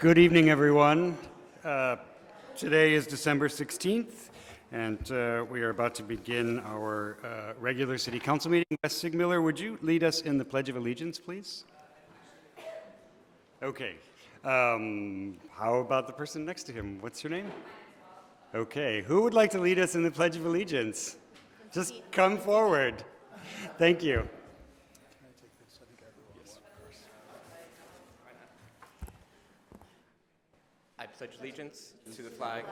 Good evening, everyone. Today is December 16th, and we are about to begin our regular City Council meeting. Wes Sigmiller, would you lead us in the Pledge of Allegiance, please? Okay. How about the person next to him? What's your name? Okay. Who would like to lead us in the Pledge of Allegiance? Just come forward. Thank you. I pledge allegiance to the flag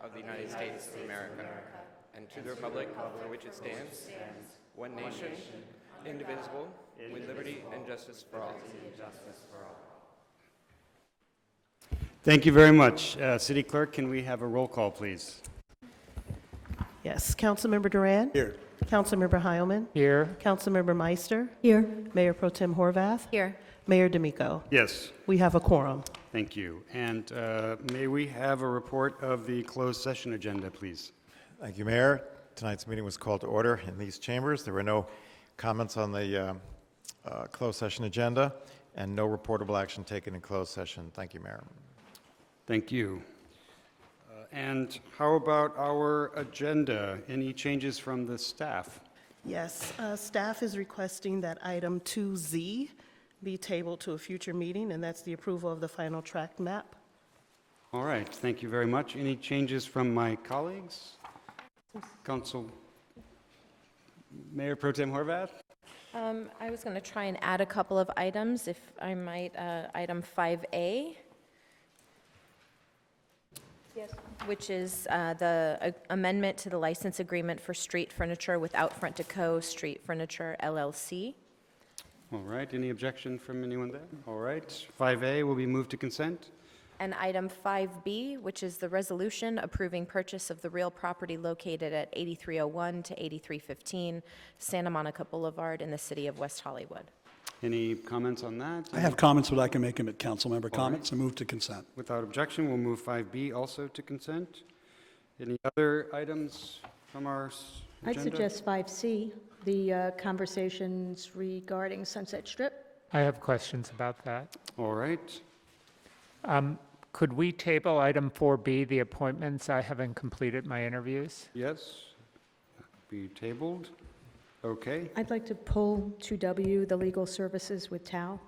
of the United States of America and to the republic for which it stands, one nation, indivisible, with liberty and justice for all. Thank you very much. City Clerk, can we have a roll call, please? Yes. Councilmember Duran? Here. Councilmember Heilman? Here. Councilmember Meister? Here. Mayor Pro Tem Horvath? Here. Mayor D'Amico? Yes. We have a quorum. Thank you. And may we have a report of the closed session agenda, please? Thank you, Mayor. Tonight's meeting was called to order in these chambers. There were no comments on the closed session agenda and no reportable action taken in closed session. Thank you, Mayor. Thank you. And how about our agenda? Any changes from the staff? Yes. Staff is requesting that item 2Z be tabled to a future meeting, and that's the approval of the final tract map. All right. Thank you very much. Any changes from my colleagues? Council Mayor Pro Tem Horvath? I was going to try and add a couple of items, if I might. Item 5A, yes, which is the amendment to the license agreement for street furniture with Outfront Deco Street Furniture LLC. All right. Any objection from anyone there? All right. 5A will be moved to consent. And item 5B, which is the resolution approving purchase of the real property located at 8301 to 8315 Santa Monica Boulevard in the city of West Hollywood. Any comments on that? I have comments, but I can make them at council member comments. I move to consent. Without objection, we'll move 5B also to consent. Any other items from our agenda? I'd suggest 5C, the conversations regarding Sunset Strip. I have questions about that. All right. Could we table item 4B, the appointments? I haven't completed my interviews. Yes. Be tabled. Okay. I'd like to pull 2W, the legal services with Tao.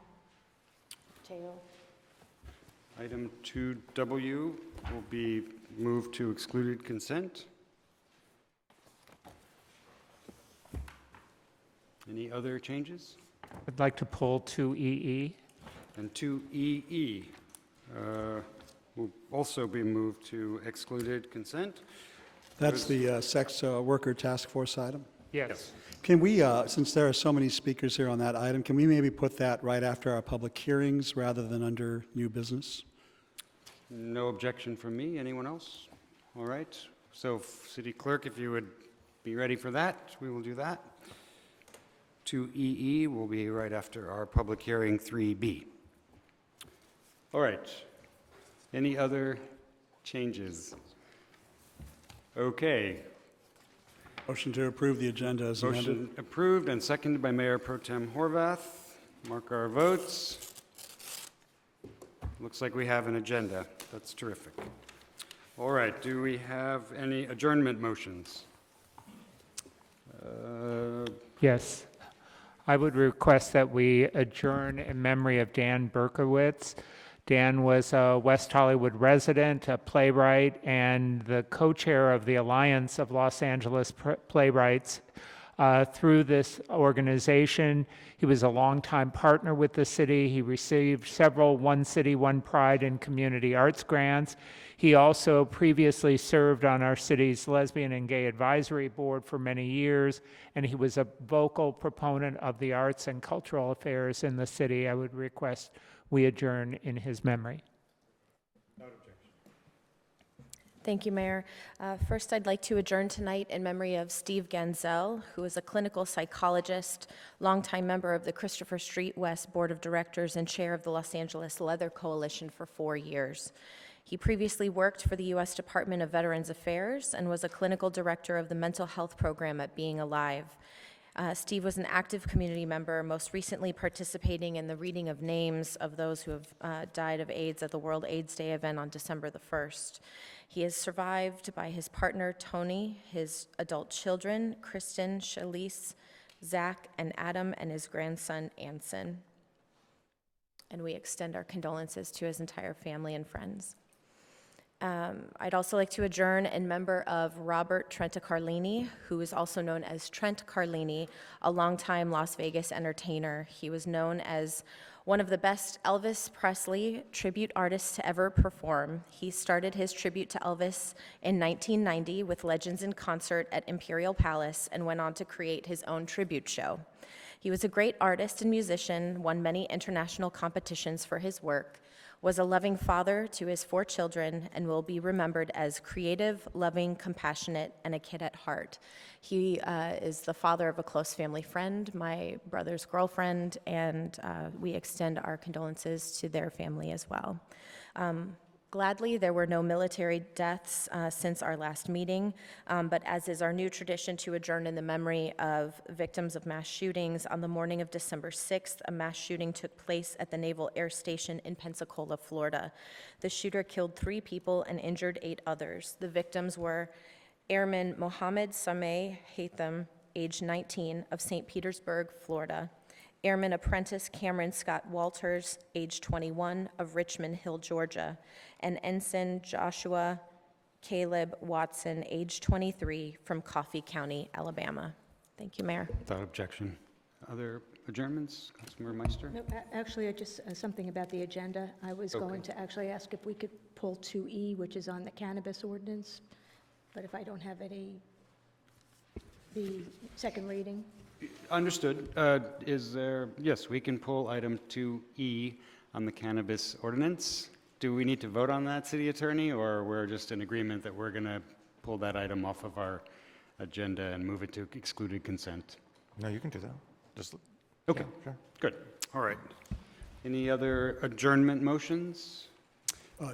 Item 2W will be moved to excluded consent. Any other changes? I'd like to pull 2EE. And 2EE will also be moved to excluded consent. That's the sex worker task force item. Yes. Can we, since there are so many speakers here on that item, can we maybe put that right after our public hearings rather than under new business? No objection from me. Anyone else? All right. So, City Clerk, if you would be ready for that, we will do that. 2EE will be right after our public hearing 3B. All right. Any other changes? Okay. Motion to approve the agenda as amended. Motion approved and seconded by Mayor Pro Tem Horvath. Mark our votes. Looks like we have an agenda. That's terrific. All right. Do we have any adjournment motions? Yes. I would request that we adjourn in memory of Dan Berkowitz. Dan was a West Hollywood resident, a playwright, and the co-chair of the Alliance of Los Angeles Playwrights. Through this organization, he was a longtime partner with the city. He received several One City, One Pride and Community Arts grants. He also previously served on our city's Lesbian and Gay Advisory Board for many years, and he was a vocal proponent of the arts and cultural affairs in the city. I would request we adjourn in his memory. Thank you, Mayor. First, I'd like to adjourn tonight in memory of Steve Ganzel, who is a clinical psychologist, longtime member of the Christopher Street West Board of Directors and chair of the Los Angeles Leather Coalition for 4 years. He previously worked for the U.S. Department of Veterans Affairs and was a clinical director of the mental health program at Being Alive. Steve was an active community member, most recently participating in the reading of names of those who have died of AIDS at the World AIDS Day event on December the 1st. He is survived by his partner, Tony, his adult children, Kristen, Shalise, Zach, and Adam, and his grandson, Anson. And we extend our condolences to his entire family and friends. I'd also like to adjourn in member of Robert Trentacarlini, who is also known as Trent Carlini, a longtime Las Vegas entertainer. He was known as one of the best Elvis Presley tribute artists to ever perform. He started his tribute to Elvis in 1990 with Legends in Concert at Imperial Palace and went on to create his own tribute show. He was a great artist and musician, won many international competitions for his work, was a loving father to his 4 children, and will be remembered as creative, loving, compassionate, and a kid at heart. He is the father of a close family friend, my brother's girlfriend, and we extend our condolences to their family as well. Gladly, there were no military deaths since our last meeting, but as is our new tradition to adjourn in the memory of victims of mass shootings, on the morning of December 6th, a mass shooting took place at the Naval Air Station in Pensacola, Florida. The shooter killed 3 people and injured 8 others. The victims were Airman Mohammed Sameh Haitham, age 19, of St. Petersburg, Florida; Airman Apprentice Cameron Scott Walters, age 21, of Richmond Hill, Georgia; and Ensign Joshua Caleb Watson, age 23, from Coffee County, Alabama. Thank you, Mayor. Without objection. Other adjournments? Councilmember Meister? No, actually, just something about the agenda. I was Okay. going to actually ask if we could pull 2E, which is on the cannabis ordinance, but if I don't have the second reading. Understood. Is there, yes, we can pull item 2E on the cannabis ordinance. Do we need to vote on that, City Attorney, or we're just in agreement that we're going to pull that item off of our agenda and move it to excluded consent? No, you can do that. Just, Okay, yeah, sure. good. All right. Any other adjournment motions?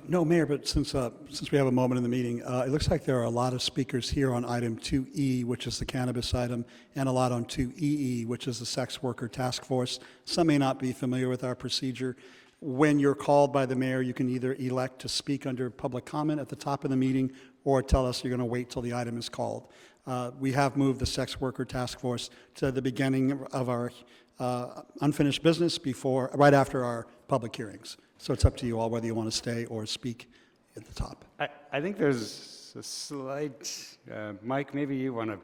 No, Mayor, but since we have a moment in the meeting, it looks like there are a lot of speakers here on item 2E, which is the cannabis item, and a lot on 2EE, which is the sex worker task force. Some may not be familiar with our procedure. When you're called by the mayor, you can either elect to speak under public comment at the top of the meeting or tell us you're going to wait till the item is called. We have moved the sex worker task force to the beginning of our unfinished business right after our public hearings. So it's up to you all whether you want to stay or speak at the top. I think there's a slight, Mike, maybe you want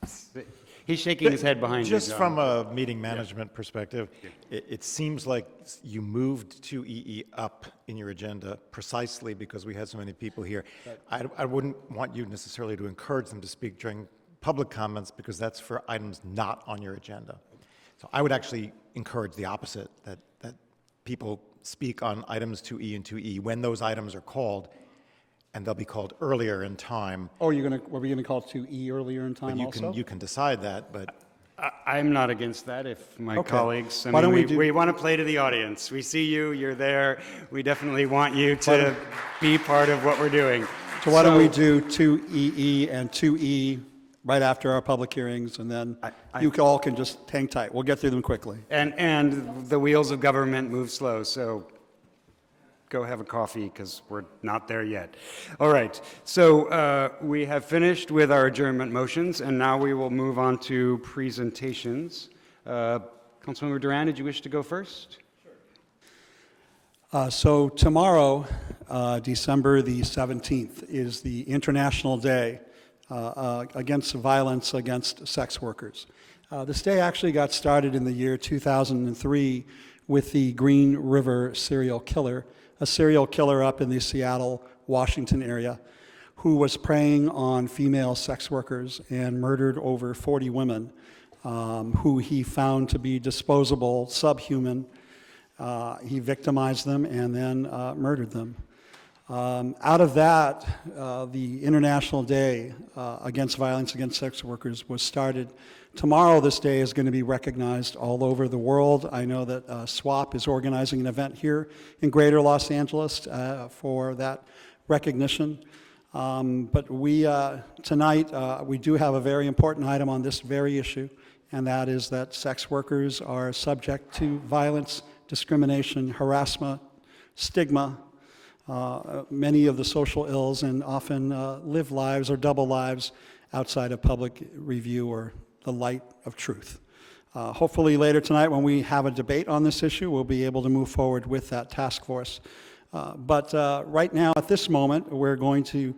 to, he's shaking his head behind you, Just John. from a meeting management perspective, it seems like you moved 2EE up in your agenda precisely because we had so many people here. I wouldn't want you necessarily to encourage them to speak during public comments because that's for items not on your agenda. So I would actually encourage the opposite, that people speak on items 2E and 2E when those items are called, and they'll be called earlier in time. Oh, were we going to call 2E earlier in time But also? you can decide that, but I'm not against that if my Okay. colleagues, Why don't we want to play to the audience. We see you, you're there. We definitely want you to be part of what we're doing. So why don't we do 2EE and 2E right after our public hearings, and then you all can just hang tight. We'll get through them quickly. And the wheels of government move slow, so go have a coffee because we're not there yet. All right, so we have finished with our adjournment motions, and now we will move on to presentations. Councilmember Duran, did you wish to go first? So tomorrow, December the 17th, is the International Day against violence against sex workers. This day actually got started in the year 2003 with the Green River serial killer, a serial killer up in the Seattle, Washington area, who was preying on female sex workers and murdered over 40 women who he found to be disposable, subhuman. He victimized them and then murdered them. Out of that, the International Day Against Violence Against Sex Workers was started. Tomorrow, this day is going to be recognized all over the world. I know that SWAP is organizing an event here in Greater Los Angeles for that recognition. But tonight, we do have a very important item on this very issue, and that is that sex workers are subject to violence, discrimination, harassment, stigma, many of the social ills, and often live lives or double lives outside of public review or the light of truth. Hopefully later tonight, when we have a debate on this issue, we'll be able to move forward with that task force. But right now, at this moment, we're going to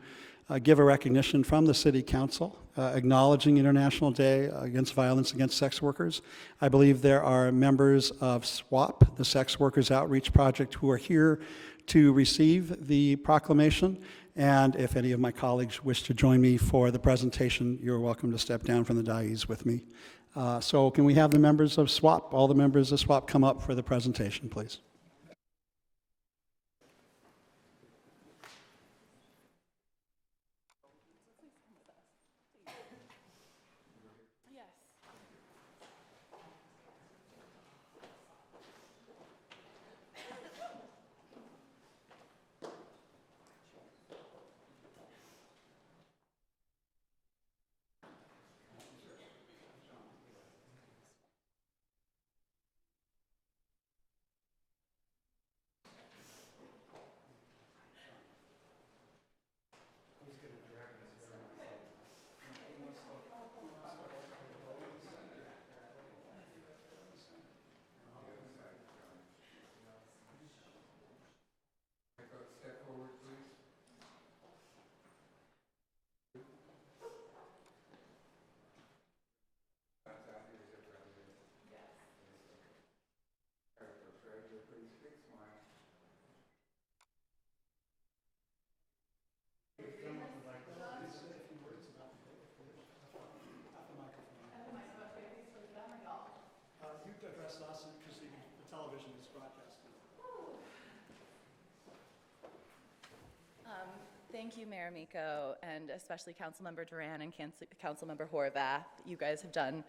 give a recognition from the City Council, acknowledging International Day Against Violence Against Sex Workers. I believe there are members of SWAP, the Sex Workers Outreach Project, who are here to receive the proclamation. And if any of my colleagues wish to join me for the presentation, you're welcome to step down from the dais with me. So can we have the members of SWAP, all the members of SWAP, come up for the presentation, please? You address us because the television is broadcasting. Thank you, Mayor Miko, and especially Councilmember Duran and Councilmember Horvath. You guys have done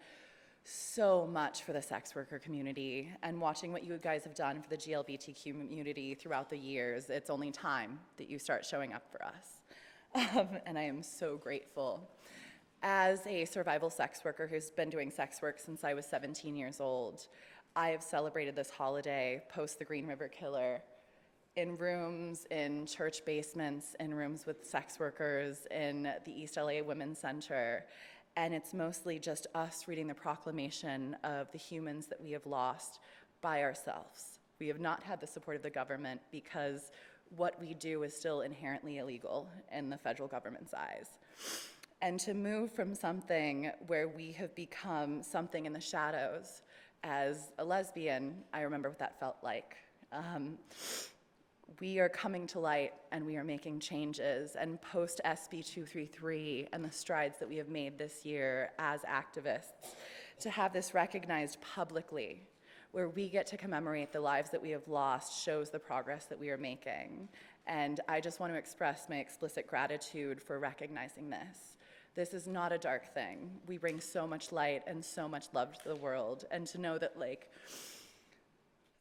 so much for the sex worker community, and watching what you guys have done for the GLBTQ community throughout the years, it's only time that you start showing up for us. And I am so grateful. As a survival sex worker who's been doing sex work since I was 17 years old, I have celebrated this holiday post the Green River Killer in rooms, in church basements, in rooms with sex workers, in the East LA Women's Center. And it's mostly just us reading the proclamation of the humans that we have lost by ourselves. We have not had the support of the government because what we do is still inherently illegal in the federal government's eyes. And to move from something where we have become something in the shadows as a lesbian, I remember what that felt like. We are coming to light and we are making changes, and post SB 233 and the strides that we have made this year as activists, to have this recognized publicly, where we get to commemorate the lives that we have lost, shows the progress that we are making. And I just want to express my explicit gratitude for recognizing this. This is not a dark thing. We bring so much light and so much love to the world, and to know that, like,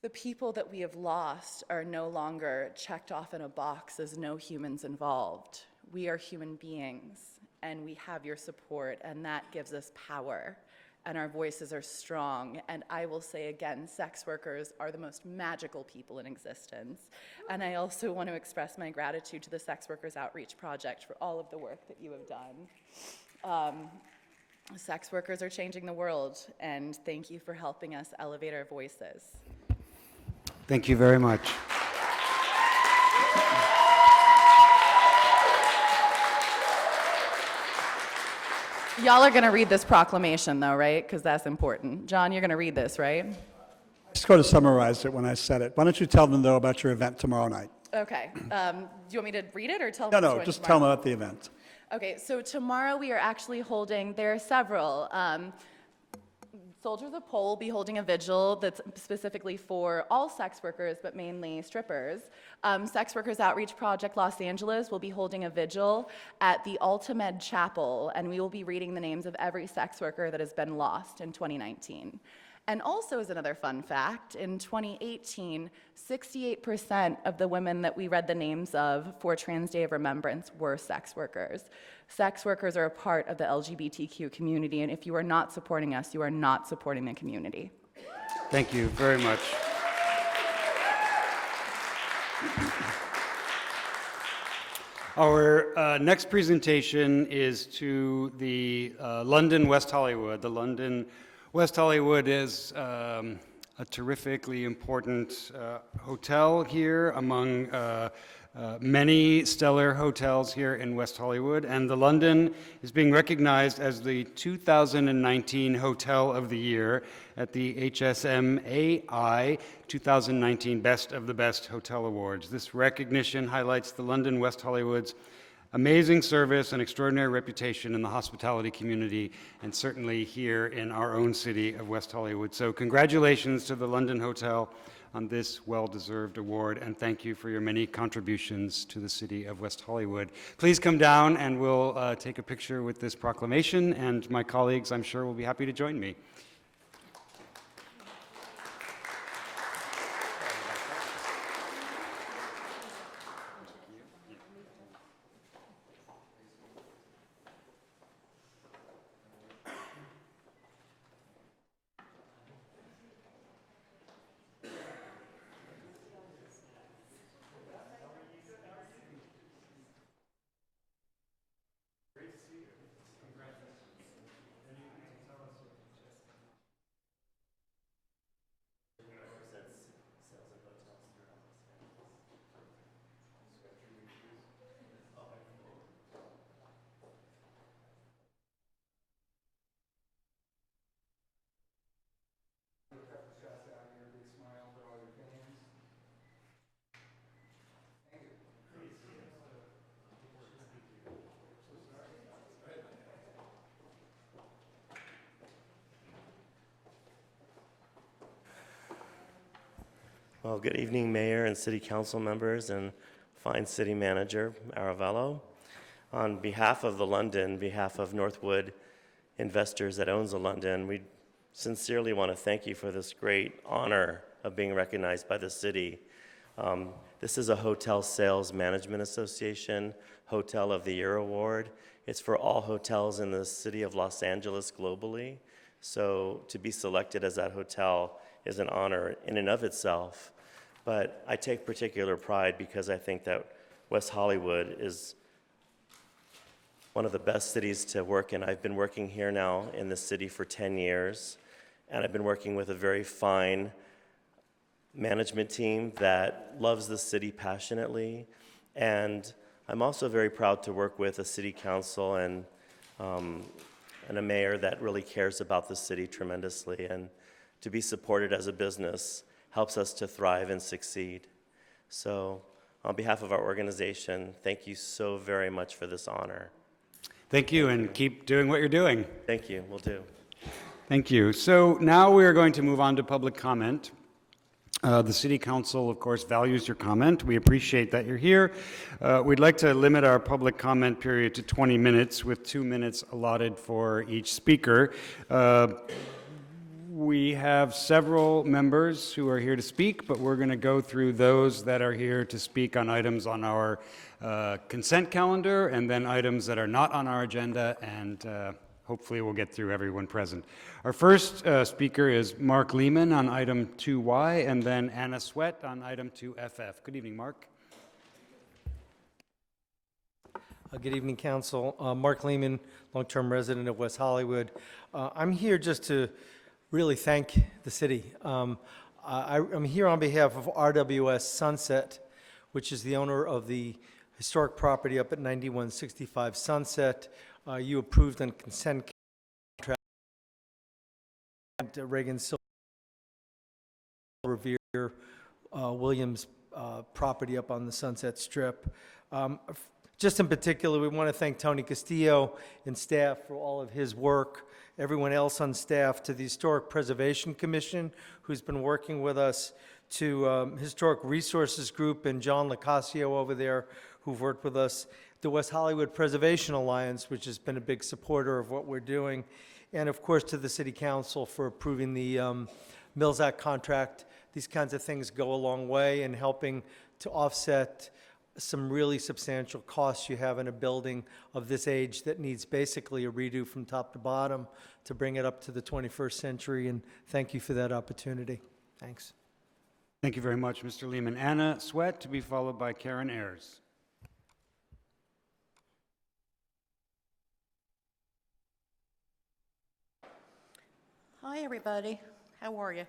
the people that we have lost are no longer checked off in a box as no humans involved. We are human beings, and we have your support, and that gives us power, and our voices are strong. And I will say again, sex workers are the most magical people in existence. And I also want to express my gratitude to the Sex Workers Outreach Project for all of the work that you have done. Sex workers are changing the world, and thank you for helping us elevate our voices. Thank you very much. Y'all are going to read this proclamation, though, right? Because that's important. John, you're going to read this, right? I just going to summarize it when I said it. Why don't you tell them, though, about your event tomorrow night? Okay. Do you want me to read it or tell them? No, just tell them about the event. Okay, so tomorrow we are actually holding, there are several. Soldiers of Pole will be holding a vigil that's specifically for all sex workers, but mainly strippers. Sex Workers Outreach Project Los Angeles will be holding a vigil at the Altamed Chapel, and we will be reading the names of every sex worker that has been lost in 2019. And also, as another fun fact, in 2018, 68% of the women that we read the names of for Trans Day of Remembrance were sex workers. Sex workers are a part of the LGBTQ community, and if you are not supporting us, you are not supporting the community. Thank you very much. Our next presentation is to the London West Hollywood. The London West Hollywood is a terrifically important hotel here among many stellar hotels here in West Hollywood, and the London is being recognized as the 2019 Hotel of the Year at the HSMAI 2019 Best of the Best Hotel Awards. This recognition highlights the London West Hollywood's amazing service and extraordinary reputation in the hospitality community, and certainly here in our own city of West Hollywood. So congratulations to the London Hotel on this well-deserved award, and thank you for your many contributions to the city of West Hollywood. Please come down and we'll take a picture with this proclamation, and my colleagues, I'm sure, will be happy to join me. Well, good evening, Mayor and City Council members and fine City Manager Aravello. On behalf of the London, behalf of Northwood Investors that owns the London, we sincerely want to thank you for this great honor of being recognized by the city. This is a Hotel Sales Management Association Hotel of the Year Award. It's for all hotels in the city of Los Angeles globally. So to be selected as that hotel is an honor in and of itself. But I take particular pride because I think that West Hollywood is one of the best cities to work in. I've been working here now in the city for 10 years, and I've been working with a very fine management team that loves the city passionately. And I'm also very proud to work with a city council and a mayor that really cares about the city tremendously. And to be supported as a business helps us to thrive and succeed. So on behalf of our organization, thank you so very much for this honor. Thank you, and keep doing what you're doing. Thank you, will do. Thank you. So now we are going to move on to public comment. The City Council, of course, values your comment. We appreciate that you're here. We'd like to limit our public comment period to 20 minutes, with 2 minutes allotted for each speaker. We have several members who are here to speak, but we're going to go through those that are here to speak on items on our consent calendar, and then items that are not on our agenda, and hopefully we'll get through everyone present. Our first speaker is Mark Lehman on item 2Y, and then Anna Sweat on item 2FF. Good evening, Mark. Good evening, Council. Mark Lehman, long-term resident of West Hollywood. I'm here just to really thank the city. I'm here on behalf of RWS Sunset, which is the owner of the historic property up at 9165 Sunset. You approved on consent contract Reagan Silver Revere Williams property up on the Sunset Strip. Just in particular, we want to thank Tony Castillo and staff for all of his work, everyone else on staff, to the Historic Preservation Commission, who's been working with us, to Historic Resources Group and John Lacasio over there, who've worked with us, the West Hollywood Preservation Alliance, which has been a big supporter of what we're doing, and of course to the City Council for approving the Mills Act contract. These kinds of things go a long way in helping to offset some really substantial costs you have in a building of this age that needs basically a redo from top to bottom to bring it up to the 21st century, and thank you for that opportunity. Thanks. Thank you very much, Mr. Lehman. Anna Sweat, to be followed by Karen Ayers. Hi, everybody. How are you?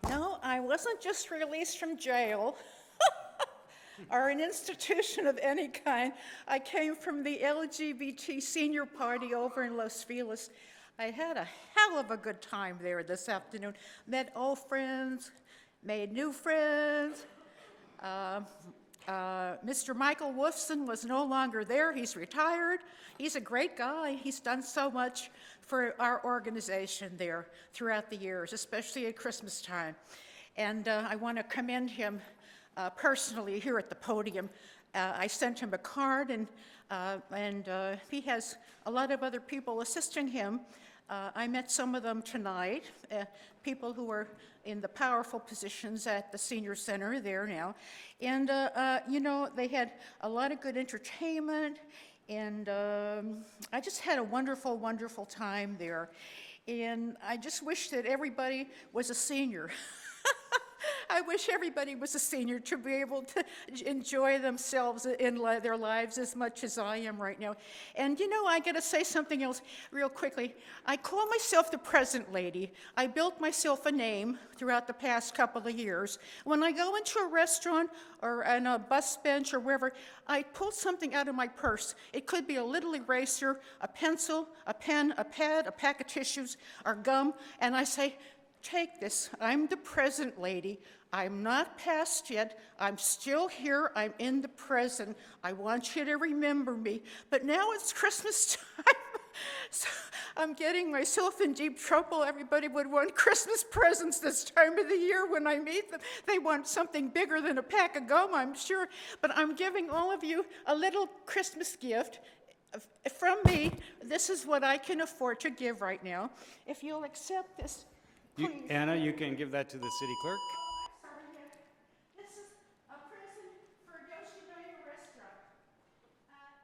No, I wasn't just released from jail or an institution of any kind. I came from the LGBT senior party over in Los Feliz. I had a hell of a good time there this afternoon. Met old friends, made new friends. Mr. Michael Wolfson was no longer there. He's retired. He's a great guy. He's done so much for our organization there throughout the years, especially at Christmas time. And I want to commend him personally here at the podium. I sent him a card, and he has a lot of other people assisting him. I met some of them tonight, people who are in the powerful positions at the senior center there now. And, you know, they had a lot of good entertainment, and I just had a wonderful, wonderful time there. And I just wish that everybody was a senior. I wish everybody was a senior to be able to enjoy themselves in their lives as much as I am right now. And you know, I got to say something else real quickly. I call myself the present lady. I built myself a name throughout the past couple of years. When I go into a restaurant or on a bus bench or wherever, I pull something out of my purse. It could be a little eraser, a pencil, a pen, a pad, a pack of tissues, or gum, and I say, take this. I'm the present lady. I'm not past yet. I'm still here. I'm in the present. I want you to remember me. But now it's Christmas time. So I'm getting myself in deep trouble. Everybody would want Christmas presents this time of the year when I meet them. They want something bigger than a pack of gum, I'm sure. But I'm giving all of you a little Christmas gift from me. This is what I can afford to give right now. If you'll accept this, please. Anna, you can give that to the city clerk. This is a present for Yoshinoya Restaurant.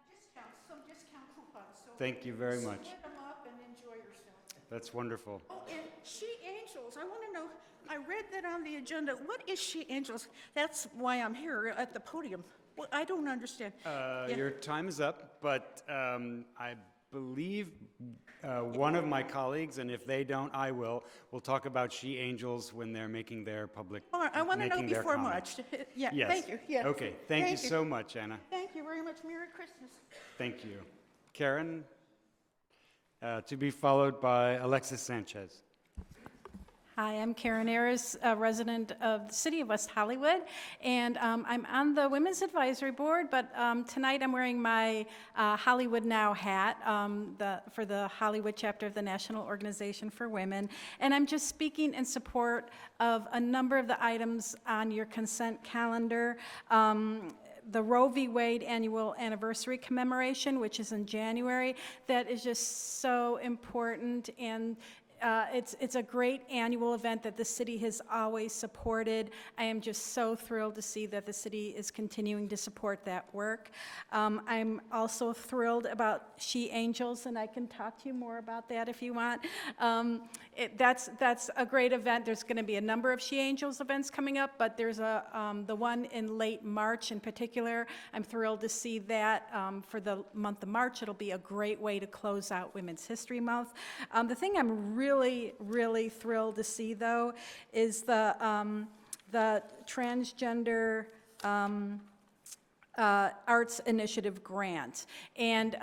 Discounts, some discount coupons. So Thank you very much. Split them up and enjoy yourself. That's wonderful. Oh, and She Angels, I want to know, I read that on the agenda. What is She Angels? That's why I'm here at the podium. Well, I don't understand. Yeah. Your time is up, but I believe one of my colleagues, and if they don't, I will talk about She Angels when they're making their public, All right, I want to know making their before comments. much. Yeah, Yes. thank you. Yeah. Okay, thank you so much, Anna. Thank you very much. Merry Christmas. Thank you. Karen, to be followed by Alexis Sanchez. Hi, I'm Karen Ayers, a resident of the city of West Hollywood, and I'm on the Women's Advisory Board, but tonight I'm wearing my Hollywood Now hat for the Hollywood chapter of the National Organization for Women, and I'm just speaking in support of a number of the items on your consent calendar. The Roe v. Wade annual anniversary commemoration, which is in January, that is just so important, and it's a great annual event that the city has always supported. I am just so thrilled to see that the city is continuing to support that work. I'm also thrilled about She Angels, and I can talk to you more about that if you want. That's a great event. There's going to be a number of She Angels events coming up, but there's the one in late March in particular. I'm thrilled to see that for the month of March. It'll be a great way to close out Women's History Month. The thing I'm really thrilled to see, though, is the Transgender Arts Initiative grant. And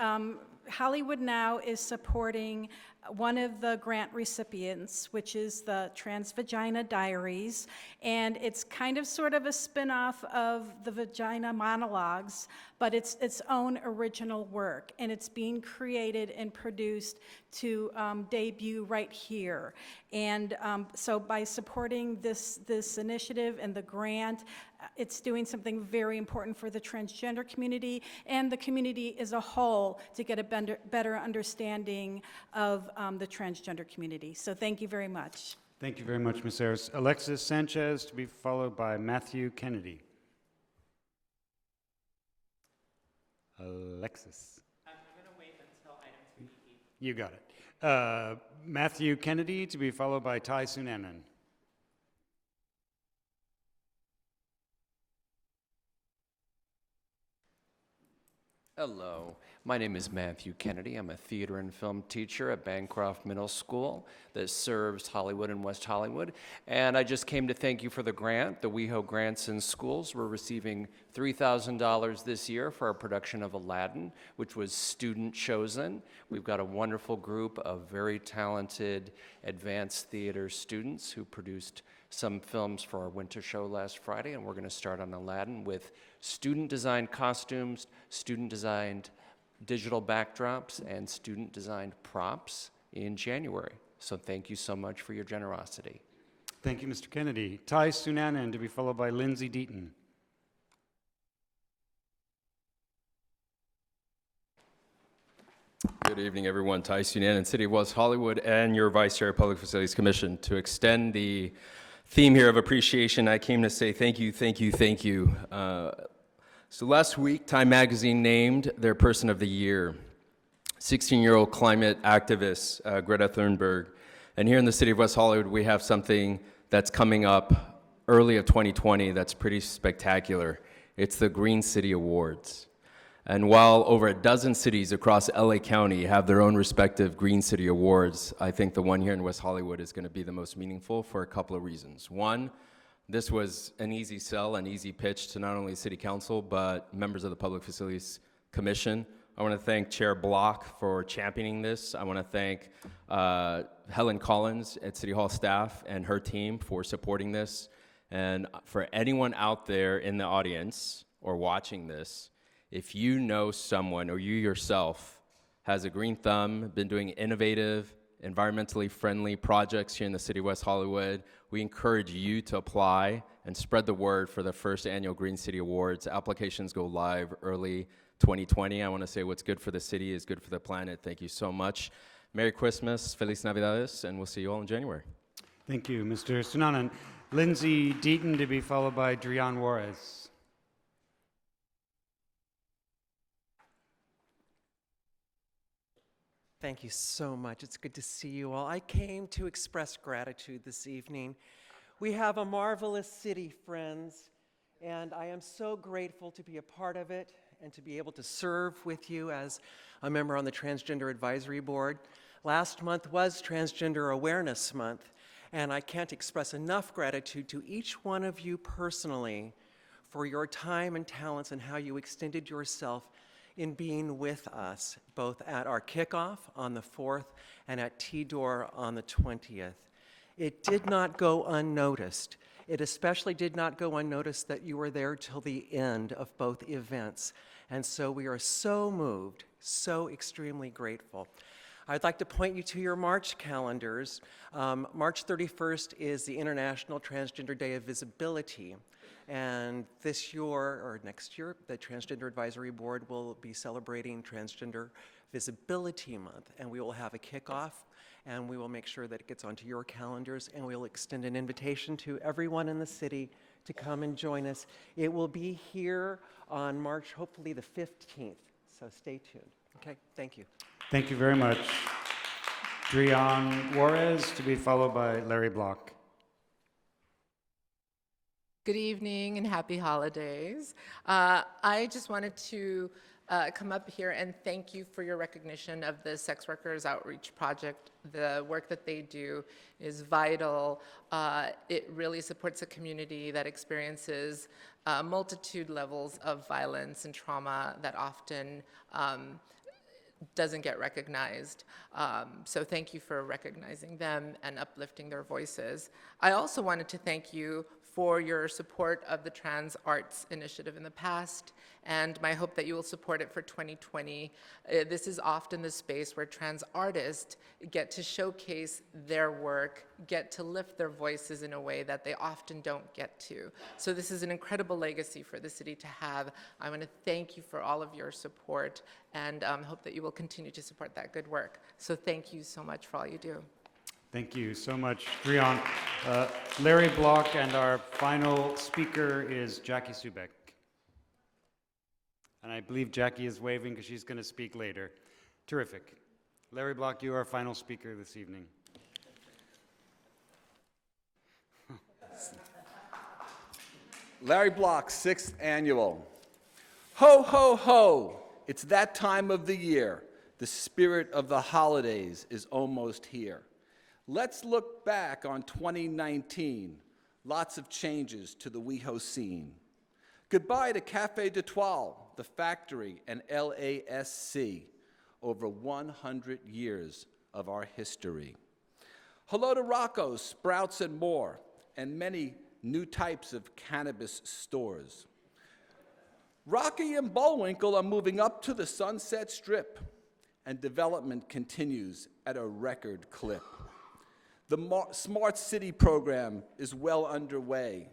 Hollywood Now is supporting one of the grant recipients, which is the Trans Vagina Diaries, and it's kind of sort of a spin-off of the Vagina Monologues, but it's its own original work, and it's being created and produced to debut right here. And so by supporting this initiative and the grant, it's doing something very important for the transgender community and the community as a whole to get a better understanding of the transgender community. So thank you very much. Thank you very much, Ms. Harris. Alexis Sanchez to be followed by Matthew Kennedy. Alexis. I'm going to wait until item 3E. You got it. Matthew Kennedy to be followed by Tai Sunanan. Hello, my name is Matthew Kennedy. I'm a theater and film teacher at Bancroft Middle School that serves Hollywood and West Hollywood. And I just came to thank you for the grant, the WeHo Grants in Schools. We're receiving $3,000 this year for our production of Aladdin, which was student chosen. We've got a wonderful group of very talented advanced theater students who produced some films for our winter show last Friday, and we're going to start on Aladdin with student-designed costumes, student-designed digital backdrops, and student-designed props in January. So thank you so much for your generosity. Thank you, Mr. Kennedy. Tai Sunanan to be followed by Lindsay Deaton. Good evening, everyone. Tai Sunanan, City of West Hollywood, and your Vice Chair of Public Facilities Commission. To extend the theme here of appreciation, I came to say thank you, thank you, thank you. So last week, Time Magazine named their Person of the Year, 16-year-old climate activist Greta Thunberg. And here in the City of West Hollywood, we have something that's coming up early of 2020 that's pretty spectacular. It's the Green City Awards. And while over a dozen cities across LA County have their own respective Green City Awards, I think the one here in West Hollywood is going to be the most meaningful for a couple of reasons. One, this was an easy sell, an easy pitch to not only City Council, but members of the Public Facilities Commission. I want to thank Chair Block for championing this. I want to thank Helen Collins at City Hall staff and her team for supporting this. And for anyone out there in the audience or watching this, if you know someone or you yourself has a green thumb, been doing innovative, environmentally friendly projects here in the City of West Hollywood, we encourage you to apply and spread the word for the first annual Green City Awards. Applications go live early 2020. I want to say what's good for the city is good for the planet. Thank you so much. Merry Christmas, Feliz Navidades, and we'll see you all in January. Thank you, Mr. Sunanan. Lindsay Deaton to be followed by Drian Juarez. Thank you so much. It's good to see you all. I came to express gratitude this evening. We have a marvelous city, friends, and I am so grateful to be a part of it and to be able to serve with you as a member on the Transgender Advisory Board. Last month was Transgender Awareness Month, and I can't express enough gratitude to each one of you personally for your time and talents and how you extended yourself in being with us, both at our kickoff on the 4th and at T-Door on the 20th. It did not go unnoticed. It especially did not go unnoticed that you were there till the end of both events. And so we are so moved, so extremely grateful. I'd like to point you to your March calendars. March 31st is the International Transgender Day of Visibility. And this year, or next year, the Transgender Advisory Board will be celebrating Transgender Visibility Month. And we will have a kickoff, and we will make sure that it gets onto your calendars, and we'll extend an invitation to everyone in the city to come and join us. It will be here on March, hopefully the 15th, so stay tuned. Okay, thank you. Thank you very much. Drian Juarez to be followed by Larry Block. Good evening and happy holidays. I just wanted to come up here and thank you for your recognition of the Sex Workers Outreach Project. The work that they do is vital. It really supports a community that experiences multitude levels of violence and trauma that often doesn't get recognized. So thank you for recognizing them and uplifting their voices. I also wanted to thank you for your support of the Trans Arts Initiative in the past, and my hope that you will support it for 2020. This is often the space where trans artists get to showcase their work, get to lift their voices in a way that they often don't get to. So this is an incredible legacy for the city to have. I want to thank you for all of your support, and hope that you will continue to support that good work. So thank you so much for all you do. Thank you so much, Drian. Larry Block, and our final speaker is Jackie Subek. And I believe Jackie is waving because she's going to speak later. Terrific. Larry Block, you are our final speaker this evening. Larry Block, 6th Annual. Ho, ho, ho! It's that time of the year. The spirit of the holidays is almost here. Let's look back on 2019. Lots of changes to the WeHo scene. Goodbye to Café d'Etoile, The Factory, and LASC. Over 100 years of our history. Hello to Rocco's, Sprouts, and more, and many new types of cannabis stores. Rocky and Bullwinkle are moving up to the Sunset Strip, and development continues at a record clip. The Smart City program is well underway.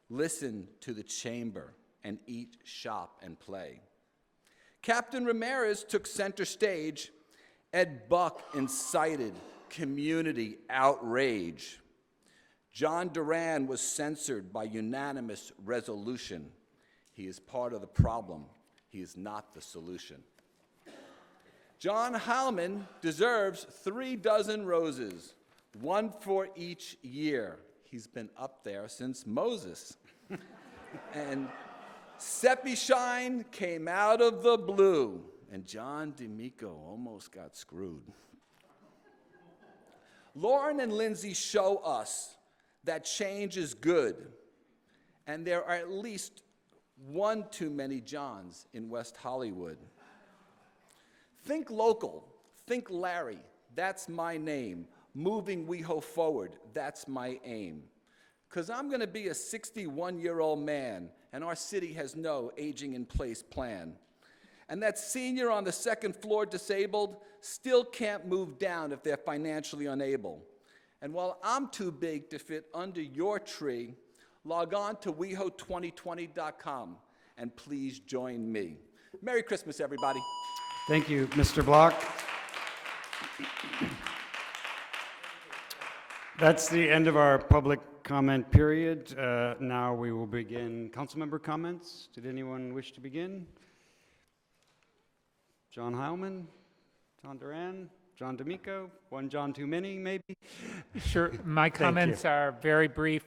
Listen to the chamber and eat, shop, and play. Captain Ramirez took center stage. Ed Buck incited community outrage. John Duran was censored by unanimous resolution. He is part of the problem. He is not the solution. John Heilman deserves 3 dozen roses, 1 for each year. He's been up there since Moses. And Seppi Shine came out of the blue, and John D'Amico almost got screwed. Lauren and Lindsay show us that change is good, and there are at least 1 too many Johns in West Hollywood. Think local, think Larry, that's my name. Moving WeHo forward, that's my aim. Because I'm going to be a 61-year-old man, and our city has no aging-in-place plan. And that senior on the 2nd floor disabled still can't move down if they're financially unable. And while I'm too big to fit under your tree, log on to WehoTV2020.com and please join me. Merry Christmas, everybody. Thank you, Mr. Block. That's the end of our public comment period. Now we will begin council member comments. Did anyone wish to begin? John Heilman, John Duran, John D'Amico, 1 John too many, maybe? Sure. My comments are very brief.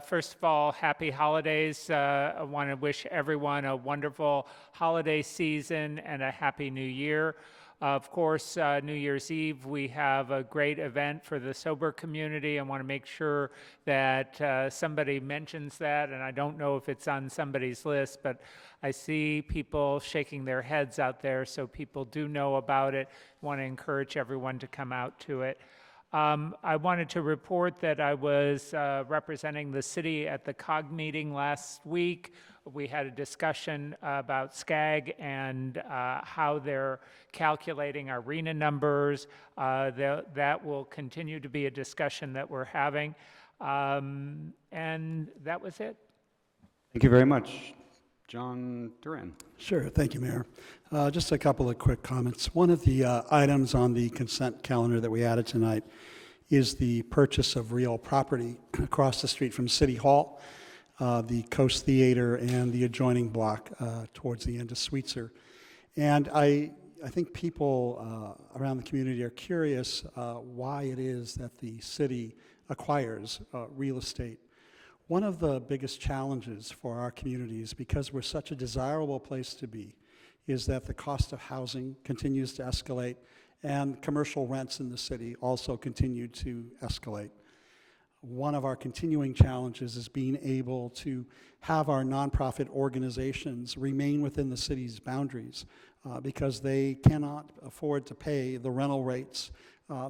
First of all, happy holidays. I want to wish everyone a wonderful holiday season and a happy new year. Of course, New Year's Eve, we have a great event for the sober community. I want to make sure that somebody mentions that, and I don't know if it's on somebody's list, but I see people shaking their heads out there, so people do know about it. I want to encourage everyone to come out to it. I wanted to report that I was representing the city at the COG meeting last week. We had a discussion about SCAG and how they're calculating our RENA numbers. That will continue to be a discussion that we're having. And that was it. Thank you very much. John Duran. Sure, thank you, Mayor. Just a couple of quick comments. One of the items on the consent calendar that we added tonight is the purchase of real property across the street from City Hall, the Coast Theater, and the adjoining block towards the end of Sweetser. And I think people around the community are curious why it is that the city acquires real estate. One of the biggest challenges for our communities, because we're such a desirable place to be, is that the cost of housing continues to escalate and commercial rents in the city also continue to escalate. one of our continuing challenges is being able to have our nonprofit organizations remain within the city's boundaries because they cannot afford to pay the rental rates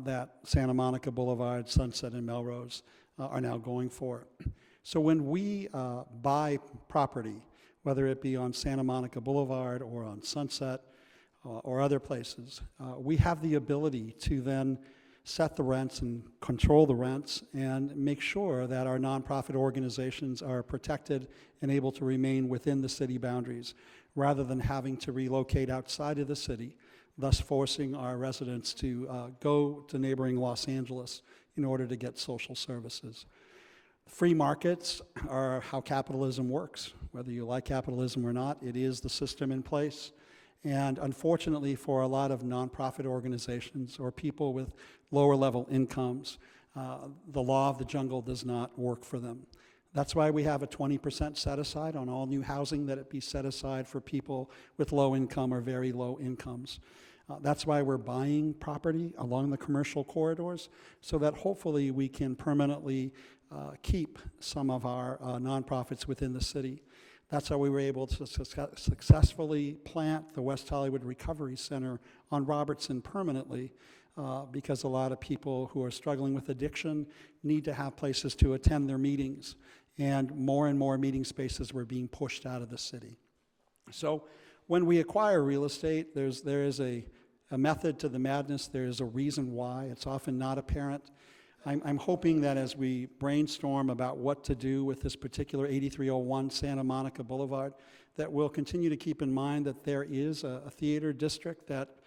that Santa Monica Boulevard, Sunset, and Melrose are now going for. So when we buy property, whether it be on Santa Monica Boulevard or on Sunset or other places, we have the ability to then set the rents and control the rents and make sure that our nonprofit organizations are protected and able to remain within the city boundaries rather than having to relocate outside of the city, thus forcing our residents to go to neighboring Los Angeles in order to get social services. Free markets are how capitalism works. Whether you like capitalism or not, it is the system in place. And unfortunately, for a lot of nonprofit organizations or people with lower level incomes, the law of the jungle does not work for them. That's why we have a 20% set aside on all new housing, that it be set aside for people with low income or very low incomes. That's why we're buying property along the commercial corridors, so that hopefully we can permanently keep some of our nonprofits within the city. That's how we were able to successfully plant the West Hollywood Recovery Center on Robertson permanently, because a lot of people who are struggling with addiction need to have places to attend their meetings, and more meeting spaces were being pushed out of the city. So when we acquire real estate, there is a method to the madness. There is a reason why. It's often not apparent. I'm hoping that as we brainstorm about what to do with this particular 8301 Santa Monica Boulevard, that we'll continue to keep in mind that there is a theater district that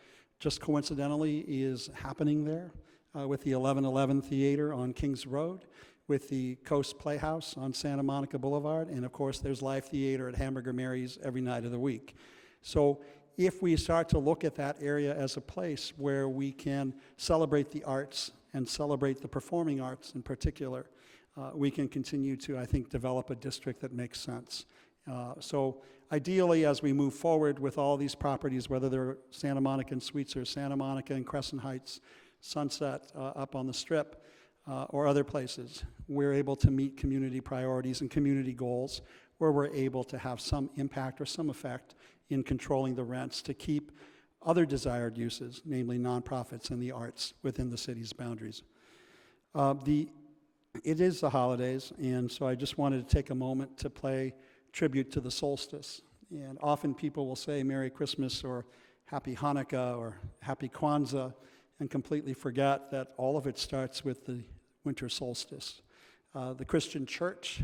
just coincidentally is happening there with the 1111 Theater on Kings Road, with the Coast Playhouse on Santa Monica Boulevard, and of course there's live theater at Hamburger Mary's every night of the week. So if we start to look at that area as a place where we can celebrate the arts and celebrate the performing arts in particular, we can continue to, I think, develop a district that makes sense. So ideally, as we move forward with all these properties, whether they're Santa Monica and Suites or Santa Monica and Crescent Heights, Sunset up on the Strip, or other places, we're able to meet community priorities and community goals where we're able to have some impact or some effect in controlling the rents to keep other desired uses, namely nonprofits and the arts, within the city's boundaries. It is the holidays, and so I just wanted to take a moment to pay tribute to the solstice. And often people will say Merry Christmas or Happy Hanukkah or Happy Kwanzaa and completely forget that all of it starts with the winter solstice. The Christian church,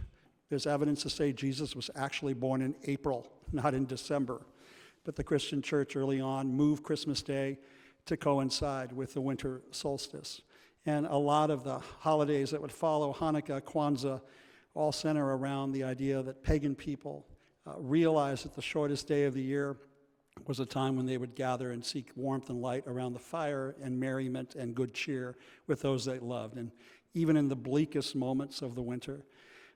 there's evidence to say Jesus was actually born in April, not in December. But the Christian church early on moved Christmas Day to coincide with the winter solstice. And a lot of the holidays that would follow, Hanukkah, Kwanzaa, all center around the idea that pagan people realized that the shortest day of the year was a time when they would gather and seek warmth and light around the fire and merriment and good cheer with those they loved. And even in the bleakest moments of the winter,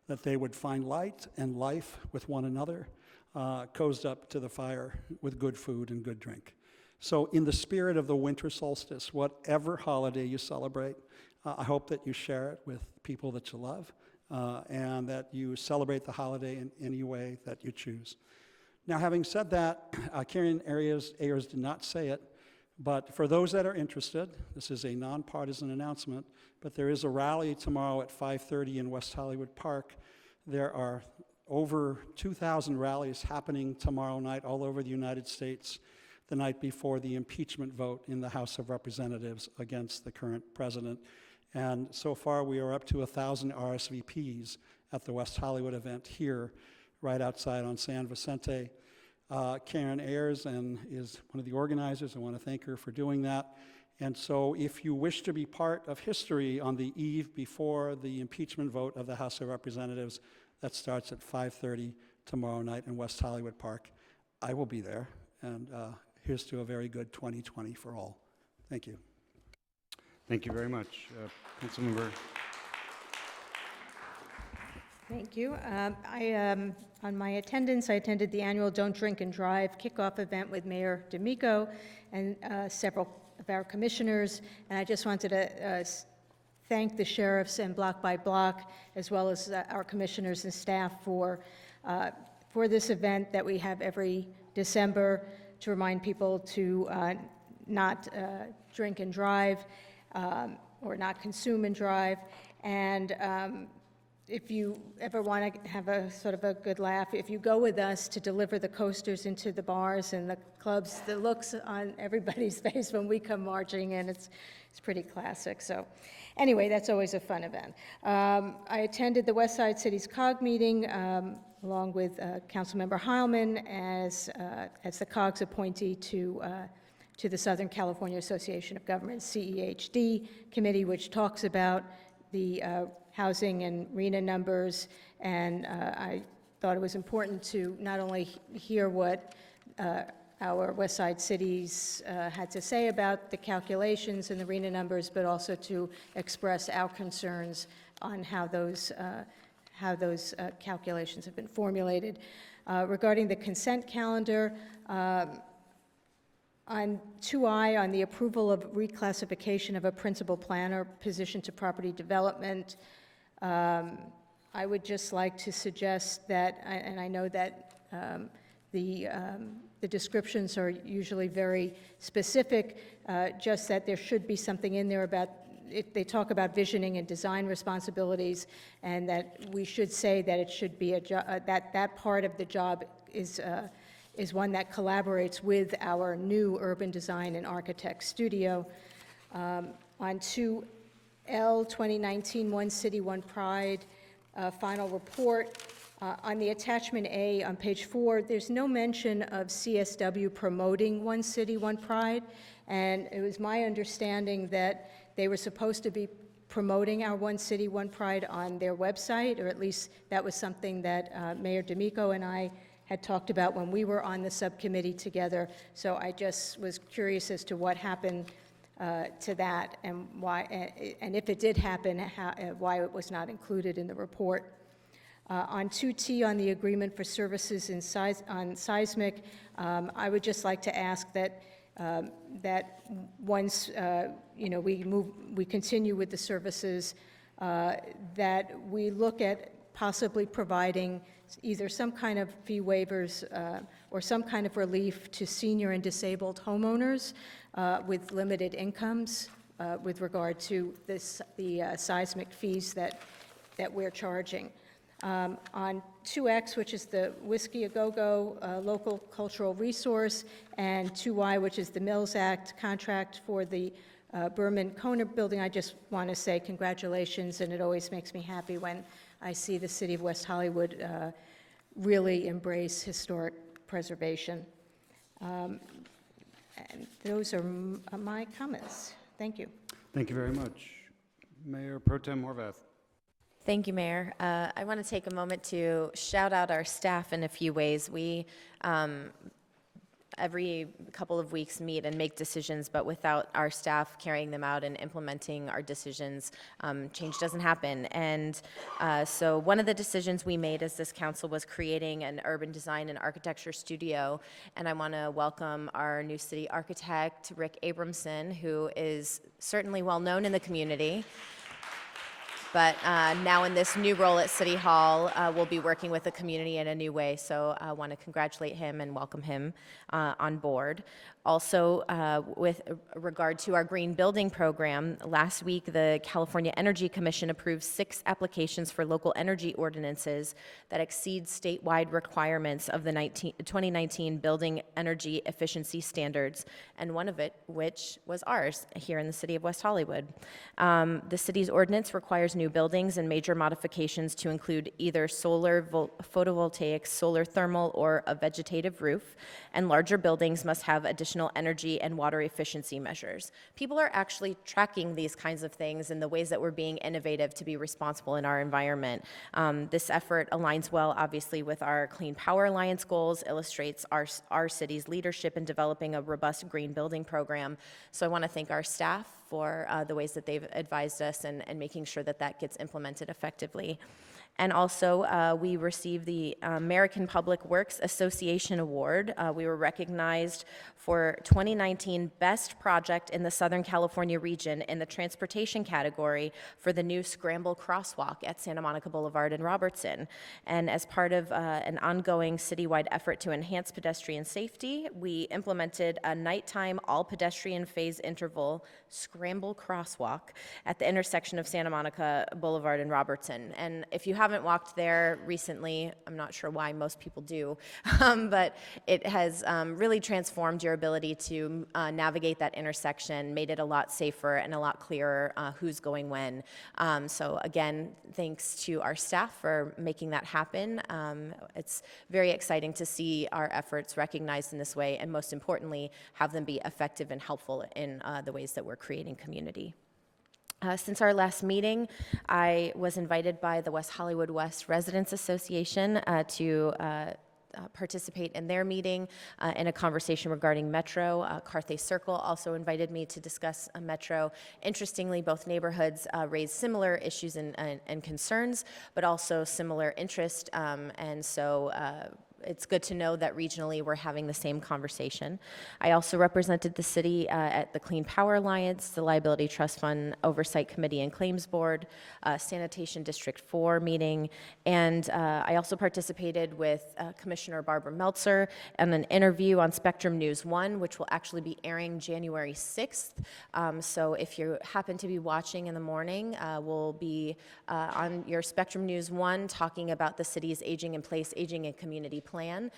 that they would find light and life with one another, cozied up to the fire with good food and good drink. So in the spirit of the winter solstice, whatever holiday you celebrate, I hope that you share it with people that you love, and that you celebrate the holiday in any way that you choose. Now, having said that, Karen Ayers did not say it, but for those that are interested, this is a nonpartisan announcement, but there is a rally tomorrow at 5:30 in West Hollywood Park. There are over 2,000 rallies happening tomorrow night all over the United States, the night before the impeachment vote in the House of Representatives against the current president. And so far, we are up to 1,000 RSVPs at the West Hollywood event here, right outside on San Vicente. Karen Ayers is one of the organizers. I want to thank her for doing that. And so if you wish to be part of history on the eve before the impeachment vote of the House of Representatives, that starts at 5:30 tomorrow night in West Hollywood Park. I will be there, and here's to a very good 2020 for all. Thank you. Thank you very much. Councilmember. Thank you. On my attendance, I attended the annual Don't Drink and Drive kickoff event with Mayor D'Amico and several of our commissioners, and I just wanted to thank the sheriffs and Block by Block, as well as our commissioners and staff for this event that we have every December to remind people to not drink and drive or not consume and drive. And if you ever want to have a sort of a good laugh, if you go with us to deliver the coasters into the bars and the clubs, the looks on everybody's face when we come marching in, it's pretty classic. So anyway, that's always a fun event. I attended the West Side City's COG meeting along with Councilmember Heilman as the COG's appointee to the Southern California Association of Governments, CEHD committee, which talks about the housing and RENA numbers, and I thought it was important to not only hear what our West Side cities had to say about the calculations and the RENA numbers, but also to express our concerns on how those calculations have been formulated. Regarding the consent calendar, on 2I, on the approval of reclassification of a principal planner position to property development, I would just like to suggest that, and I know that the descriptions are usually very specific, just that there should be something in there about, they talk about visioning and design responsibilities, and that we should say that it should be that part of the job is one that collaborates with our new urban design and architect studio. On 2L 2019 One City, One Pride final report, on the attachment A on page 4, there's no mention of CSW promoting One City, One Pride, and it was my understanding that they were supposed to be promoting our One City, One Pride on their website, or at least that was something that Mayor D'Amico and I had talked about when we were on the subcommittee together. So I just was curious as to what happened to that, and why, and if it did happen, why it was not included in the report. On 2T, on the agreement for services on seismic, I would just like to ask that that once we continue with the services, that we look at possibly providing either some kind of fee waivers or some kind of relief to senior and disabled homeowners with limited incomes with regard to the seismic fees that we're charging. On 2X, which is the Whiskey A Go-Go local cultural resource, and 2Y, which is the Mills Act contract for the Berman Kona building, I just want to say congratulations, and it always makes me happy when I see the city of West Hollywood really embrace historic preservation. And those are my comments. Thank you. Thank you very much. Mayor Pro Tem Horvath. Thank you, Mayor. I want to take a moment to shout out our staff in a few ways. We, every couple of weeks, meet and make decisions, but without our staff carrying them out and implementing our decisions, change doesn't happen. And so one of the decisions we made as this council was creating an urban design and architecture studio, and I want to welcome our new city architect, Rick Abramson, who is certainly well known in the community, but now in this new role at City Hall, we'll be working with the community in a new way. So I want to congratulate him and welcome him on board. Also, with regard to our green building program, last week the California Energy Commission approved 6 applications for local energy ordinances that exceed statewide requirements of the 2019 building energy efficiency standards, and one of which was ours here in the city of West Hollywood. The city's ordinance requires new buildings and major modifications to include either solar photovoltaic, solar thermal, or a vegetative roof, and larger buildings must have additional energy and water efficiency measures. People are actually tracking these kinds of things and the ways that we're being innovative to be responsible in our environment. This effort aligns well, obviously, with our Clean Power Alliance goals, illustrates our city's leadership in developing a robust green building program. So I want to thank our staff for the ways that they've advised us and making sure that that gets implemented effectively. And also, we received the American Public Works Association Award. We were recognized for 2019 Best Project in the Southern California region in the transportation category for the new Scramble Crosswalk at Santa Monica Boulevard in Robertson. And as part of an ongoing citywide effort to enhance pedestrian safety, we implemented a nighttime all-pedestrian phase interval Scramble Crosswalk at the intersection of Santa Monica Boulevard and Robertson. And if you haven't walked there recently, I'm not sure why most people do, but it has really transformed your ability to navigate that intersection, made it a lot safer and a lot clearer who's going when. So again, thanks to our staff for making that happen. It's very exciting to see our efforts recognized in this way, and most importantly, have them be effective and helpful in the ways that we're creating community. Since our last meeting, I was invited by the West Hollywood West Residents Association to participate in their meeting in a conversation regarding Metro. Carthay Circle also invited me to discuss Metro. Interestingly, both neighborhoods raise similar issues and concerns, but also similar interest, and so it's good to know that regionally we're having the same conversation. I also represented the city at the Clean Power Alliance, the Liability Trust Fund Oversight Committee and Claims Board, Sanitation District 4 meeting, and I also participated with Commissioner Barbara Meltzer in an interview on Spectrum News 1, which will actually be airing January 6th. So if you happen to be watching in the morning, we'll be on your Spectrum News 1 talking about the city's Aging in Place, Aging in Community plan,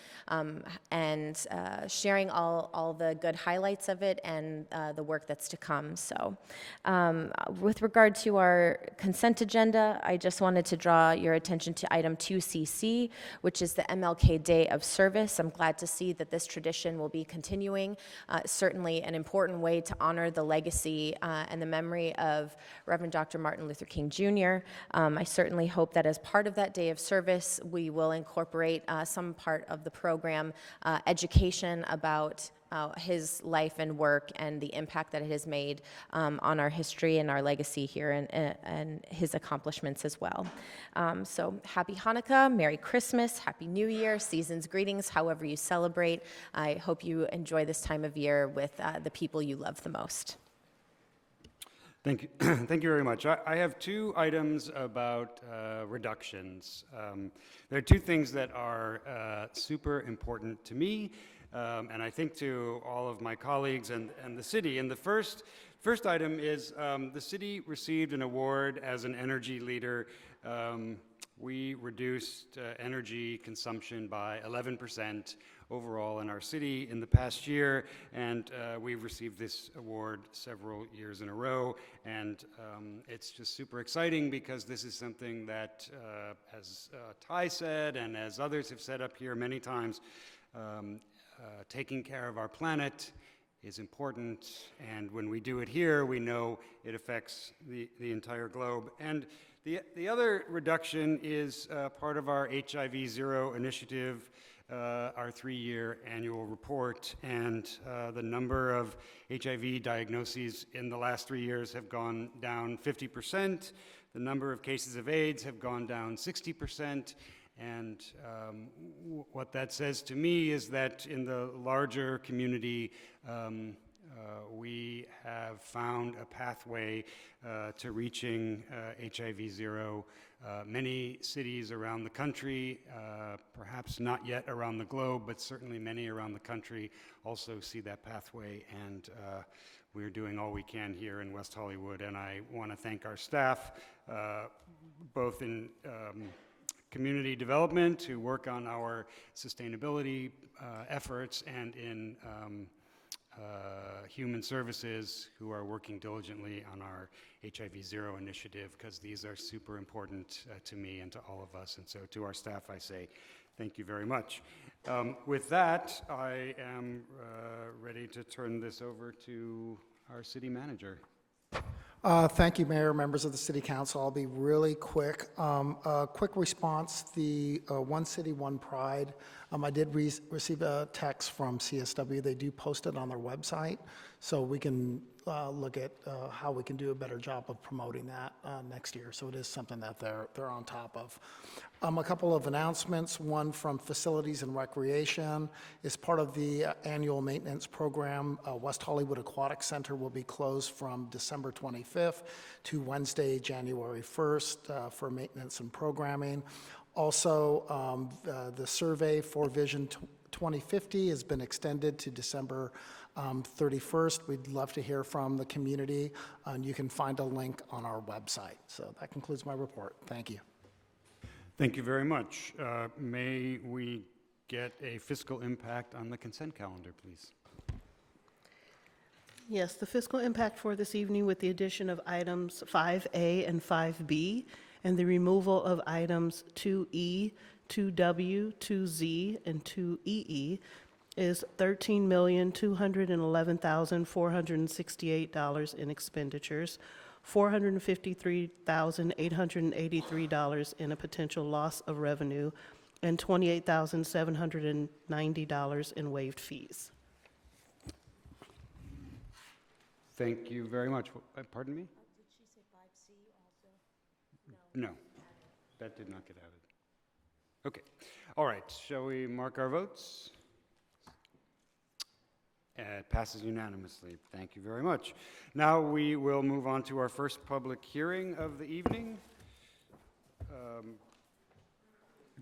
and sharing all the good highlights of it and the work that's to come. So with regard to our consent agenda, I just wanted to draw your attention to item 2CC, which is the MLK Day of Service. I'm glad to see that this tradition will be continuing. Certainly an important way to honor the legacy and the memory of Reverend Dr. Martin Luther King Jr. I certainly hope that as part of that Day of Service, we will incorporate some part of the program, education about his life and work and the impact that it has made on our history and our legacy here, and his accomplishments as well. So happy Hanukkah, Merry Christmas, Happy New Year, season's greetings, however you celebrate. I hope you enjoy this time of year with the people you love the most. Thank you. Thank you very much. I have two items about reductions. There are two things that are super important to me, and I think to all of my colleagues and the city. And the first item is the city received an award as an energy leader. We reduced energy consumption by 11% overall in our city in the past year, and we've received this award several years in a row, and it's just super exciting because this is something that, as Ty said and as others have said up here many times, taking care of our planet is important, and when we do it here, we know it affects the entire globe. And the other reduction is part of our HIV Zero initiative, our 3-year annual report, and the number of HIV diagnoses in the last 3 years have gone down 50%. The number of cases of AIDS have gone down 60%. And what that says to me is that in the larger community, we have found a pathway to reaching HIV Zero. Many cities around the country, perhaps not yet around the globe, but certainly many around the country also see that pathway, and we're doing all we can here in West Hollywood. And I want to thank our staff, both in community development, who work on our sustainability efforts, and in human services, who are working diligently on our HIV Zero initiative, because these are super important to me and to all of us. And so to our staff, I say thank you very much. With that, I am ready to turn this over to our city manager. Thank you, Mayor, members of the City Council. I'll be really quick. A quick response, the One City, One Pride. I did receive a text from CSW. They do post it on their website, so we can look at how we can do a better job of promoting that next year. So it is something that they're on top of. A couple of announcements. One from Facilities and Recreation. As part of the annual maintenance program, West Hollywood Aquatic Center will be closed from December 25th to Wednesday, January 1st for maintenance and programming. Also, the survey for Vision 2050 has been extended to December 31st. We'd love to hear from the community, and you can find a link on our website. So that concludes my report. Thank you. Thank you very much. May we get a fiscal impact on the consent calendar, please? Yes, the fiscal impact for this evening with the addition of items 5A and 5B and the removal of items 2E, 2W, 2Z, and 2EE is $13,211,468 in expenditures, $453,883 in a potential loss of revenue, and $28,790 in waived fees. Thank you very much. Pardon me? Did she say 5C also? No, that did not get added. Okay. All right. Shall we mark our votes? It passes unanimously. Thank you very much. Now we will move on to our first public hearing of the evening.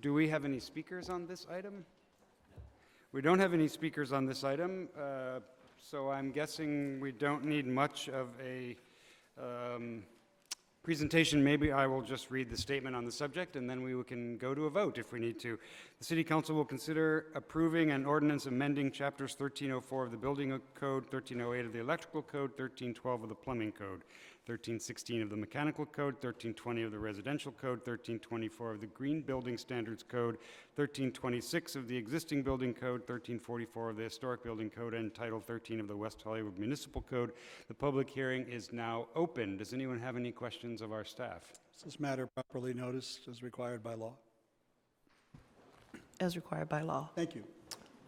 Do we have any speakers on this item? We don't have any speakers on this item, so I'm guessing we don't need much of a presentation. Maybe I will just read the statement on the subject and then we can go to a vote if we need to. The City Council will consider approving an ordinance amending chapters 1304 of the Building Code, 1308 of the Electrical Code, 1312 of the Plumbing Code, 1316 of the Mechanical Code, 1320 of the Residential Code, 1324 of the Green Building Standards Code, 1326 of the Existing Building Code, 1344 of the Historic Building Code, and Title 13 of the West Hollywood Municipal Code. The public hearing is now open. Does anyone have any questions of our staff? Is this matter properly noticed as required by law? As required by law. Thank you.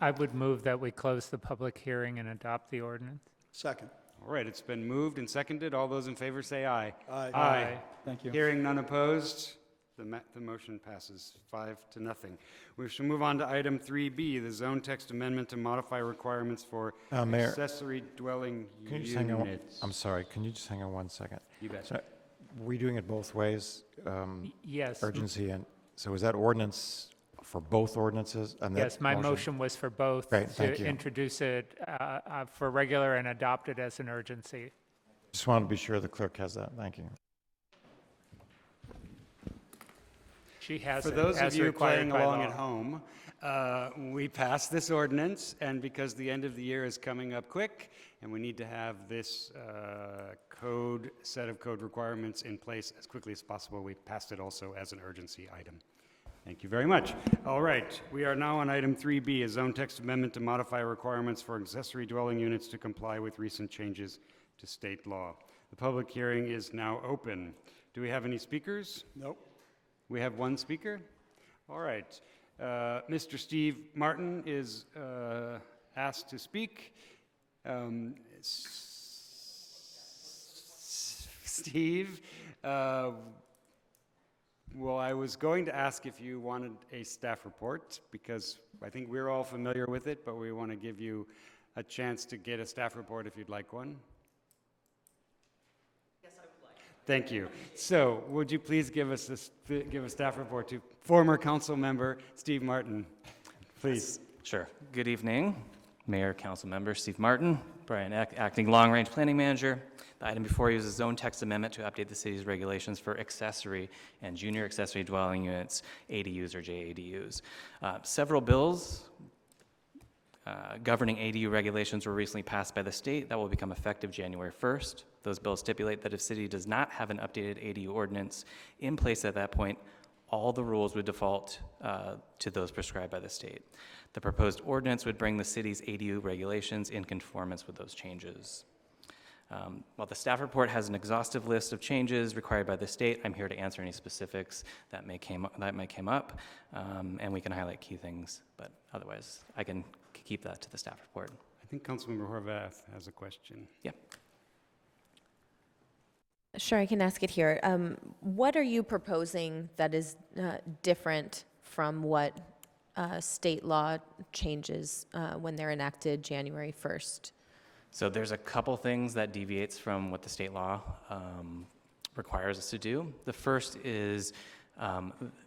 I would move that we close the public hearing and adopt the ordinance. Second. All right, it's been moved and seconded. All those in favor say aye. Aye. Aye. Thank you. Hearing none opposed, the motion passes 5-0. We shall move on to item 3B, the zone text amendment to modify requirements for Mayor, accessory dwelling Can you just hang on? units. I'm sorry, can you just hang on 1 second? You bet. So, we doing it both ways? Yes. Urgency, and so is that ordinance for both ordinances? And that Yes, my motion was for both. Great, thank to you. introduce it for regular and adopt it as an urgency. Just wanted to be sure the clerk has that. Thank you. She has For it those of as you required playing by along law. at home, we passed this ordinance, and because the end of the year is coming up quick, and we need to have this set of code requirements in place as quickly as possible, we passed it also as an urgency item. Thank you very much. All right, we are now on item 3B, a zone text amendment to modify requirements for accessory dwelling units to comply with recent changes to state law. The public hearing is now open. Do we have any speakers? Nope. We have one speaker? All right. Mr. Steve Martin is asked to speak. Steve, well, I was going to ask if you wanted a staff report, because I think we're all familiar with it, but we want to give you a chance to get a staff report if you'd like one. Yes, I would like. Thank you. So, would you please give us give a staff report to former council member Steve Martin, please? Sure. Good evening, Mayor, Council Member Steve Martin, Brian Eck, Acting Long Range Planning Manager. The item before you is a zone text amendment to update the city's regulations for accessory and junior accessory dwelling units, ADUs or JADUs. Several bills governing ADU regulations were recently passed by the state that will become effective January 1st. Those bills stipulate that if city does not have an updated ADU ordinance in place at that point, all the rules would default to those prescribed by the state. The proposed ordinance would bring the city's ADU regulations in conformance with those changes. While the staff report has an exhaustive list of changes required by the state, I'm here to answer any specifics that may come up, and we can highlight key things, but otherwise I can keep that to the staff report. I think Councilmember Horvath has a question. Yeah. Sure, I can ask it here. What are you proposing that is different from what state law changes when they're enacted January 1st? So there's a couple things that deviates from what the state law requires us to do. The first is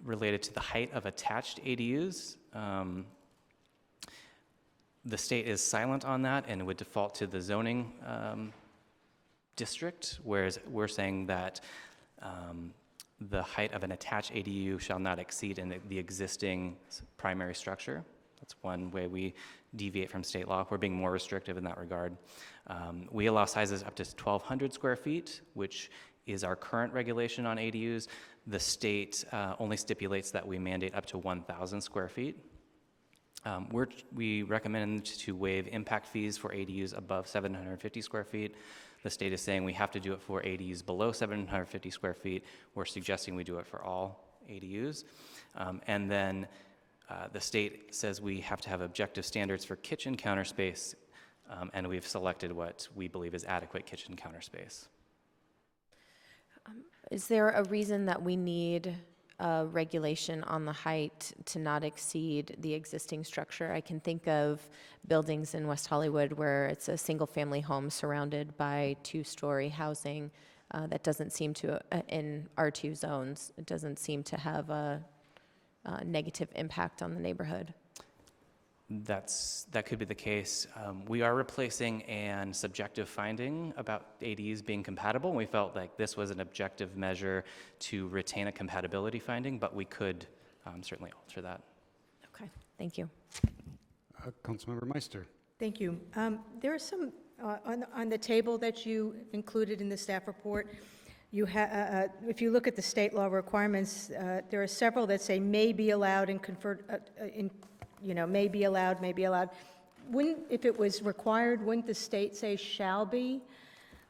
related to the height of attached ADUs. The state is silent on that and would default to the zoning district, whereas we're saying that the height of an attached ADU shall not exceed the existing primary structure. That's one way we deviate from state law. We're being more restrictive in that regard. We allow sizes up to 1,200 square feet, which is our current regulation on ADUs. The state only stipulates that we mandate up to 1,000 square feet. We recommend to waive impact fees for ADUs above 750 square feet. The state is saying we have to do it for ADUs below 750 square feet. We're suggesting we do it for all ADUs. And then the state says we have to have objective standards for kitchen counter space, and we've selected what we believe is adequate kitchen counter space. Is there a reason that we need a regulation on the height to not exceed the existing structure? I can think of buildings in West Hollywood where it's a single-family home surrounded by two-story housing that doesn't seem to, in R2 zones, it doesn't seem to have a negative impact on the neighborhood. That could be the case. We are replacing an subjective finding about ADUs being compatible. We felt like this was an objective measure to retain a compatibility finding, but we could certainly alter that. Okay, thank you. Councilmember Meister. Thank you. There are some on the table that you included in the staff report. If you look at the state law requirements, there are several that say may be allowed and may be allowed, may be allowed. If it was required, wouldn't the state say shall be?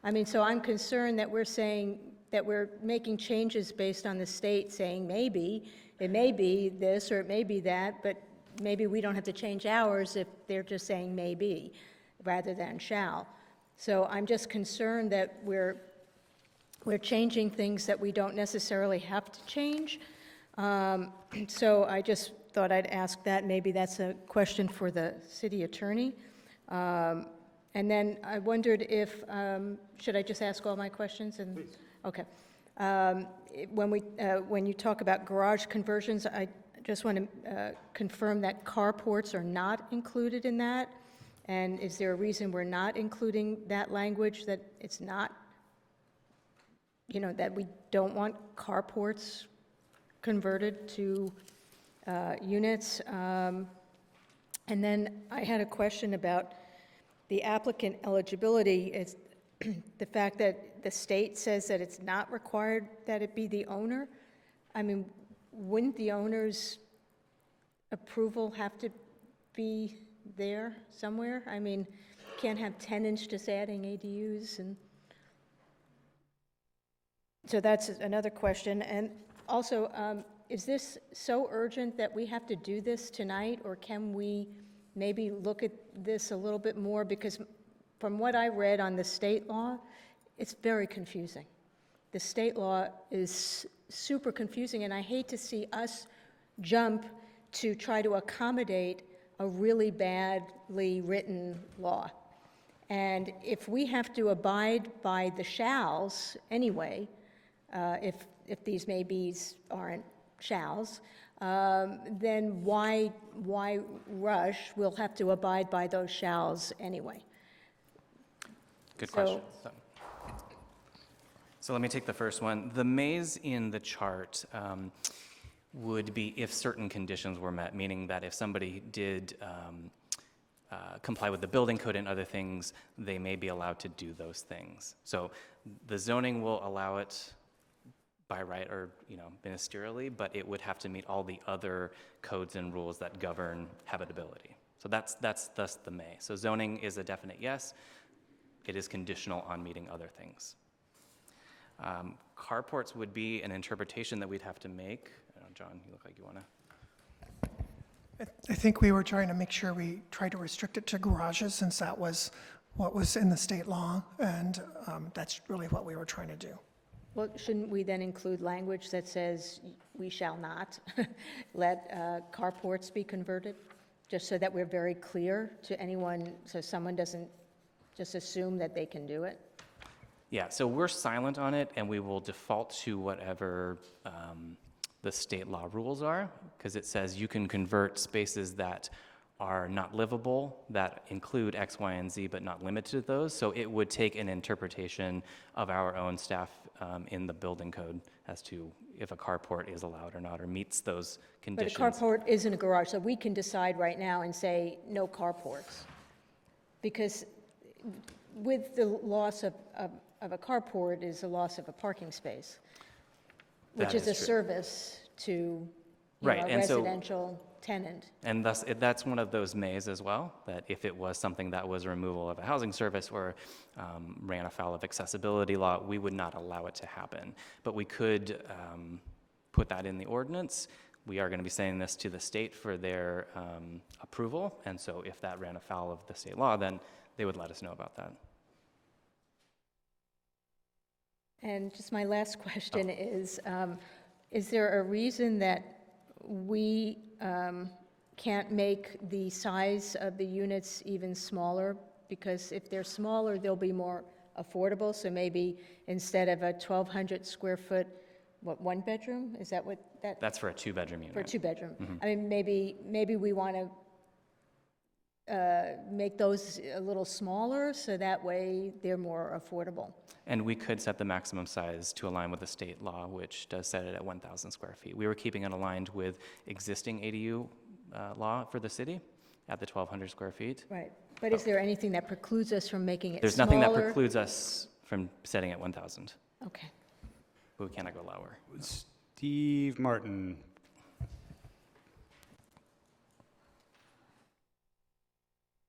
I mean, so I'm concerned that we're saying that we're making changes based on the state saying maybe, it may be this or it may be that, but maybe we don't have to change ours if they're just saying maybe rather than shall. So I'm just concerned that we're changing things that we don't necessarily have to change. So I just thought I'd ask that. Maybe that's a question for the city attorney. And then I wondered if, should I just ask all my questions? Please. Okay. When you talk about garage conversions, I just want to confirm that carports are not included in that. And is there a reason we're not including that language, that it's not, that we don't want carports converted to units? And then I had a question about the applicant eligibility. It's the fact that the state says that it's not required that it be the owner. I mean, wouldn't the owner's approval have to be there somewhere? I mean, can't have tenants just adding ADUs. And so that's another question. And also, is this so urgent that we have to do this tonight, or can we maybe look at this a little bit more? Because from what I read on the state law, it's very confusing. The state law is super confusing, and I hate to see us jump to try to accommodate a really badly written law. And if we have to abide by the shalls anyway, if these maybes aren't shalls, then why rush? We'll have to abide by those shalls anyway. Good question. So let me take the first one. The maze in the chart would be if certain conditions were met, meaning that if somebody did comply with the building code and other things, they may be allowed to do those things. So the zoning will allow it by right or ministerially, but it would have to meet all the other codes and rules that govern habitability. So that's thus the may. So zoning is a definite yes. It is conditional on meeting other things. Carports would be an interpretation that we'd have to make. I don't know, John, you look like you want to. I think we were trying to make sure we tried to restrict it to garages, since that was what was in the state law, and that's really what we were trying to do. Well, shouldn't we then include language that says we shall not let carports be converted? Just so that we're very clear to anyone, so someone doesn't just assume that they can do it? Yeah, so we're silent on it, and we will default to whatever the state law rules are, because it says you can convert spaces that are not livable, that include X, Y, and Z, but not limited to those. So it would take an interpretation of our own staff in the building code as to if a carport is allowed or not, or meets those conditions. But a carport isn't a garage, so we can decide right now and say no carports. Because with the loss of a carport is the loss of a parking space, which is a service to a residential tenant. And thus, that's one of those mays as well, that if it was something that was removal of a housing service or ran afoul of accessibility law, we would not allow it to happen. But we could put that in the ordinance. We are going to be sending this to the state for their approval, and so if that ran afoul of the state law, then they would let us know about that. And just my last question is there a reason that we can't make the size of the units even smaller? Because if they're smaller, they'll be more affordable. So maybe instead of a 1,200 square foot, what, one bedroom? Is that what that? That's for a two-bedroom unit. For a two-bedroom. Mm-hmm. I mean, maybe we want to make those a little smaller so that way they're more affordable. And we could set the maximum size to align with the state law, which does set it at 1,000 square feet. We were keeping it aligned with existing ADU law for the city at the 1,200 square feet. Right. But is there anything that precludes us from making it There's smaller? nothing that precludes us from setting at 1,000. Okay. But we cannot go lower. Steve Martin.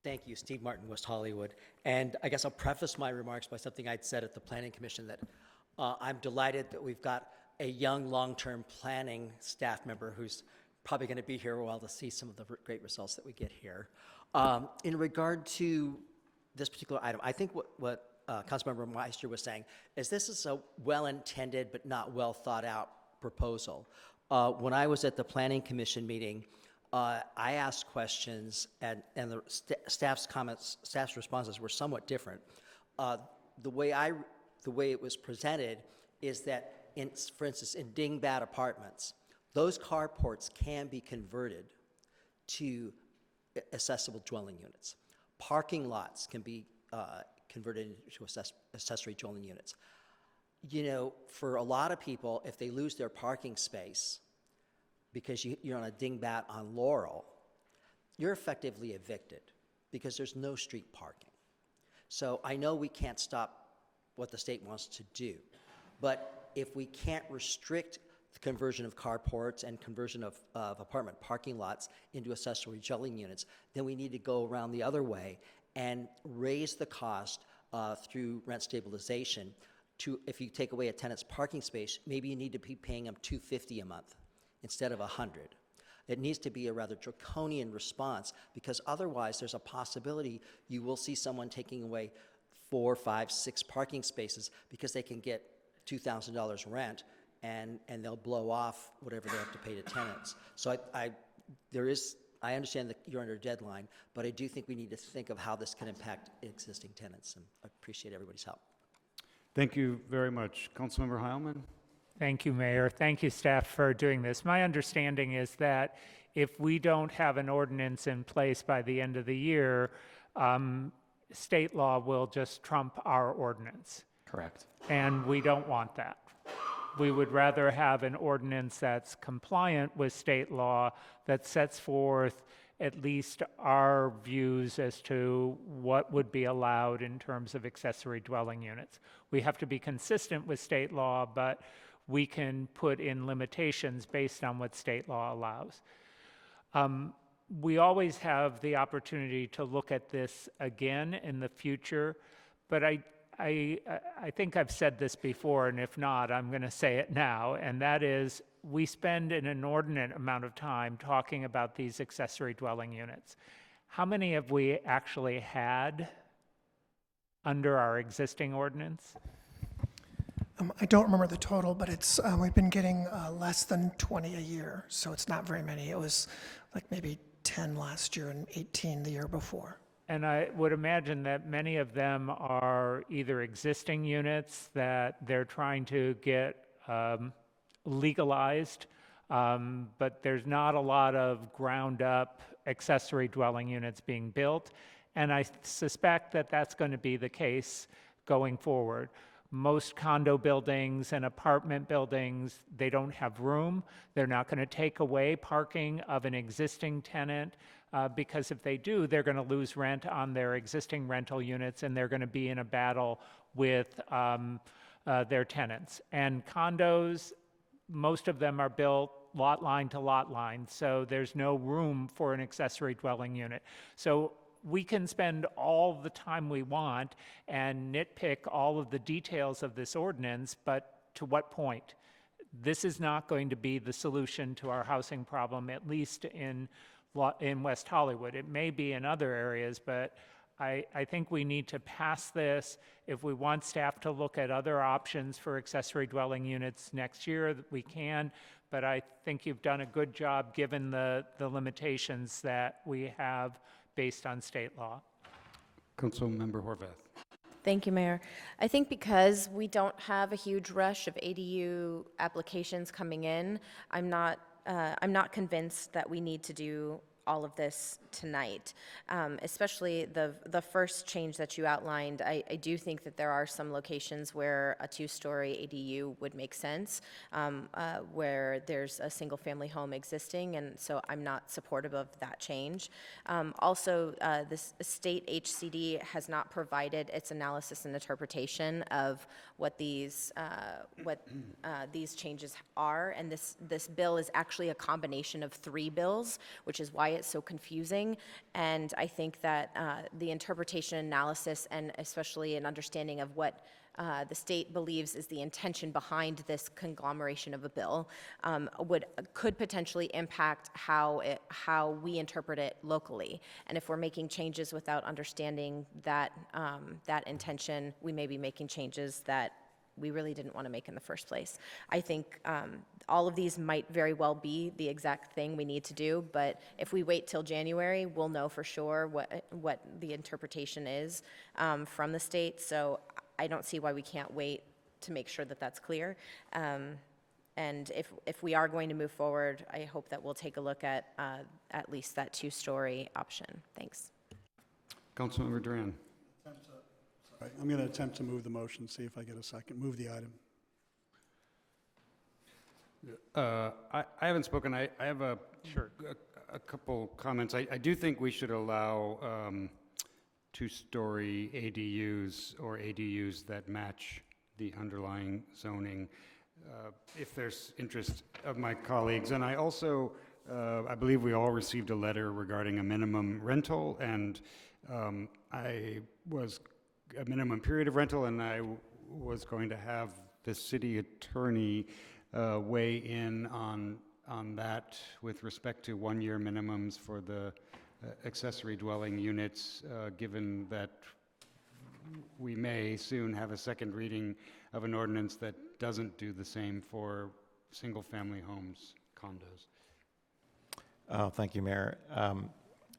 Thank you, Steve Martin, West Hollywood. And I guess I'll preface my remarks by something I'd said at the Planning Commission, that I'm delighted that we've got a young long-term planning staff member who's probably going to be here a while to see some of the great results that we get here. In regard to this particular item, I think what Councilmember Meister was saying is this is a well-intended but not well-thought-out proposal. When I was at the Planning Commission meeting, I asked questions, and the staff's comments, staff's responses were somewhat different. The way it was presented is that, for instance, in Dingbat Apartments, those carports can be converted to accessible dwelling units. Parking lots can be converted into accessory dwelling units. You know, for a lot of people, if they lose their parking space because you're on a dingbat on Laurel, you're effectively evicted because there's no street parking. So I know we can't stop what the state wants to do, but if we can't restrict the conversion of carports and conversion of apartment parking lots into accessory dwelling units, then we need to go around the other way and raise the cost through rent stabilization. If you take away a tenant's parking space, maybe you need to be paying them $250 a month instead of $100. It needs to be a rather draconian response, because otherwise there's a possibility you will see someone taking away 4, 5, 6 parking spaces because they can get $2,000 rent, and they'll blow off whatever they have to pay to tenants. So I understand that you're under a deadline, but I do think we need to think of how this can impact existing tenants, and I appreciate everybody's help. Thank you very much. Councilmember Heilman? Thank you, Mayor. Thank you, staff, for doing this. My understanding is that if we don't have an ordinance in place by the end of the year, state law will just trump our ordinance. Correct. And we don't want that. We would rather have an ordinance that's compliant with state law, that sets forth at least our views as to what would be allowed in terms of accessory dwelling units. We have to be consistent with state law, but we can put in limitations based on what state law allows. We always have the opportunity to look at this again in the future, but I think I've said this before, and if not, I'm going to say it now, and that is we spend an inordinate amount of time talking about these accessory dwelling units. How many have we actually had under our existing ordinance? I don't remember the total, but it's, we've been getting less than 20 a year, so it's not very many. It was like maybe 10 last year and 18 the year before. And I would imagine that many of them are either existing units that they're trying to get legalized, but there's not a lot of ground-up accessory dwelling units being built, and I suspect that that's going to be the case going forward. Most condo buildings and apartment buildings, they don't have room. They're not going to take away parking of an existing tenant because if they do, they're going to lose rent on their existing rental units and they're going to be in a battle with their tenants. And condos, most of them are built lot line to lot line, so there's no room for an accessory dwelling unit. So we can spend all the time we want and nitpick all of the details of this ordinance, but to what point? This is not going to be the solution to our housing problem, at least in West Hollywood. It may be in other areas, but I think we need to pass this. If we want staff to look at other options for accessory dwelling units next year, we can, but I think you've done a good job given the limitations that we have based on state law. Councilmember Horvath. Thank you, Mayor. I think because we don't have a huge rush of ADU applications coming in, I'm not convinced that we need to do all of this tonight, especially the first change that you outlined. I do think that there are some locations where a two-story ADU would make sense, where there's a single-family home existing, and so I'm not supportive of that change. Also, this state HCD has not provided its analysis and interpretation of what these changes are, and this bill is actually a combination of 3 bills, which is why it's so confusing. And I think that the interpretation analysis and especially an understanding of what the state believes is the intention behind this conglomeration of a bill could potentially impact how we interpret it locally. And if we're making changes without understanding that intention, we may be making changes that we really didn't want to make in the first place. I think all of these might very well be the exact thing we need to do, but if we wait till January, we'll know for sure what the interpretation is from the state. So I don't see why we can't wait to make sure that that's clear. And if we are going to move forward, I hope that we'll take a look at least that 2-story option. Thanks. Councilmember Duran. Right, I'm going to attempt to move the motion, see if I get a second. Move the item. I haven't spoken. I have a couple comments. I do think we should allow 2-story ADUs or ADUs that match the underlying zoning if there's interest of my colleagues. And I also, I believe we all received a letter regarding a minimum rental, and I was a minimum period of rental, and I was going to have the city attorney weigh in on that with respect to 1-year minimums for the accessory dwelling units, given that we may soon have a second reading of an ordinance that doesn't do the same for single-family homes, condos. Thank you, Mayor.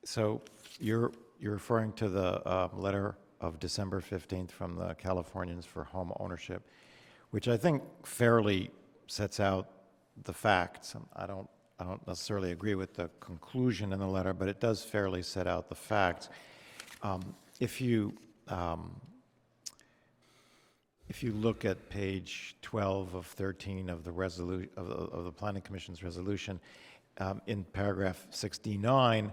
So you're referring to the letter of December 15th from the Californians for Home Ownership, which I think fairly sets out the facts. I don't necessarily agree with the conclusion in the letter, but it does fairly set out the facts. If you look at page 12 of 13 of the of the Planning Commission's resolution, in paragraph 69,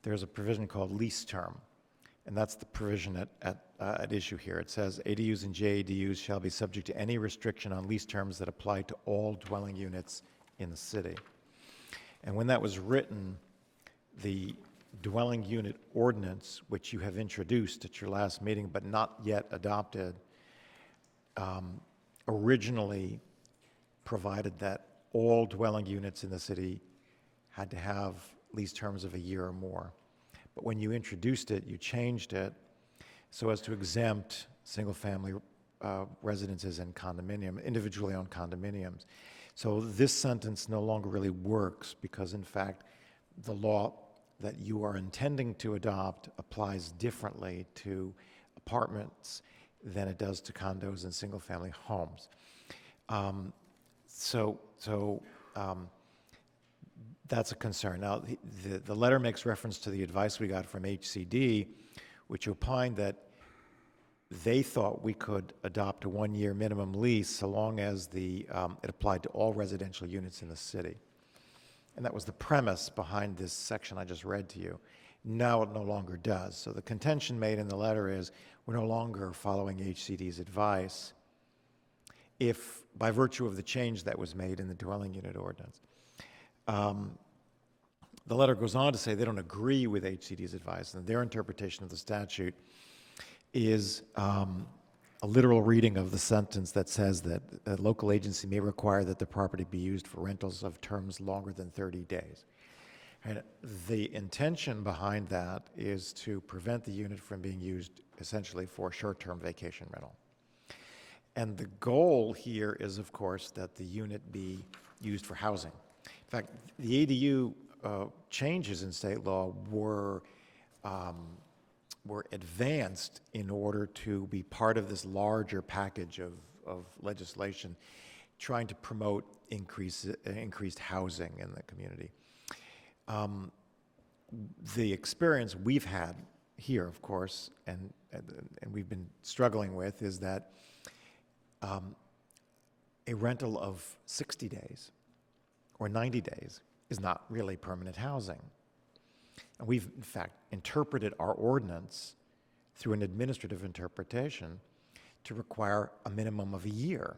there's a provision called lease term. And that's the provision at issue here. It says ADUs and JADUs shall be subject to any restriction on lease terms that apply to all dwelling units in the city. And when that was written, the dwelling unit ordinance, which you have introduced at your last meeting but not yet adopted, originally provided that all dwelling units in the city had to have lease terms of 1 year or more. But when you introduced it, you changed it so as to exempt single-family residences in individually owned condominiums. So this sentence no longer really works because, in fact, the law that you are intending to adopt applies differently to apartments than it does to condos and single-family homes. So that's a concern. Now, the letter makes reference to the advice we got from HCD, which opined that they thought we could adopt a one-year minimum lease so long as it applied to all residential units in the city. And that was the premise behind this section I just read to you. Now it no longer does. So the contention made in the letter is we're no longer following HCD's advice if, by virtue of the change that was made in the dwelling unit ordinance. The letter goes on to say they don't agree with HCD's advice, and their interpretation of the statute is a literal reading of the sentence that says that a local agency may require that the property be used for rentals of terms longer than 30 days. And the intention behind that is to prevent the unit from being used essentially for short-term vacation rental. And the goal here is, of course, that the unit be used for housing. In fact, the ADU changes in state law were advanced in order to be part of this larger package of legislation trying to promote increased housing in the community. The experience we've had here, of course, and we've been struggling with, is that a rental of 60 days or 90 days is not really permanent housing. And we've, in fact, interpreted our ordinance through an administrative interpretation to require a minimum of a year,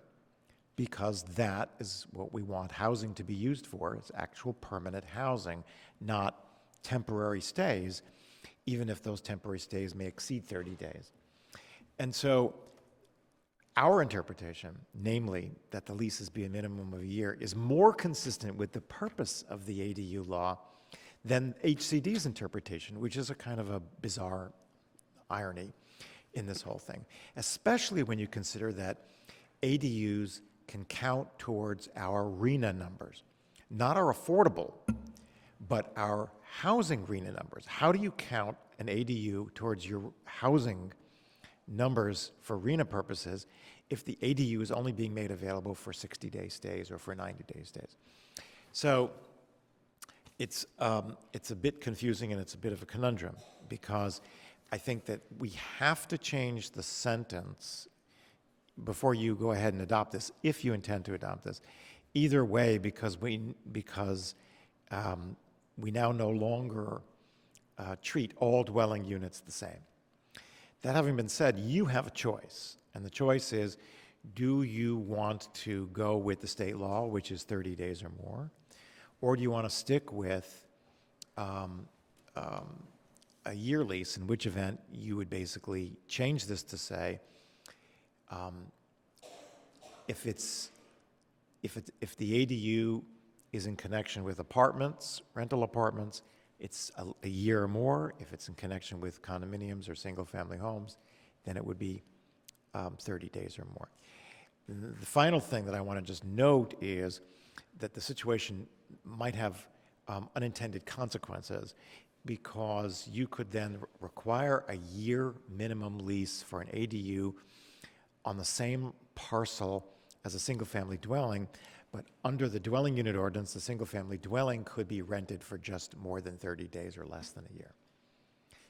because that is what we want housing to be used for. It's actual permanent housing, not temporary stays, even if those temporary stays may exceed 30 days. And so our interpretation, namely that the leases be a minimum of a year, is more consistent with the purpose of the ADU law than HCD's interpretation, which is a kind of a bizarre irony in this whole thing, especially when you consider that ADUs can count towards our RHNA numbers, not our affordable, but our housing RHNA numbers. How do you count an ADU towards your housing numbers for RHNA purposes if the ADU is only being made available for 60-day stays or for 90-day stays? So it's a bit confusing and it's a bit of a conundrum, because I think that we have to change the sentence before you go ahead and adopt this, if you intend to adopt this. Either way, because we now no longer treat all dwelling units the same. That having been said, you have a choice, and the choice is, do you want to go with the state law, which is 30 days or more, or do you want to stick with a year lease, in which event you would basically change this to say, if the ADU is in connection with apartments, rental apartments, it's a year or more. If it's in connection with condominiums or single-family homes, then it would be 30 days or more. The final thing that I want to just note is that the situation might have unintended consequences, because you could then require a year minimum lease for an ADU on the same parcel as a single-family dwelling, but under the dwelling unit ordinance, the single-family dwelling could be rented for just more than 30 days or less than a year.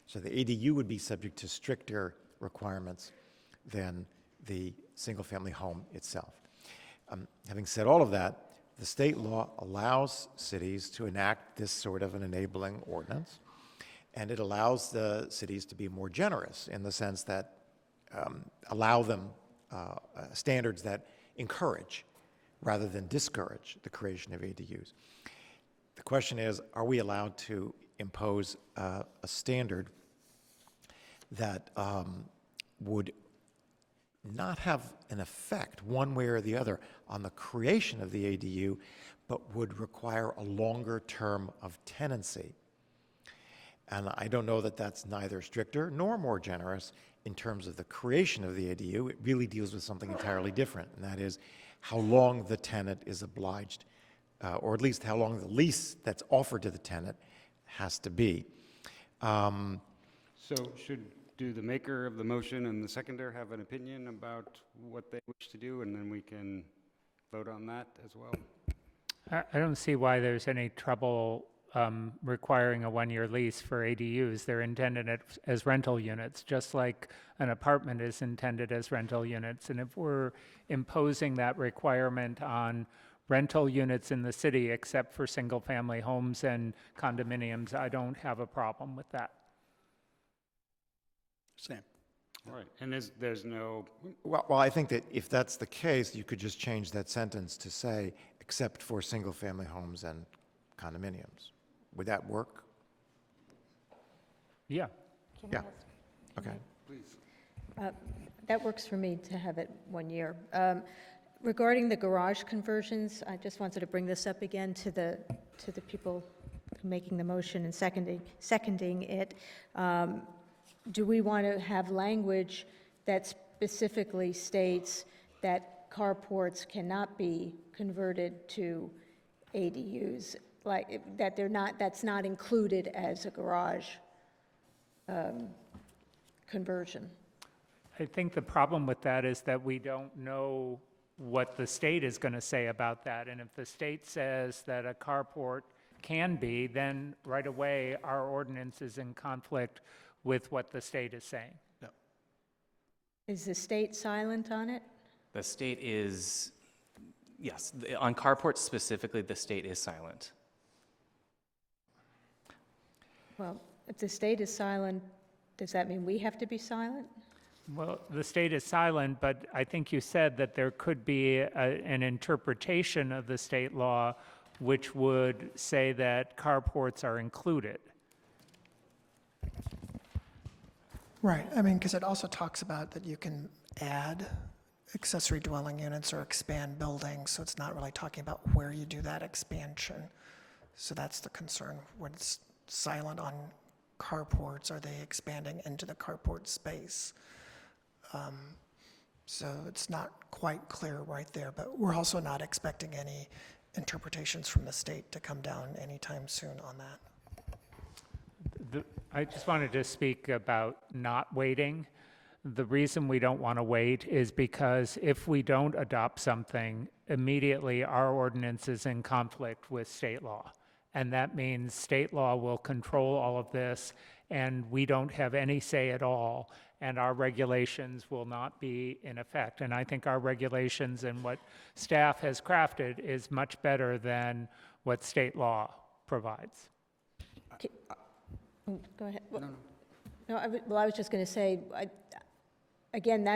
So the ADU would be subject to stricter requirements than the single-family home itself. Having said all of that, the state law allows cities to enact this sort of an enabling ordinance, and it allows the cities to be more generous in the sense that allow them standards that encourage rather than discourage the creation of ADUs. The question is, are we allowed to impose a standard that would not have an effect one way or the other on the creation of the ADU, but would require a longer term of tenancy? And I don't know that that's neither stricter nor more generous, in terms of the creation of the ADU, it really deals with something entirely different, and that is how long the tenant is obliged, or at least how long the lease that's offered to the tenant has to be. So do the maker of the motion and the seconder have an opinion about what they wish to do, and then we can vote on that as well? I don't see why there's any trouble requiring a one-year lease for ADUs. They're intended as rental units, just like an apartment is intended as rental units. And if we're imposing that requirement on rental units in the city, except for single-family homes and condominiums, I don't have a problem with that. Same. All right, and there's no, Well, I think that if that's the case, you could just change that sentence to say, except for single-family homes and condominiums. Would that work? Yeah. Yeah. Okay. please. That works for me to have it 1 year. Regarding the garage conversions, I just wanted to bring this up again to the people making the motion and seconding it. Do we want to have language that specifically states that carports cannot be converted to ADUs, like that that's not included as a garage conversion? I think the problem with that is that we don't know what the state is going to say about that. And if the state says that a carport can be, then right away our ordinance is in conflict with what the state is saying. Is the state silent on it? The state is, yes, on carports specifically, the state is silent. Well, if the state is silent, does that mean we have to be silent? Well, the state is silent, but I think you said that there could be an interpretation of the state law which would say that carports are included. Right, I mean, because it also talks about that you can add accessory dwelling units or expand buildings, so it's not really talking about where you do that expansion. So that's the concern. When it's silent on carports, are they expanding into the carport space? So it's not quite clear right there, but we're also not expecting any interpretations from the state to come down anytime soon on that. I just wanted to speak about not waiting. The reason we don't want to wait is because if we don't adopt something, immediately our ordinance is in conflict with state law. And that means state law will control all of this, and we don't have any say at all, and our regulations will not be in effect. And I think our regulations and what staff has crafted is much better than what state law provides. Go ahead. No, I was just going to say, again,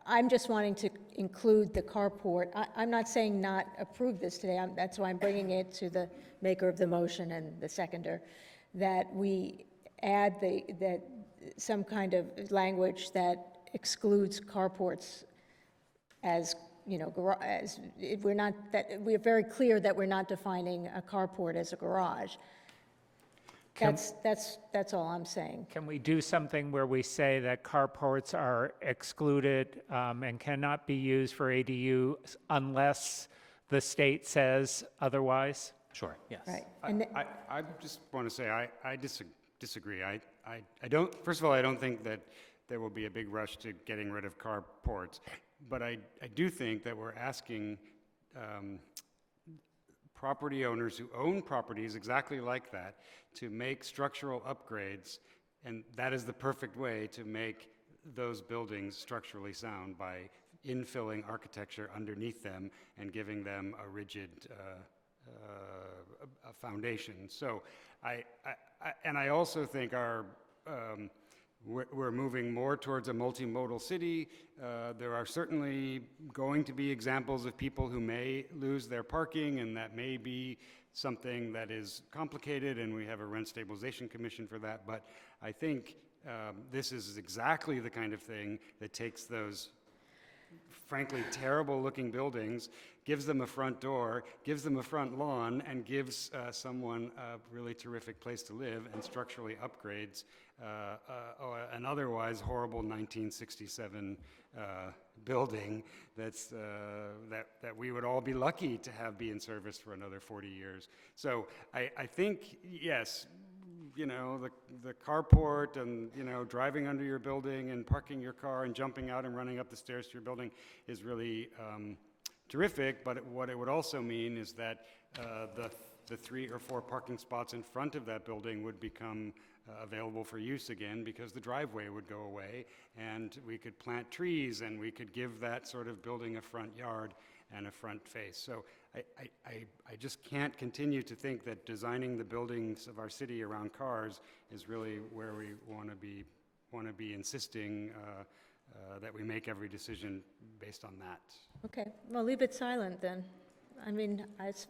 I'm just wanting to include the carport. I'm not saying not approve this today. That's why I'm bringing it to the maker of the motion and the seconder, that we add that some kind of language that excludes carports as, as we're very clear that we're not defining a carport as a garage. That's all I'm saying. Can we do something where we say that carports are excluded and cannot be used for ADU unless the state says otherwise? Sure, yes. Right. I just want to say I disagree. I don't. First of all, I don't think that there will be a big rush to getting rid of carports, but I do think that we're asking property owners who own properties exactly like that to make structural upgrades, and that is the perfect way to make those buildings structurally sound, by infilling architecture underneath them and giving them a rigid a foundation. So I also think we're moving more towards a multimodal city. There are certainly going to be examples of people who may lose their parking, and that may be something that is complicated, and we have a rent stabilization commission for that. But I think this is exactly the kind of thing that takes those frankly terrible-looking buildings, gives them a front door, gives them a front lawn, and gives someone a really terrific place to live, and structurally upgrades an otherwise horrible 1967 building that we would all be lucky to have be in service for another 40 years. So I think, yes, you know, the carport and, you know, driving under your building and parking your car and jumping out and running up the stairs to your building is really terrific, but what it would also mean is that the 3 or 4 parking spots in front of that building would become available for use again, because the driveway would go away, and we could plant trees, and we could give that sort of building a front yard and a front face. So I just can't continue to think that designing the buildings of our city around cars is really where we want to be insisting that we make every decision based on that. Okay, well, leave it silent then. I mean,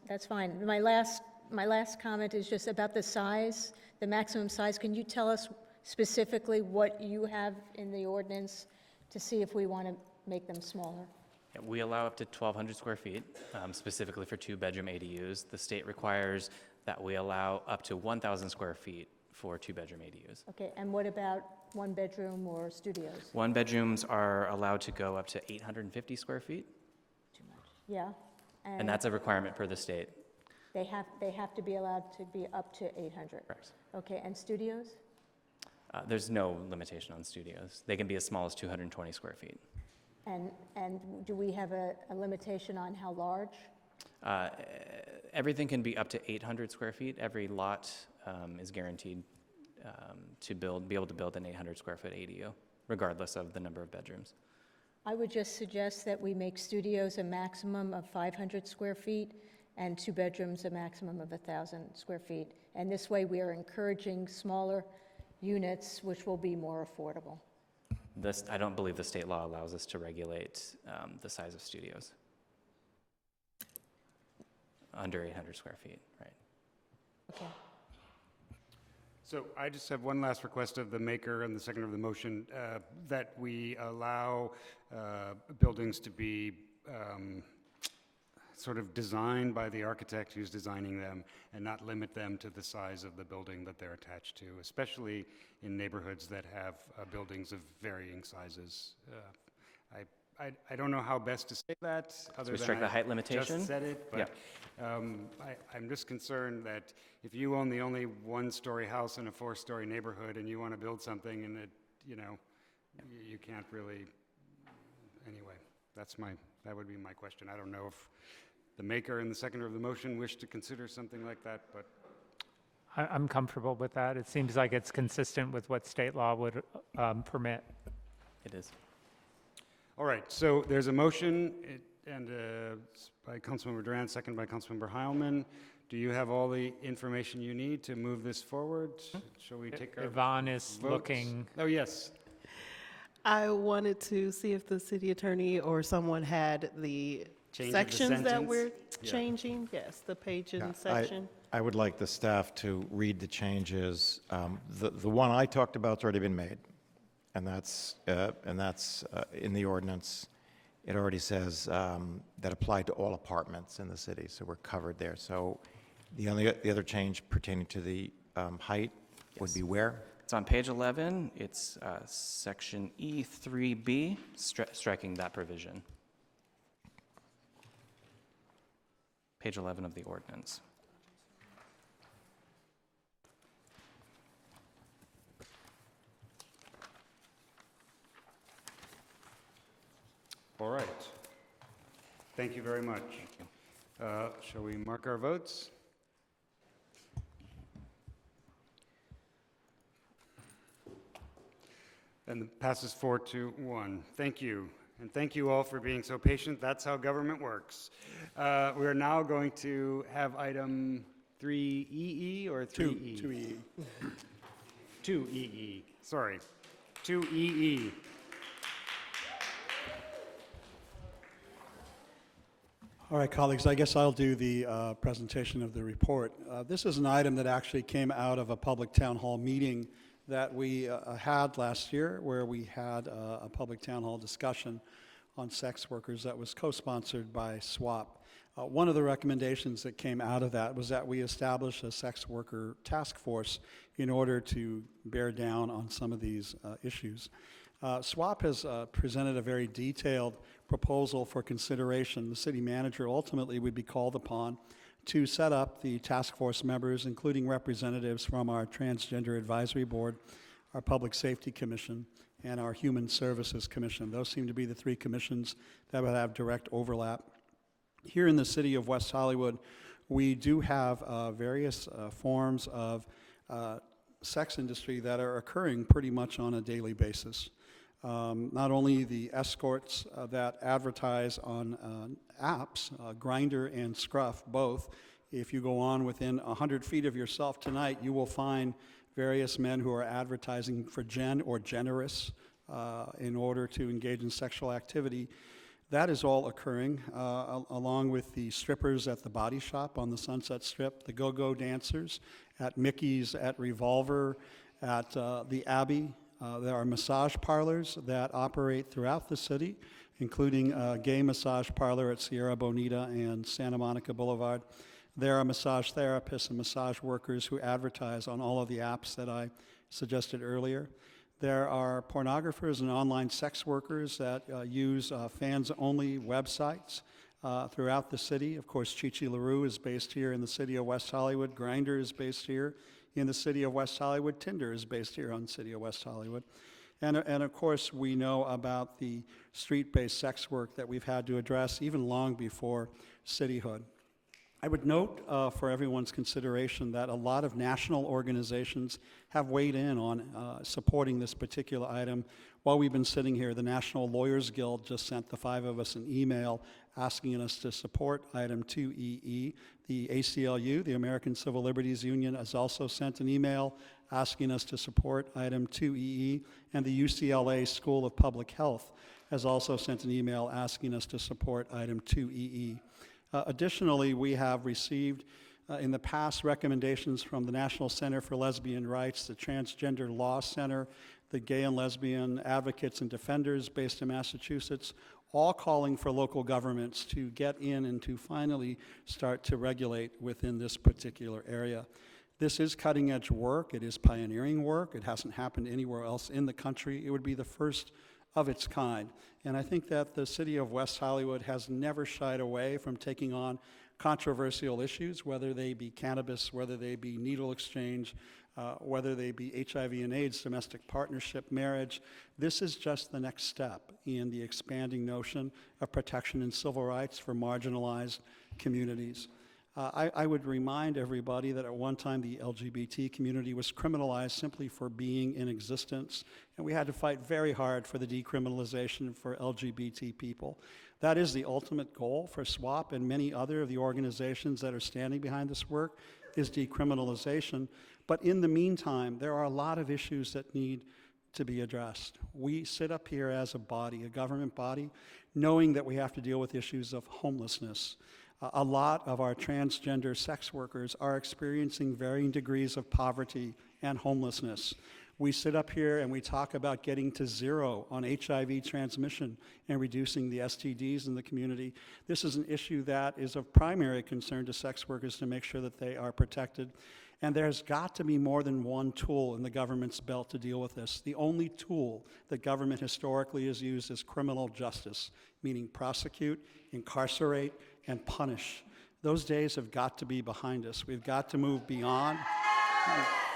that's fine. My last comment is just about the size, the maximum size. Can you tell us specifically what you have in the ordinance to see if we want to make them smaller? Yeah, we allow up to 1,200 square feet, specifically for 2-bedroom ADUs. The state requires that we allow up to 1,000 square feet for 2-bedroom ADUs. Okay, and what about 1-bedroom or studios? 1-bedrooms are allowed to go up to 850 square feet, Yeah? and that's a requirement per the state. They have to be allowed to be up to 800? Correct. Okay, and studios? There's no limitation on studios. They can be as small as 220 square feet. And do we have a limitation on how large? Everything can be up to 800 square feet. Every lot is guaranteed to be able to build an 800 square foot ADU, regardless of the number of bedrooms. I would just suggest that we make studios a maximum of 500 square feet and 2 bedrooms a maximum of 1,000 square feet. And this way we are encouraging smaller units, which will be more affordable. I don't believe the state law allows us to regulate the size of studios under 800 square feet, right? Okay. So I just have one last request of the maker and the seconder of the motion, that we allow buildings to be sort of designed by the architect who's designing them, and not limit them to the size of the building that they're attached to, especially in neighborhoods that have buildings of varying sizes. I don't know how best to say that, other restrict than the height limitation? just said it, but I'm just concerned that if you own the only 1-story house in a 4-story neighborhood and you want to build something and it, you know, you can't really, anyway, that would be my question. I don't know if the maker and the seconder of the motion wish to consider something like that, but I'm comfortable with that. It seems like it's consistent with what state law would permit. It is. all right. So there's a motion and by Councilmember Durant, second by Councilmember Heilman. Do you have all the information you need to move this forward? Shall we take our Yvonne is votes? looking. Oh, yes. I wanted to see if the city attorney or someone had the Change of the sections that sentence? we're Yeah. changing. Yes, the page Yeah, and section. I would like the staff to read the changes. The one I talked about's already been made, and that's in the ordinance. It already says that applied to all apartments in the city, so we're covered there. So the other change pertaining to the height would be where? It's on page 11. It's section E3B, striking that provision. Page 11 of the ordinance. All right. Thank you very much. Shall we mark our votes? And it passes 4-1. Thank you. And thank you all for being so patient. That's how government works. We are now going to have item 3EE or 3E? 2EE. 2EE, sorry. 2EE. All right, colleagues, I guess I'll do the presentation of the report. This is an item that actually came out of a public town hall meeting that we had last year, where we had a public town hall discussion on sex workers that was co-sponsored by SWAP. One of the recommendations that came out of that was that we establish a sex worker task force in order to bear down on some of these issues. SWAP has presented a very detailed proposal for consideration. The city manager ultimately would be called upon to set up the task force members, including representatives from our Transgender Advisory Board, our Public Safety Commission, and our Human Services Commission. Those seem to be the three commissions that would have direct overlap. Here in the city of West Hollywood, we do have various forms of sex industry that are occurring pretty much on a daily basis. Not only the escorts that advertise on apps, Grindr and Scruff, both. If you go on within 100 feet of yourself tonight, you will find various men who are advertising for gen or generous in order to engage in sexual activity. That is all occurring, along with the strippers at the Body Shop on the Sunset Strip, the go-go dancers at Mickey's, at Revolver, at the Abbey. There are massage parlors that operate throughout the city, including a gay massage parlor at Sierra Bonita and Santa Monica Boulevard. There are massage therapists and massage workers who advertise on all of the apps that I suggested earlier. There are pornographers and online sex workers that use fans-only websites throughout the city. Of course, Chi-Chi LaRue is based here in the city of West Hollywood. Grindr is based here in the city of West Hollywood. Tinder is based here on the city of West Hollywood. And of course, we know about the street-based sex work that we've had to address even long before cityhood. I would note for everyone's consideration that a lot of national organizations have weighed in on supporting this particular item. While we've been sitting here, the National Lawyers Guild just sent the five of us an email asking us to support item 2EE. The ACLU, the American Civil Liberties Union, has also sent an email asking us to support item 2EE, and the UCLA School of Public Health has also sent an email asking us to support item 2EE. Additionally, we have received in the past recommendations from the National Center for Lesbian Rights, the Transgender Law Center, the Gay and Lesbian Advocates and Defenders based in Massachusetts, all calling for local governments to get in and to finally start to regulate within this particular area. This is cutting-edge work. It is pioneering work. It hasn't happened anywhere else in the country. It would be the first of its kind. And I think that the city of West Hollywood has never shied away from taking on controversial issues, whether they be cannabis, whether they be needle exchange, whether they be HIV and AIDS, domestic partnership, marriage. This is just the next step in the expanding notion of protection and civil rights for marginalized communities. I would remind everybody that at one time the LGBT community was criminalized simply for being in existence, and we had to fight very hard for the decriminalization for LGBT people. That is the ultimate goal for SWAP and many other of the organizations that are standing behind this work, is decriminalization. But in the meantime, there are a lot of issues that need to be addressed. We sit up here as a body, a government body, knowing that we have to deal with issues of homelessness. A lot of our transgender sex workers are experiencing varying degrees of poverty and homelessness. We sit up here and we talk about getting to zero on HIV transmission and reducing the STDs in the community. This is an issue that is of primary concern to sex workers to make sure that they are protected. And there's got to be more than one tool in the government's belt to deal with this. The only tool that government historically has used is criminal justice, meaning prosecute, incarcerate, and punish. Those days have got to be behind us. We've got to move beyond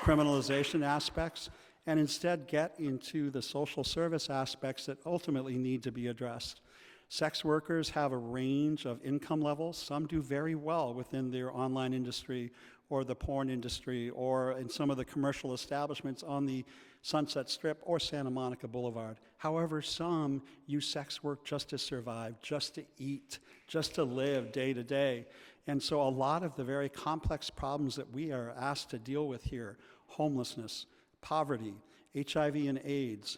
criminalization aspects and instead get into the social service aspects that ultimately need to be addressed. Sex workers have a range of income levels. Some do very well within their online industry or the porn industry or in some of the commercial establishments on the Sunset Strip or Santa Monica Boulevard. However, some use sex work just to survive, just to eat, just to live day to day. And so a lot of the very complex problems that we are asked to deal with here, homelessness, poverty, HIV and AIDS,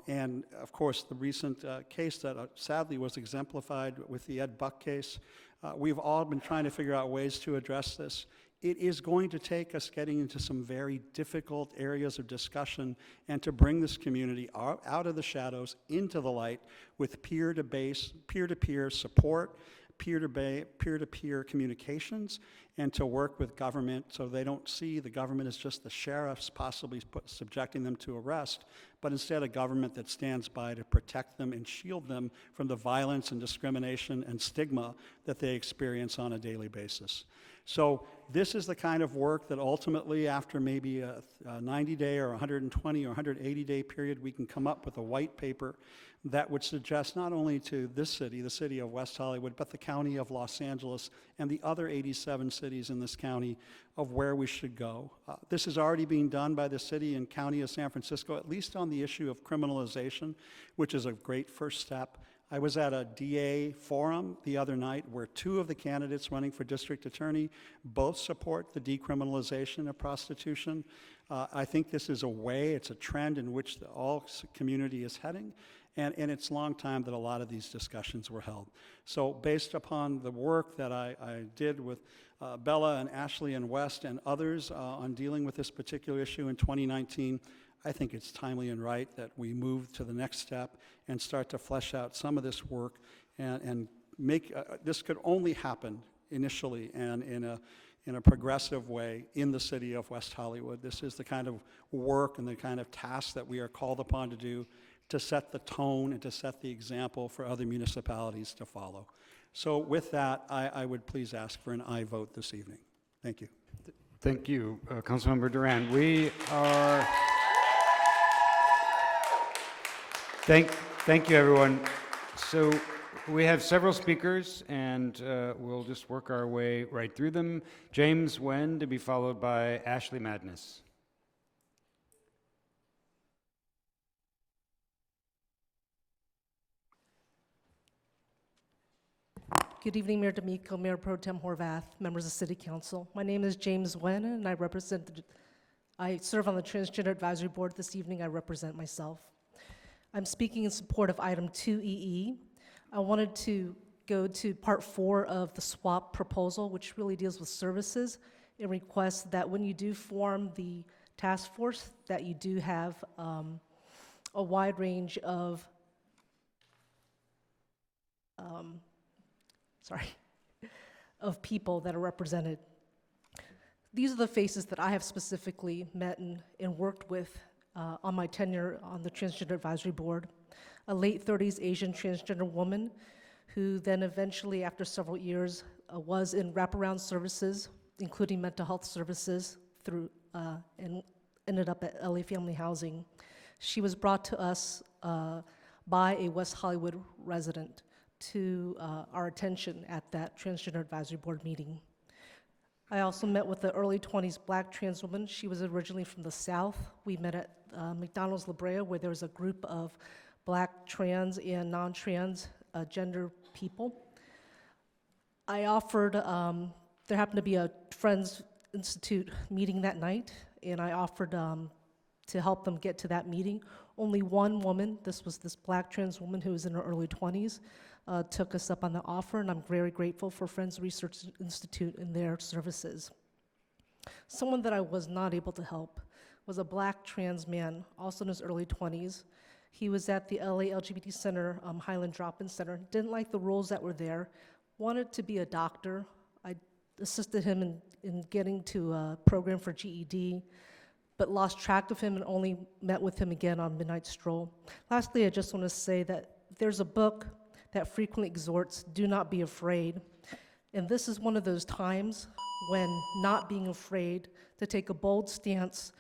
and of course the recent case that sadly was exemplified with the Ed Buck case, we've all been trying to figure out ways to address this. It is going to take us getting into some very difficult areas of discussion and to bring this community out of the shadows into the light with peer-to-peer support, peer-to-peer communications, and to work with government so they don't see the government as just the sheriffs possibly subjecting them to arrest, but instead a government that stands by to protect them and shield them from the violence and discrimination and stigma that they experience on a daily basis. So this is the kind of work that ultimately, after maybe a 90-day or 120 or 180-day period, we can come up with a white paper that would suggest not only to this city, the city of West Hollywood, but the county of Los Angeles and the other 87 cities in this county of where we should go. This is already being done by the city and county of San Francisco, at least on the issue of criminalization, which is a great first step. I was at a DA forum the other night where two of the candidates running for district attorney both support the decriminalization of prostitution. I think this is a way, it's a trend in which the all community is heading, and it's a long time that a lot of these discussions were held. So based upon the work that I did with Bella and Ashley and West and others on dealing with this particular issue in 2019, I think it's timely and right that we move to the next step and start to flesh out some of this work and make, this could only happen initially and in a progressive way in the city of West Hollywood. This is the kind of work and the kind of task that we are called upon to do to set the tone and to set the example for other municipalities to follow. So with that, I would please ask for an aye vote this evening. Thank you. Thank you, Councilmember Duran. We are... Thank you, everyone. So we have several speakers, and we'll just work our way right through them. James Wen, to be followed by Ashley Madness. Good evening, Mayor D'Amico, Mayor Pro Tem Horvath, members of City Council. My name is James Wen, and I serve on the Transgender Advisory Board. This evening, I represent myself. I'm speaking in support of item 2EE. I wanted to go to part 4 of the SWAP proposal, which really deals with services, and request that when you do form the task force, that you do have a wide range of of people that are represented. These are the faces that I have specifically met and worked with on my tenure on the Transgender Advisory Board. A late 30s Asian transgender woman who then eventually, after several years, was in wraparound services, including mental health services, and ended up at LA Family Housing. She was brought to us by a West Hollywood resident to our attention at that Transgender Advisory Board meeting. I also met with the early 20s Black trans woman. She was originally from the South. We met at McDonald's La Brea, where there was a group of Black trans and non-trans gender people. I offered, there happened to be a Friends Institute meeting that night, and I offered to help them get to that meeting. Only one woman, this was this Black trans woman who was in her early 20s, took us up on the offer, and I'm very grateful for Friends Research Institute and their services. Someone that I was not able to help was a Black trans man, also in his early 20s. He was at the LA LGBT Center, Highland Drop-In Center, didn't like the rules that were there, wanted to be a doctor. I assisted him in getting to a program for GED, but lost track of him and only met with him again on Midnight Stroll. Lastly, I just want to say that there's a book that frequently exhorts, do not be afraid. And this is one of those times when not being afraid to take a bold stance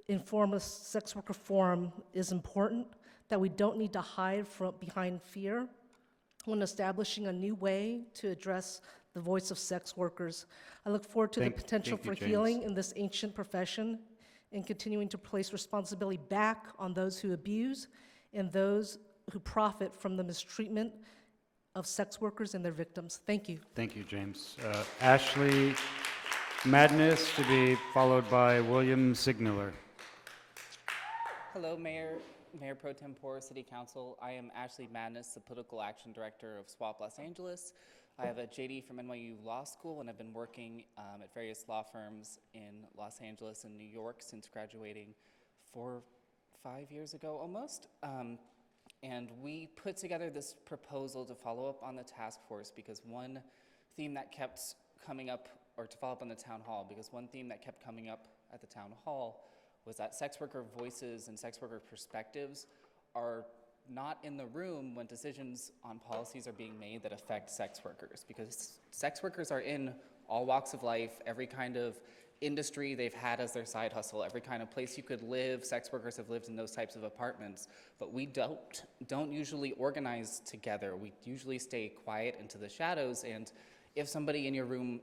in form of sex worker forum is important, that we don't need to hide behind fear when establishing a new way to address the voice of sex workers. I look forward to the potential for healing in this ancient profession and continuing to place responsibility back on those who abuse and those who profit from the mistreatment of sex workers and their victims. Thank you. Thank you, James. Ashley Madness, to be followed by William Signaler. Hello, Mayor Pro Tempore, City Council. I am Ashley Madness, the Political Action Director of SWAP Los Angeles. I have a JD from NYU Law School, and I've been working at various law firms in Los Angeles and New York since graduating 4 or 5 years ago almost. And we put together this proposal to follow up on the task force because one theme that kept coming up, or to follow up on the town hall, because one theme that kept coming up at the town hall was that sex worker voices and sex worker perspectives are not in the room when decisions on policies are being made that affect sex workers, because sex workers are in all walks of life, every kind of industry they've had as their side hustle, every kind of place you could live. Sex workers have lived in those types of apartments, but we don't usually organize together. We usually stay quiet into the shadows, and if somebody in your room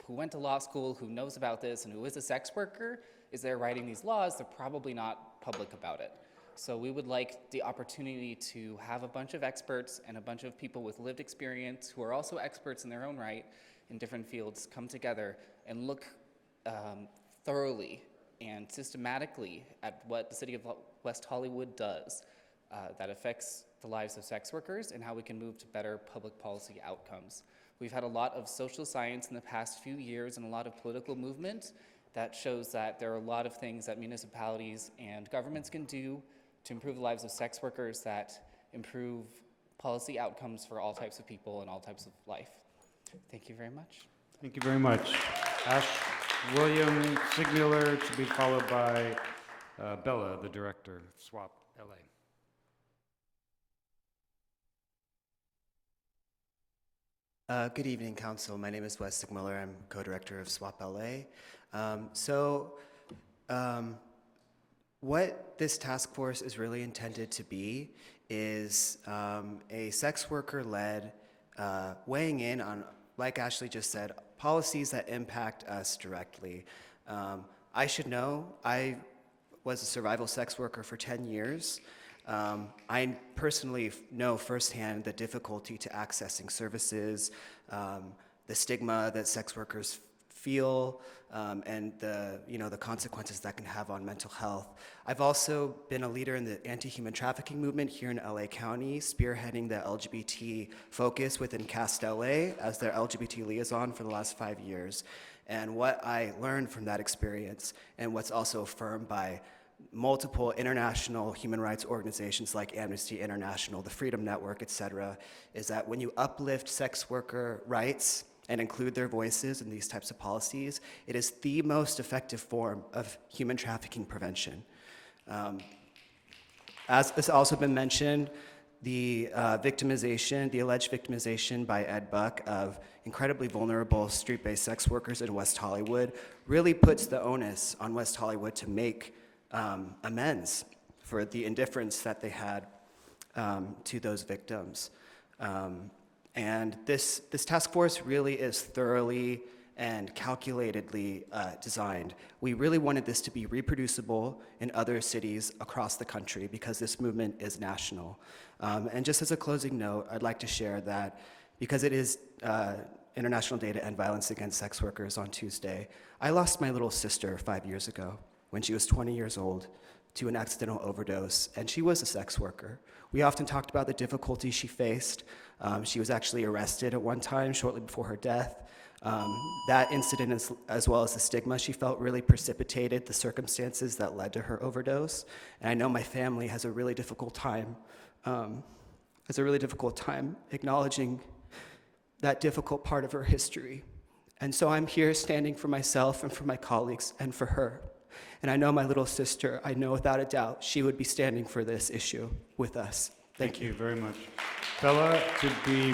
who went to law school, who knows about this, and who is a sex worker, is there writing these laws, they're probably not public about it. So we would like the opportunity to have a bunch of experts and a bunch of people with lived experience who are also experts in their own right in different fields come together and look thoroughly and systematically at what the city of West Hollywood does that affects the lives of sex workers and how we can move to better public policy outcomes. We've had a lot of social science in the past few years and a lot of political movement that shows that there are a lot of things that municipalities and governments can do to improve the lives of sex workers that improve policy outcomes for all types of people and all types of life. Thank you very much. Thank you very much. Ash William Sigmuller, to be followed by Bella, the director of SWAP LA. Good evening, Council. My name is Wes Sigmuller. I'm co-director of SWAP LA. What this task force is really intended to be is a sex worker-led weighing in on, like Ashley just said, policies that impact us directly. I should know, I was a survival sex worker for 10 years. I personally know firsthand the difficulty to accessing services, the stigma that sex workers feel, and the consequences that can have on mental health. I've also been a leader in the anti-human trafficking movement here in LA County, spearheading the LGBT focus within CAST LA as their LGBT liaison for the last 5 years. And what I learned from that experience, and what's also affirmed by multiple international human rights organizations like Amnesty International, the Freedom Network, et cetera, is that when you uplift sex worker rights and include their voices in these types of policies, it is the most effective form of human trafficking prevention. As has also been mentioned, the alleged victimization by Ed Buck of incredibly vulnerable street-based sex workers in West Hollywood really puts the onus on West Hollywood to make amends for the indifference that they had to those victims. And this task force really is thoroughly and calculatedly designed. We really wanted this to be reproducible in other cities across the country because this movement is national. And just as a closing note, I'd like to share that because it is International Day to End Violence Against Sex Workers on Tuesday, I lost my little sister 5 years ago when she was 20 years old to an accidental overdose, and she was a sex worker. We often talked about the difficulties she faced. She was actually arrested at one time shortly before her death. That incident, as well as the stigma she felt, really precipitated the circumstances that led to her overdose. And I know my family has a really difficult time, acknowledging that difficult part of her history. And so I'm here standing for myself and for my colleagues and for her. And I know my little sister, I know without a doubt, she would be standing for this issue with us. Thank you. Thank you very much. Bella, to be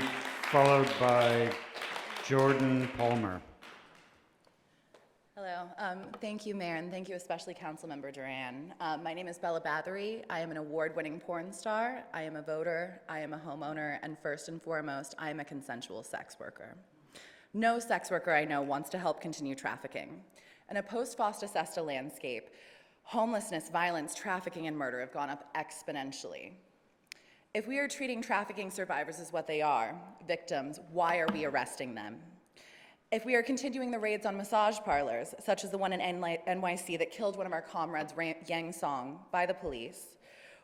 followed by Jordan Palmer. Hello. Thank you, Mayor, and thank you especially Councilmember Duran. My name is Bella Bathory. I am an award-winning porn star. I am a voter. I am a homeowner. And first and foremost, I am a consensual sex worker. No sex worker I know wants to help continue trafficking. In a post-FOSTA SESTA landscape, homelessness, violence, trafficking, and murder have gone up exponentially. If we are treating trafficking survivors as what they are, victims, why are we arresting them? If we are continuing the raids on massage parlors, such as the one in NYC that killed one of our comrades, Yang Song, by the police,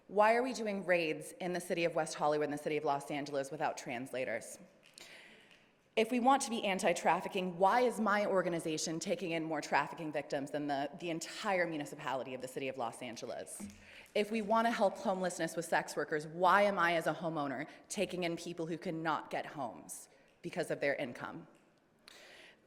why are we doing raids in the city of West Hollywood and the city of Los Angeles without translators? If we want to be anti-trafficking, why is my organization taking in more trafficking victims than the entire municipality of the city of Los Angeles? If we want to help homelessness with sex workers, why am I, as a homeowner, taking in people who cannot get homes because of their income?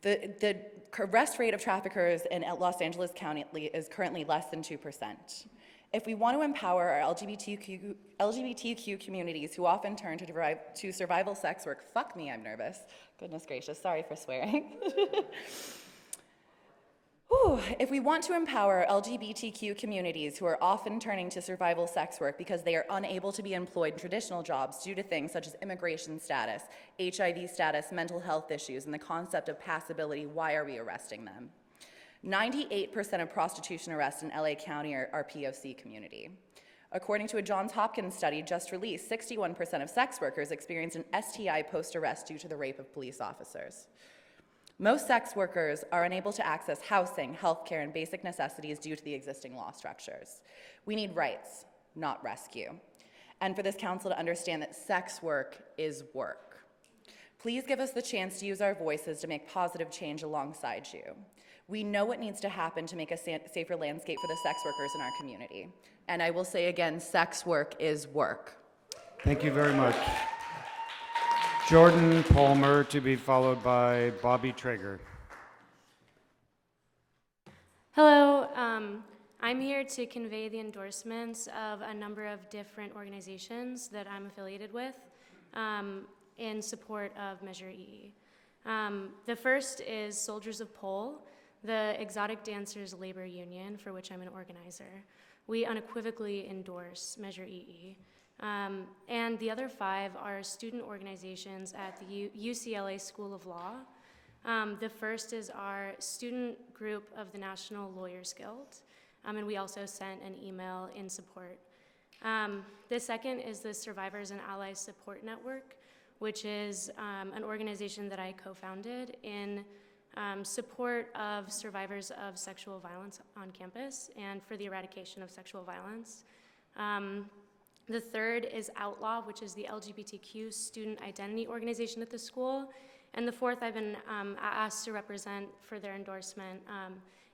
The arrest rate of traffickers in Los Angeles County is currently less than 2%. If we want to empower our LGBTQ communities who often turn to survival sex work, fuck me, I'm nervous. Goodness gracious, sorry for swearing. Whew. If we want to empower LGBTQ communities who are often turning to survival sex work because they are unable to be employed in traditional jobs due to things such as immigration status, HIV status, mental health issues, and the concept of passability, why are we arresting them? 98% of prostitution arrests in LA County are POC community. According to a Johns Hopkins study just released, 61% of sex workers experienced an STI post-arrest due to the rape of police officers. Most sex workers are unable to access housing, healthcare, and basic necessities due to the existing law structures. We need rights, not rescue. And for this council to understand that sex work is work. Please give us the chance to use our voices to make positive change alongside you. We know what needs to happen to make a safer landscape for the sex workers in our community. And I will say again, sex work is work. Thank you very much. Jordan Palmer, to be followed by Bobby Traeger. Hello, I'm here to convey the endorsements of a number of different organizations that I'm affiliated with in support of Measure EE. The first is Soldiers of Pole, the Exotic Dancers Labor Union, for which I'm an organizer. We unequivocally endorse Measure EE. And the other 5 are student organizations at the UCLA School of Law. The first is our student group of the National Lawyers Guild, and we also sent an email in support. The second is the Survivors and Allies Support Network, which is an organization that I co-founded in support of survivors of sexual violence on campus and for the eradication of sexual violence. The third is Outlaw, which is the LGBTQ student identity organization at the school. And the fourth I've been asked to represent for their endorsement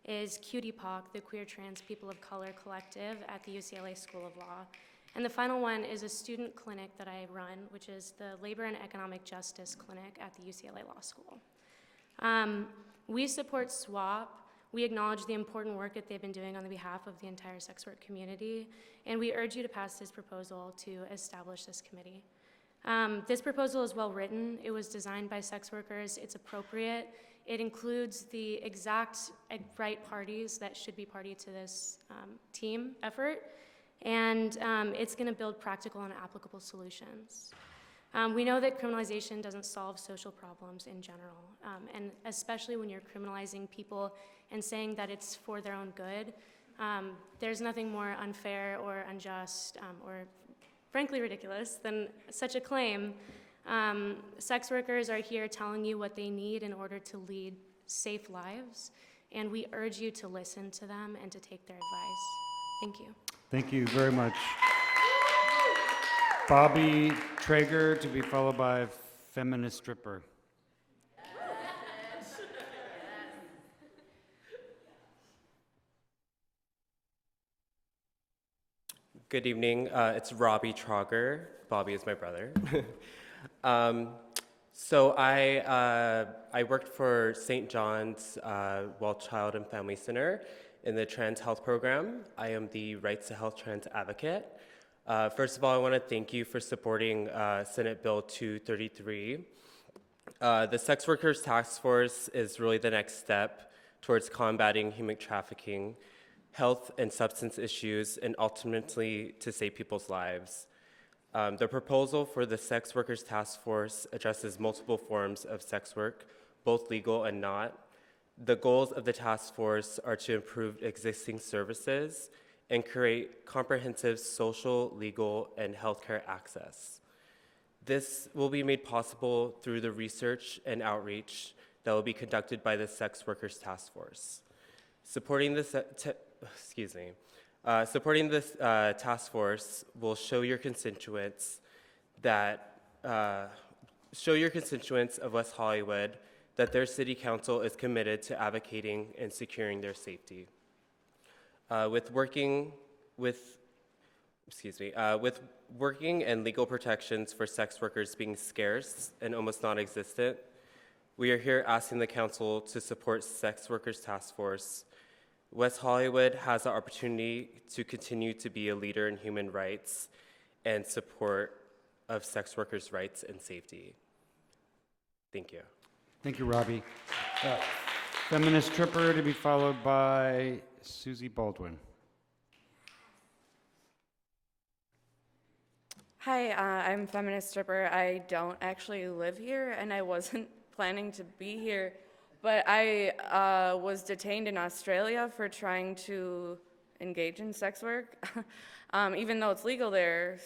is Cutie POC, the Queer Trans People of Color Collective at the UCLA School of Law. And the final one is a student clinic that I run, which is the Labor and Economic Justice Clinic at the UCLA Law School. We support SWAP. We acknowledge the important work that they've been doing on the behalf of the entire sex work community, and we urge you to pass this proposal to establish this committee. This proposal is well written. It was designed by sex workers. It's appropriate. It includes the exact right parties that should be party to this team effort, and it's going to build practical and applicable solutions. We know that criminalization doesn't solve social problems in general, and especially when you're criminalizing people and saying that it's for their own good, there's nothing more unfair or unjust or frankly ridiculous than such a claim. Sex workers are here telling you what they need in order to lead safe lives, and we urge you to listen to them and to take their advice. Thank you. Thank you very much. Bobby Traeger, to be followed by Feminist Stripper. Good evening. It's Robbie Traeger. Bobby is my brother. So I worked for St. John's Well Child and Family Center in the Trans Health Program. I am the Rights to Health Trans Advocate. First of all, I want to thank you for supporting Senate Bill 233. The Sex Workers Task Force is really the next step towards combating human trafficking, health and substance issues, and ultimately to save people's lives. The proposal for the Sex Workers Task Force addresses multiple forms of sex work, both legal and not. The goals of the task force are to improve existing services and create comprehensive social, legal, and healthcare access. This will be made possible through the research and outreach that will be conducted by the Sex Workers Task Force. Supporting this task force will show your constituents that show your constituents of West Hollywood that their city council is committed to advocating and securing their safety. With working and legal protections for sex workers being scarce and almost non-existent, we are here asking the council to support Sex Workers Task Force. West Hollywood has the opportunity to continue to be a leader in human rights and support of sex workers' rights and safety. Thank you. Thank you, Robbie. Feminist Tripper to be followed by Susie Baldwin. Hi, I'm Feminist Stripper. I don't actually live here, and I wasn't planning to be here, but I was detained in Australia for trying to engage in sex work, even though it's legal there.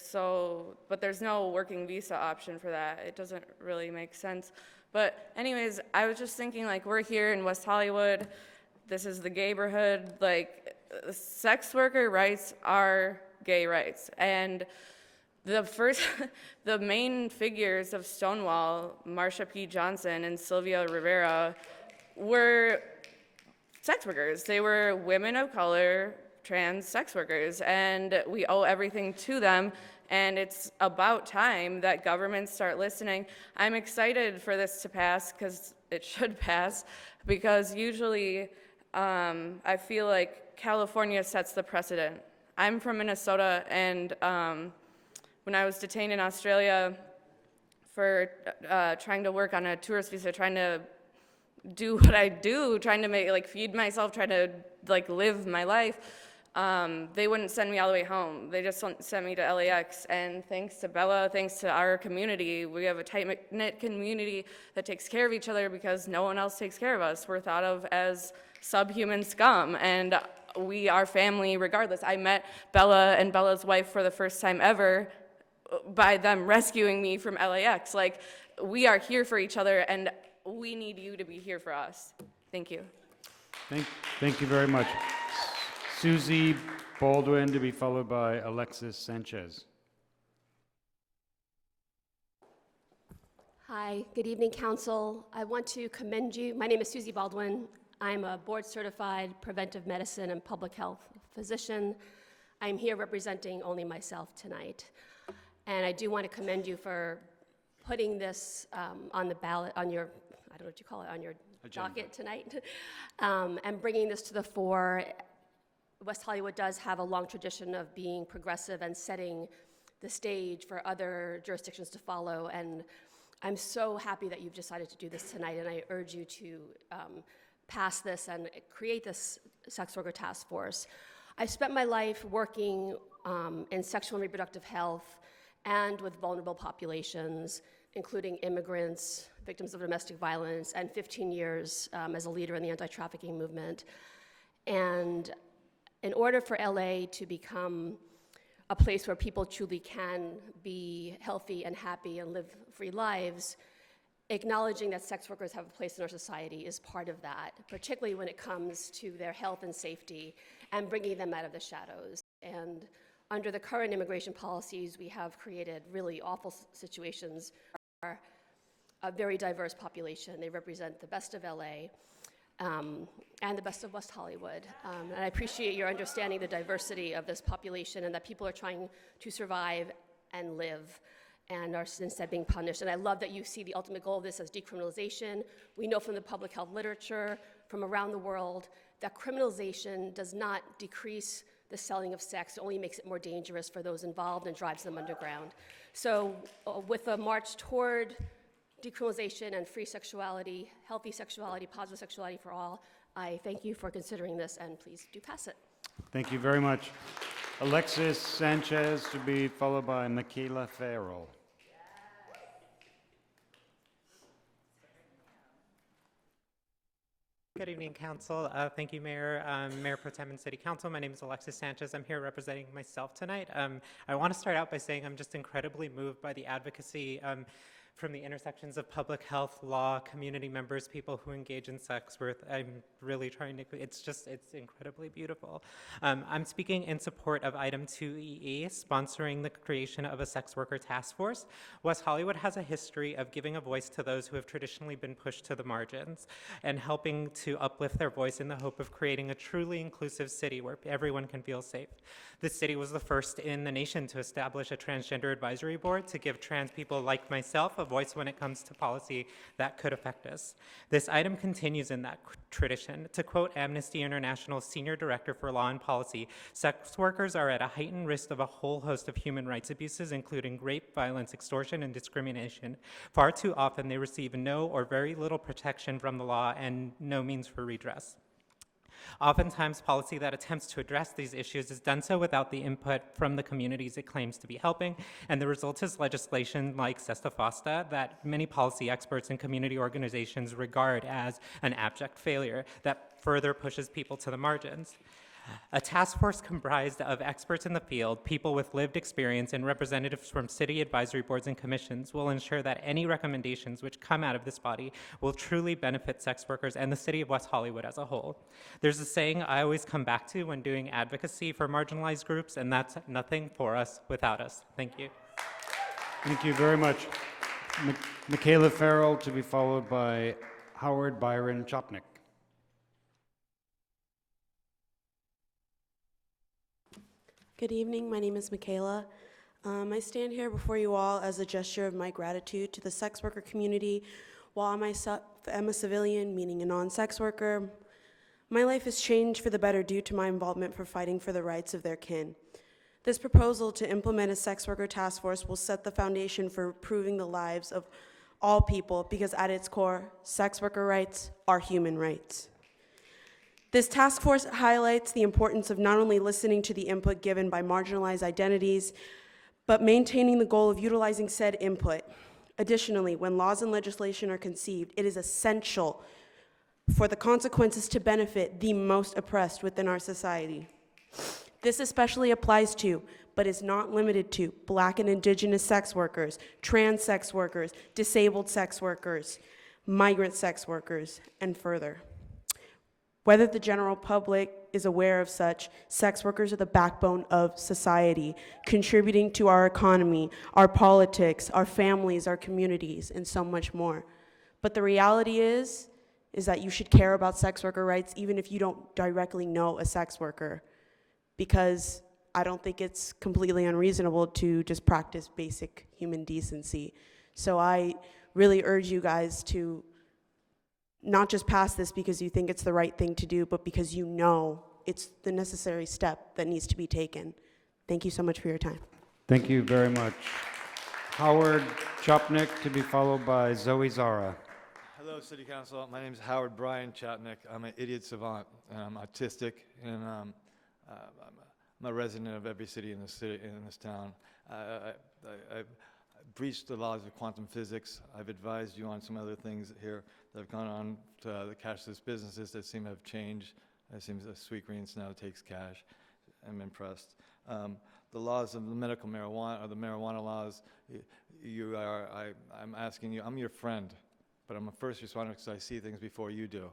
But there's no working visa option for that. It doesn't really make sense. But anyways, I was just thinking, like, we're here in West Hollywood. This is the gayborhood. Like, sex worker rights are gay rights, and the main figures of Stonewall, Marsha P. Johnson and Sylvia Rivera, were sex workers. They were women of color, trans sex workers, and we owe everything to them, and it's about time that governments start listening. I'm excited for this to pass, because it should pass, because usually I feel like California sets the precedent. I'm from Minnesota, and when I was detained in Australia for trying to work on a tourist visa, trying to do what I do, trying to feed myself, trying to live my life, they wouldn't send me all the way home. They just sent me to LAX. And thanks to Bella, thanks to our community, we have a tight-knit community that takes care of each other because no one else takes care of us. We're thought of as subhuman scum, and we are family regardless. I met Bella and Bella's wife for the first time ever by them rescuing me from LAX. Like, we are here for each other, and we need you to be here for us. Thank you. Thank you very much. Susie Baldwin to be followed by Alexis Sanchez. Hi, good evening, Council. I want to commend you. My name is Susie Baldwin. I'm a board-certified preventive medicine and public health physician. I'm here representing only myself tonight. And I do want to commend you for putting this on the ballot, on your, I don't know what you call it, on your docket tonight, and bringing this to the fore. West Hollywood does have a long tradition of being progressive and setting the stage for other jurisdictions to follow. And I'm so happy that you've decided to do this tonight, and I urge you to pass this and create this sex worker task force. I've spent my life working in sexual and reproductive health and with vulnerable populations, including immigrants, victims of domestic violence, and 15 years as a leader in the anti-trafficking movement. And in order for LA to become a place where people truly can be healthy and happy and live free lives, acknowledging that sex workers have a place in our society is part of that, particularly when it comes to their health and safety and bringing them out of the shadows. And under the current immigration policies, we have created really awful situations. Are a very diverse population. They represent the best of LA and the best of West Hollywood. And I appreciate your understanding the diversity of this population and that people are trying to survive and live and are instead being punished. And I love that you see the ultimate goal of this as decriminalization. We know from the public health literature from around the world that criminalization does not decrease the selling of sex, it only makes it more dangerous for those involved and drives them underground. So with a march toward decriminalization and free sexuality, healthy sexuality, positive sexuality for all, I thank you for considering this, and please do pass it. Thank you very much. Alexis Sanchez to be followed by Michaela Farrell. Good evening, Council. Thank you, Mayor, Mayor Pro Tem and City Council. My name is Alexis Sanchez. I'm here representing myself tonight. I want to start out by saying I'm just incredibly moved by the advocacy from the intersections of public health, law, community members, people who engage in sex work. I'm really trying to, it's incredibly beautiful. I'm speaking in support of item 2EE, sponsoring the creation of a sex worker task force. West Hollywood has a history of giving a voice to those who have traditionally been pushed to the margins and helping to uplift their voice in the hope of creating a truly inclusive city where everyone can feel safe. This city was the first in the nation to establish a transgender advisory board to give trans people like myself a voice when it comes to policy that could affect us. This item continues in that tradition. To quote Amnesty International's Senior Director for Law and Policy, sex workers are at a heightened risk of a whole host of human rights abuses, including rape, violence, extortion, and discrimination. Far too often, they receive no or very little protection from the law and no means for redress. Oftentimes, policy that attempts to address these issues is done so without the input from the communities it claims to be helping, and the result is legislation like Sesta Fosta that many policy experts and community organizations regard as an abject failure that further pushes people to the margins. A task force comprised of experts in the field, people with lived experience, and representatives from city advisory boards and commissions will ensure that any recommendations which come out of this body will truly benefit sex workers and the city of West Hollywood as a whole. There's a saying I always come back to when doing advocacy for marginalized groups, and that's nothing for us without us. Thank you. Thank you very much. Michaela Farrell, to be followed by Howard Byron Chopnick. Good evening, my name is Michaela. I stand here before you all as a gesture of my gratitude to the sex worker community. While I myself am a civilian, meaning a non-sex worker, my life has changed for the better due to my involvement for fighting for the rights of their kin. This proposal to implement a sex worker task force will set the foundation for improving the lives of all people because at its core, sex worker rights are human rights. This task force highlights the importance of not only listening to the input given by marginalized identities, but maintaining the goal of utilizing said input. Additionally, when laws and legislation are conceived, it is essential for the consequences to benefit the most oppressed within our society. This especially applies to, but is not limited to, Black and Indigenous sex workers, trans sex workers, disabled sex workers, migrant sex workers, and further. Whether the general public is aware of such, sex workers are the backbone of society, contributing to our economy, our politics, our families, our communities, and so much more. But the reality is that you should care about sex worker rights even if you don't directly know a sex worker, because I don't think it's completely unreasonable to just practice basic human decency. So I really urge you guys to not just pass this because you think it's the right thing to do, but because you know it's the necessary step that needs to be taken. Thank you so much for your time. Thank you very much. Howard Chopnick, to be followed by Zoe Zara. Hello, City Council. My name is Howard Brian Chapnick. I'm an idiot savant, and I'm autistic, and I'm a resident of every city in this town. I've breached the laws of quantum physics. I've advised you on some other things here that have gone on to the cashless businesses that seem to have changed. It seems that Sweetgreens now takes cash. I'm impressed. The laws of the medical marijuana, or the marijuana laws, I'm asking you, I'm your friend, but I'm a first responder because I see things before you do,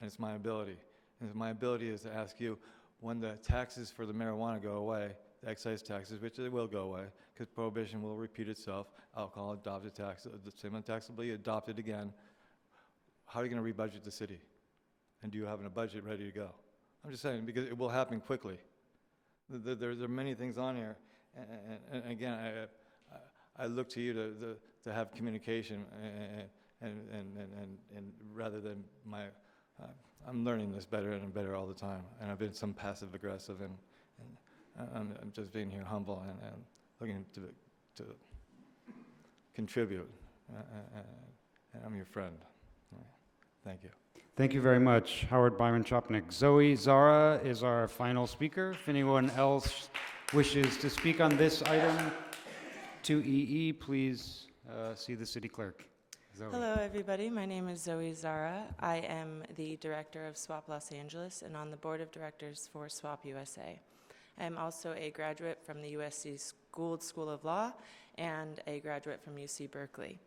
and it's my ability. And my ability is to ask you, when the taxes for the marijuana go away, the excise taxes, which they will go away, because prohibition will repeat itself, alcohol adopted tax, the same tax will be adopted again. How are you going to rebudget the city? And do you have a budget ready to go? I'm just saying, because it will happen quickly. There are many things on here, and again, I look to you to have communication, and rather than I'm learning this better and better all the time, and I've been some passive aggressive, and I'm just being here humble and looking to contribute, and I'm your friend. Thank you. Thank you very much, Howard Byron Chopnick. Zoe Zara is our final speaker. If anyone else wishes to speak on this item, 2EE, please see the city clerk. Zoe. Hello, everybody. My name is Zoe Zara. I am the director of SWAP Los Angeles and on the board of directors for SWAP USA. I am also a graduate from the USC Gould School of Law and a graduate from UC Berkeley.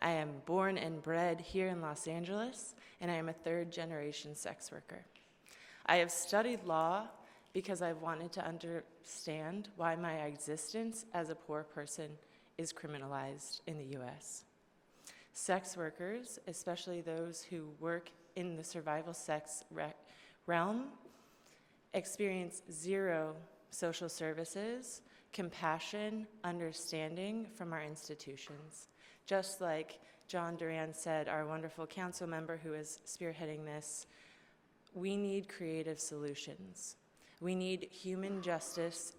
I am born and bred here in Los Angeles, and I am a third-generation sex worker. I have studied law because I've wanted to understand why my existence as a poor person is criminalized in the US. Sex workers, especially those who work in the survival sex realm, experience zero social services, compassion, understanding from our institutions. Just like John Duran said, our wonderful council member who is spearheading this, we need creative solutions. We need human justice,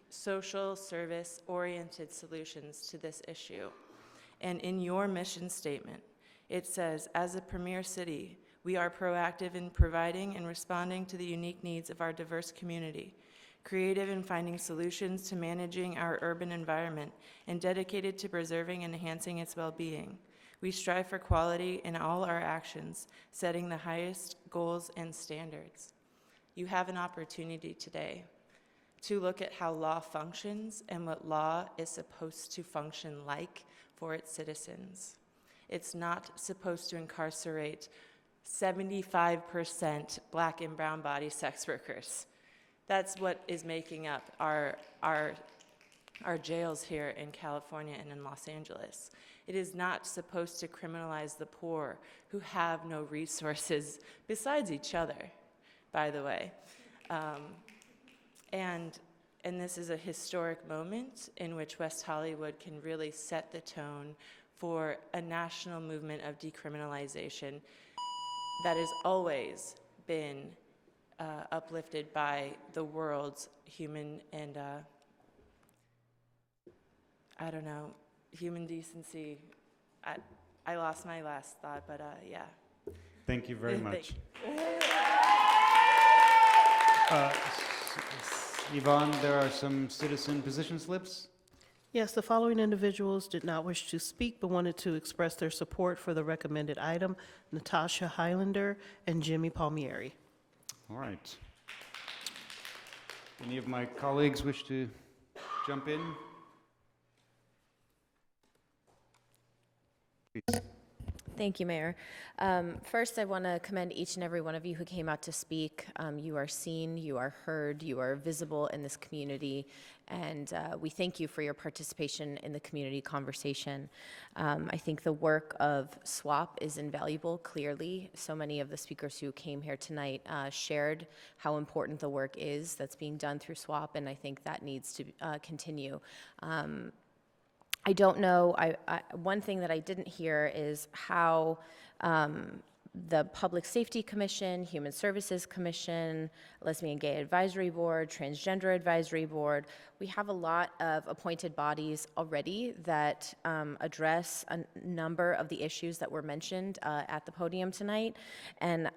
social service-oriented solutions to this issue. And in your mission statement, it says, as a premier city, we are proactive in providing and responding to the unique needs of our diverse community, creative in finding solutions to managing our urban environment, and dedicated to preserving and enhancing its well-being. We strive for quality in all our actions, setting the highest goals and standards. You have an opportunity today to look at how law functions and what law is supposed to function like for its citizens. It's not supposed to incarcerate 75% Black and brown body sex workers. That's what is making up our jails here in California and in Los Angeles. It is not supposed to criminalize the poor who have no resources besides each other, by the way. And this is a historic moment in which West Hollywood can really set the tone for a national movement of decriminalization that has always been uplifted by the world's human and, I don't know, human decency. I lost my last thought, but yeah. Thank you very much. Yvonne, there are some citizen position slips. Yes, the following individuals did not wish to speak but wanted to express their support for the recommended item: Natasha Highlander and Jimmy Palmieri. All right. Any of my colleagues wish to jump in? Please. Thank you, Mayor. First, I want to commend each and every one of you who came out to speak. You are seen, you are heard, you are visible in this community, and we thank you for your participation in the community conversation. I think the work of SWAP is invaluable, clearly. So many of the speakers who came here tonight shared how important the work is that's being done through SWAP, and I think that needs to continue. I don't know, one thing that I didn't hear is how the Public Safety Commission, Human Services Commission, Lesbian Gay Advisory Board, Transgender Advisory Board, we have a lot of appointed bodies already that address a number of the issues that were mentioned at the podium tonight, and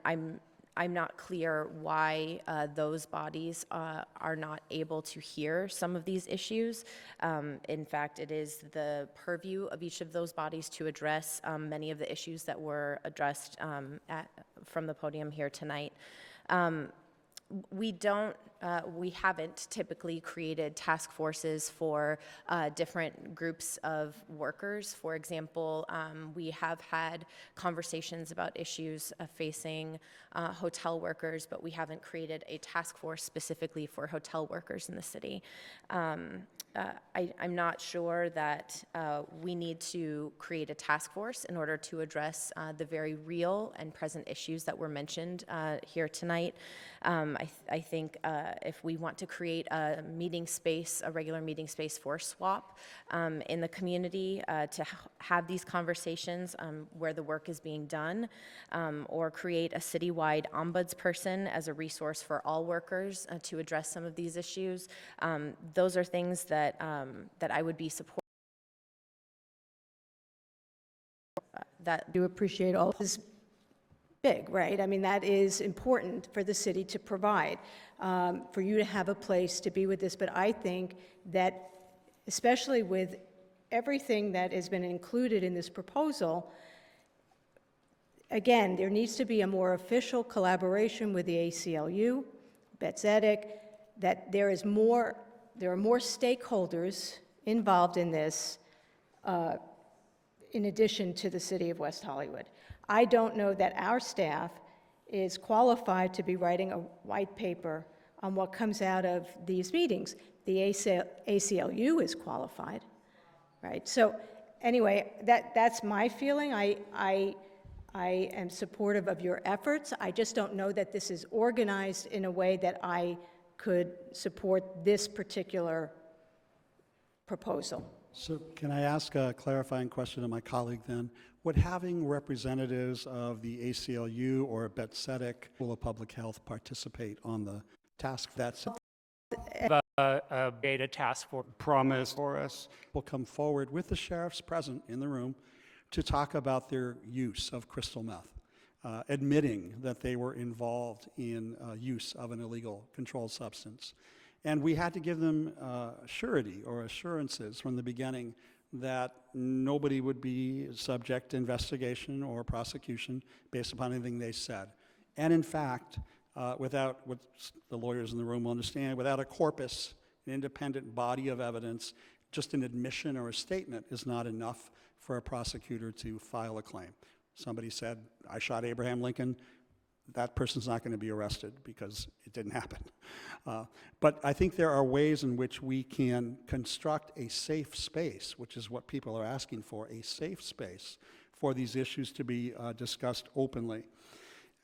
I'm not clear why those bodies are not able to hear some of these issues. In fact, it is the purview of each of those bodies to address many of the issues that were addressed from the podium here tonight. We haven't typically created task forces for different groups of workers. For example, we have had conversations about issues facing hotel workers, but we haven't created a task force specifically for hotel workers in the city. I'm not sure that we need to create a task force in order to address the very real and present issues that were mentioned here tonight. I think if we want to create a meeting space, a regular meeting space for SWAP in the community to have these conversations where the work is being done, or create a citywide ombudsperson as a resource for all workers to address some of these issues, those are things that I would be supporting. That do appreciate all of this. Big, right? I mean, that is important for the city to provide, for you to have a place to be with this. But I think that, especially with everything that has been included in this proposal, again, there needs to be a more official collaboration with the ACLU, BETZEDIC, that there are more stakeholders involved in this. in addition to the city of West Hollywood. I don't know that our staff is qualified to be writing a white paper on what comes out of these meetings. The ACLU is qualified, right? So anyway, that's my feeling. I am supportive of your efforts. I just don't know that this is organized in a way that I could support this particular proposal. So can I ask a clarifying question of my colleague then? Would having representatives of the ACLU or BETCETIC School of Public Health participate on the task that's A data task force promised for us will come forward with the sheriffs present in the room to talk about their use of crystal meth, admitting that they were involved in use of an illegal controlled substance. And we had to give them surety or assurances from the beginning that nobody would be subject to investigation or prosecution based upon anything they said. And in fact, without what the lawyers in the room will understand, without a corpus, an independent body of evidence, just an admission or a statement is not enough for a prosecutor to file a claim. Somebody said, I shot Abraham Lincoln. That person's not going to be arrested because it didn't happen. But I think there are ways in which we can construct a safe space, which is what people are asking for, a safe space for these issues to be discussed openly.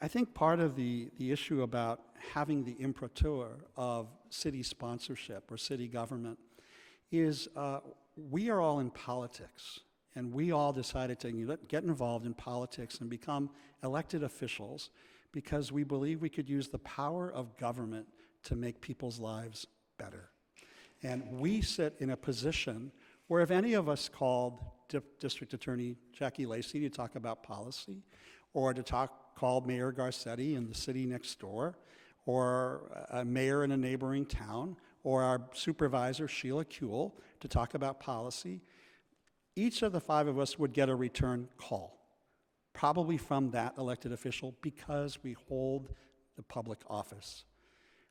I think part of the issue about having the imprimatur of city sponsorship or city government is we are all in politics, and we all decided to get involved in politics and become elected officials because we believe we could use the power of government to make people's lives better. And we sit in a position where if any of us called District Attorney Jackie Lacey to talk about policy, or to call Mayor Garcetti in the city next door, or a mayor in a neighboring town, or our supervisor, Sheila Kuehl, to talk about policy, each of the 5 of us would get a return call, probably from that elected official because we hold the public office.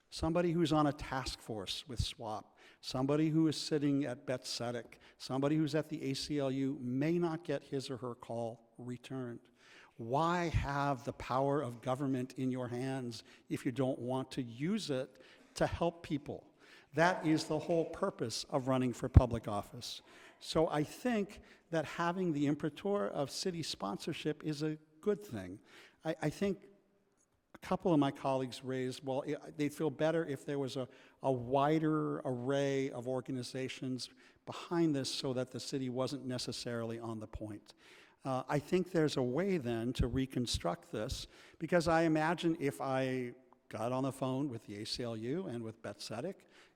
Somebody who's on a task force with SWAP, somebody who is sitting at BETCETIC, somebody who's at the ACLU may not get his or her call returned. Why have the power of government in your hands if you don't want to use it to help people? That is the whole purpose of running for public office. So I think that having the imprimatur of city sponsorship is a good thing. I think a couple of my colleagues raised, well, they'd feel better if there was a wider array of organizations behind this so that the city wasn't necessarily on the point. I think there's a way then to reconstruct this, because I imagine if I got on the phone with the ACLU and with BETCETIC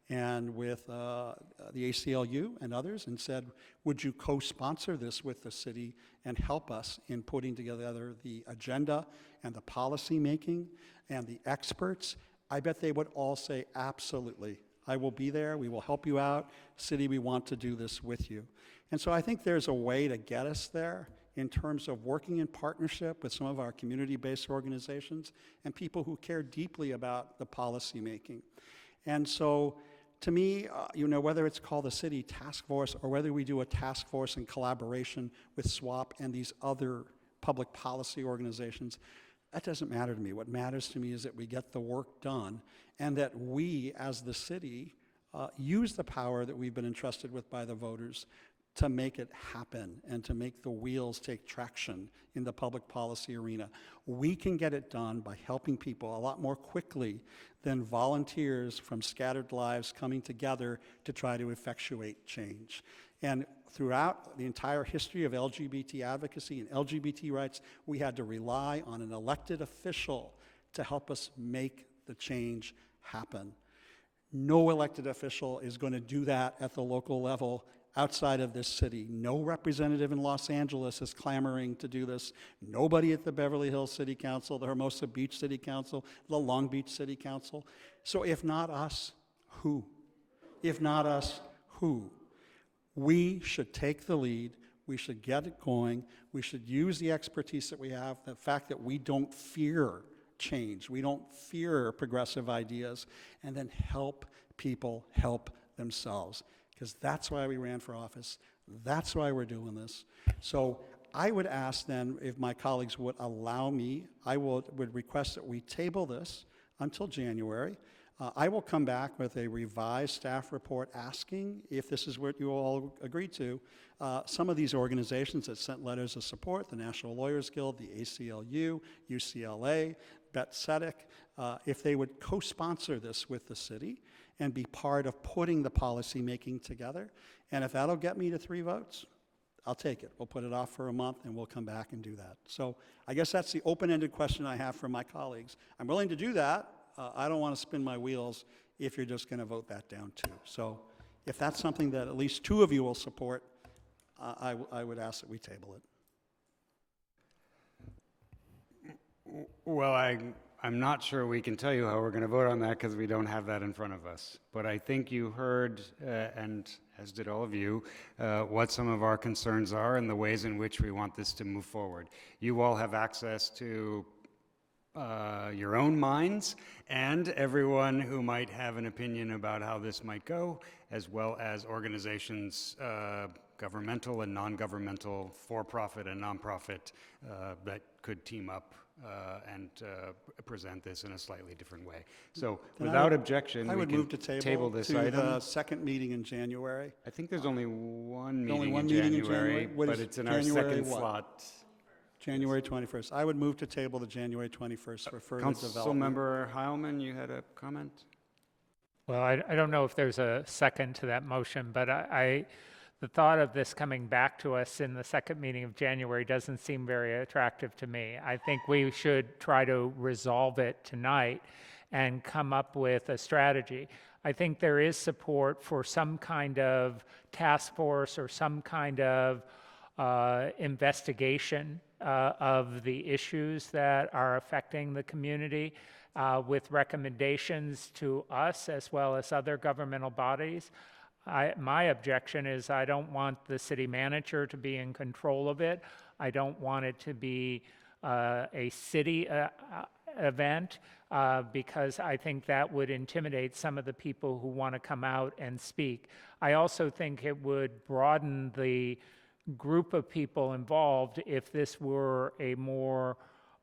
and with the ACLU and others and said, would you co-sponsor this with the city and help us in putting together the agenda and the policy making and the experts, I bet they would all say, absolutely. I will be there. We will help you out. City, we want to do this with you. And so I think there's a way to get us there in terms of working in partnership with some of our community-based organizations and people who care deeply about the policy making. And so to me, whether it's called a city task force or whether we do a task force in collaboration with SWAP and these other public policy organizations, that doesn't matter to me. What matters to me is that we get the work done and that we, as the city, use the power that we've been entrusted with by the voters to make it happen and to make the wheels take traction in the public policy arena. We can get it done by helping people a lot more quickly than volunteers from scattered lives coming together to try to effectuate change. And throughout the entire history of LGBT advocacy and LGBT rights, we had to rely on an elected official to help us make the change happen. No elected official is going to do that at the local level outside of this city. No representative in Los Angeles is clamoring to do this. Nobody at the Beverly Hills City Council, the Hermosa Beach City Council, the Long Beach City Council. So if not us, who? If not us, who? We should take the lead. We should get it going. We should use the expertise that we have, the fact that we don't fear change. We don't fear progressive ideas, and then help people help themselves. Because that's why we ran for office. That's why we're doing this. So I would ask then, if my colleagues would allow me, I would request that we table this until January. I will come back with a revised staff report asking if this is what you all agree to. Some of these organizations that sent letters of support, the National Lawyers Guild, the ACLU, UCLA, BETCEDIC, if they would co-sponsor this with the city and be part of putting the policy making together. And if that'll get me to 3 votes, I'll take it. We'll put it off for a month and we'll come back and do that. So I guess that's the open-ended question I have for my colleagues. I'm willing to do that. I don't want to spin my wheels if you're just going to vote that down too. So if that's something that at least 2 of you will support, I would ask that we table it. Well, I'm not sure we can tell you how we're going to vote on that because we don't have that in front of us. But I think you heard, and as did all of you, what some of our concerns are and the ways in which we want this to move forward. You all have access to your own minds and everyone who might have an opinion about how this might go, as well as organizations, governmental and non-governmental, for-profit and non-profit, that could team up and present this in a slightly different way. So Then without objection, I we would can move to table this to item. the second meeting in January. I think there's only one Only meeting one in meeting in January, January? What but is it's in our January second what? slot. January 21st. I would move to table the January 21st for further development. Councilmember Heilman, you had a comment? Well, I don't know if there's a second to that motion, but the thought of this coming back to us in the second meeting of January doesn't seem very attractive to me. I think we should try to resolve it tonight and come up with a strategy. I think there is support for some kind of task force or some kind of investigation of the issues that are affecting the community with recommendations to us as well as other governmental bodies. My objection is I don't want the city manager to be in control of it. I don't want it to be a city event because I think that would intimidate some of the people who want to come out and speak. I also think it would broaden the group of people involved if this were a more,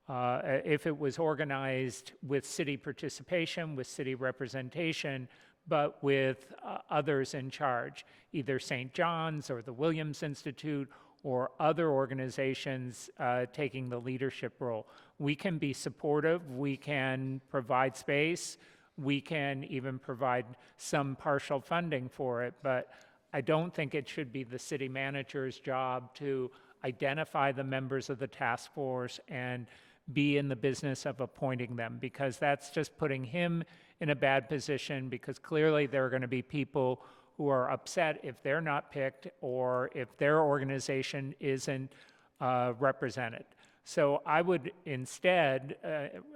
if it was organized with city participation, with city representation, but with others in charge, either St. John's or the Williams Institute or other organizations taking the leadership role. We can be supportive, we can provide space, we can even provide some partial funding for it, but I don't think it should be the city manager's job to identify the members of the task force and be in the business of appointing them, because that's just putting him in a bad position, because clearly there are going to be people who are upset if they're not picked or if their organization isn't represented. So I would instead,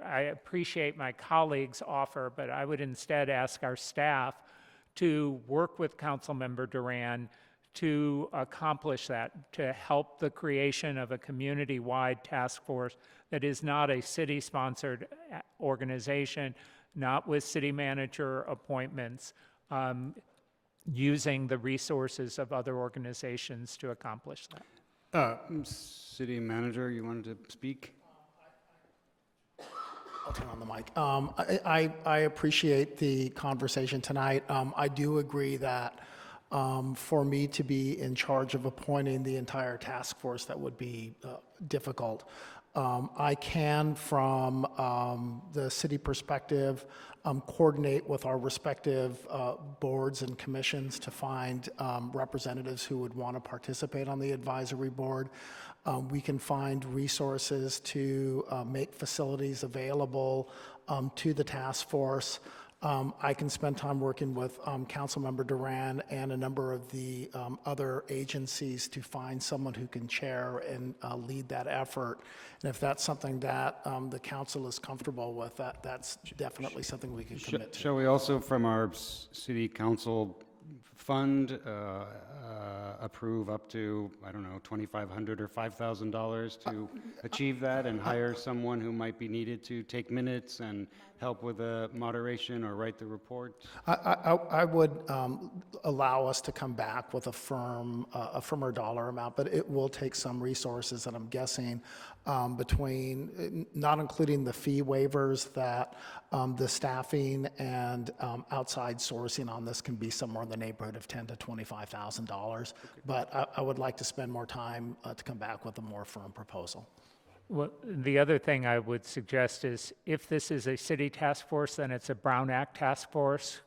I appreciate my colleagues' offer, but I would instead ask our staff to work with Councilmember Duran to accomplish that, to help the creation of a community-wide task force that is not a city-sponsored organization, not with city manager appointments, using the resources of other organizations to accomplish that. City manager, you wanted to speak? I'll turn on the mic. I appreciate the conversation tonight. I do agree that for me to be in charge of appointing the entire task force, that would be difficult. I can, from the city perspective, coordinate with our respective boards and commissions to find representatives who would want to participate on the advisory board. We can find resources to make facilities available to the task force. I can spend time working with Councilmember Duran and a number of the other agencies to find someone who can chair and lead that effort. And if that's something that the council is comfortable with, that's definitely something we can commit to. Shall we also, from our city council fund, approve up to, I don't know, $2,500 or $5,000 to achieve that and hire someone who might be needed to take minutes and help with the moderation or write the report? I would allow us to come back with a firmer dollar amount, but it will take some resources, and I'm guessing between, not including the fee waivers, that the staffing and outside sourcing on this can be somewhere in the neighborhood of $10,000 to $25,000. But I would like to spend more time to come back with a more firm proposal. Well, the other thing I would suggest is if this is a city task force, then it's a Brown Act task force.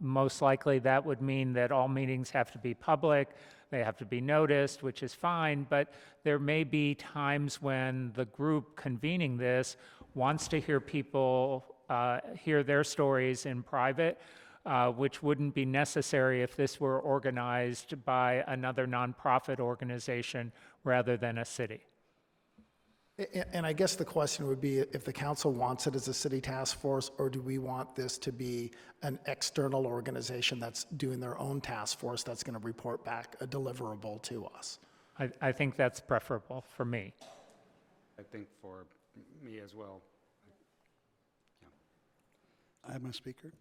Most likely that would mean that all meetings have to be public, they have to be noticed, which is fine, but there may be times when the group convening this wants to hear people hear their stories in private, which wouldn't be necessary if this were organized by another nonprofit organization rather than a city. And I guess the question would be if the council wants it as a city task force, or do we want this to be an external organization that's doing their own task force that's going to report back a deliverable to us? I think that's preferable for me. I think for me as well. I have my speaker.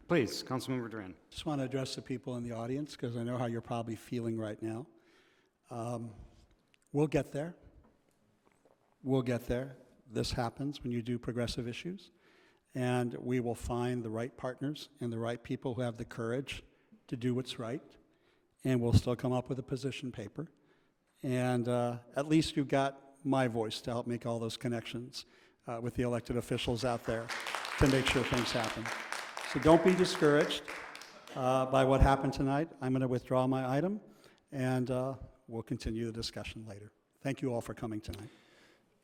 Please, Councilmember Duran. Just want to address the people in the audience because I know how you're probably feeling right now. We'll get there. We'll get there. This happens when you do progressive issues. And we will find the right partners and the right people who have the courage to do what's right. And we'll still come up with a position paper. And at least you've got my voice to help make all those connections with the elected officials out there to make sure things happen. So don't be discouraged by what happened tonight. I'm going to withdraw my item, and we'll continue the discussion later. Thank you all for coming tonight.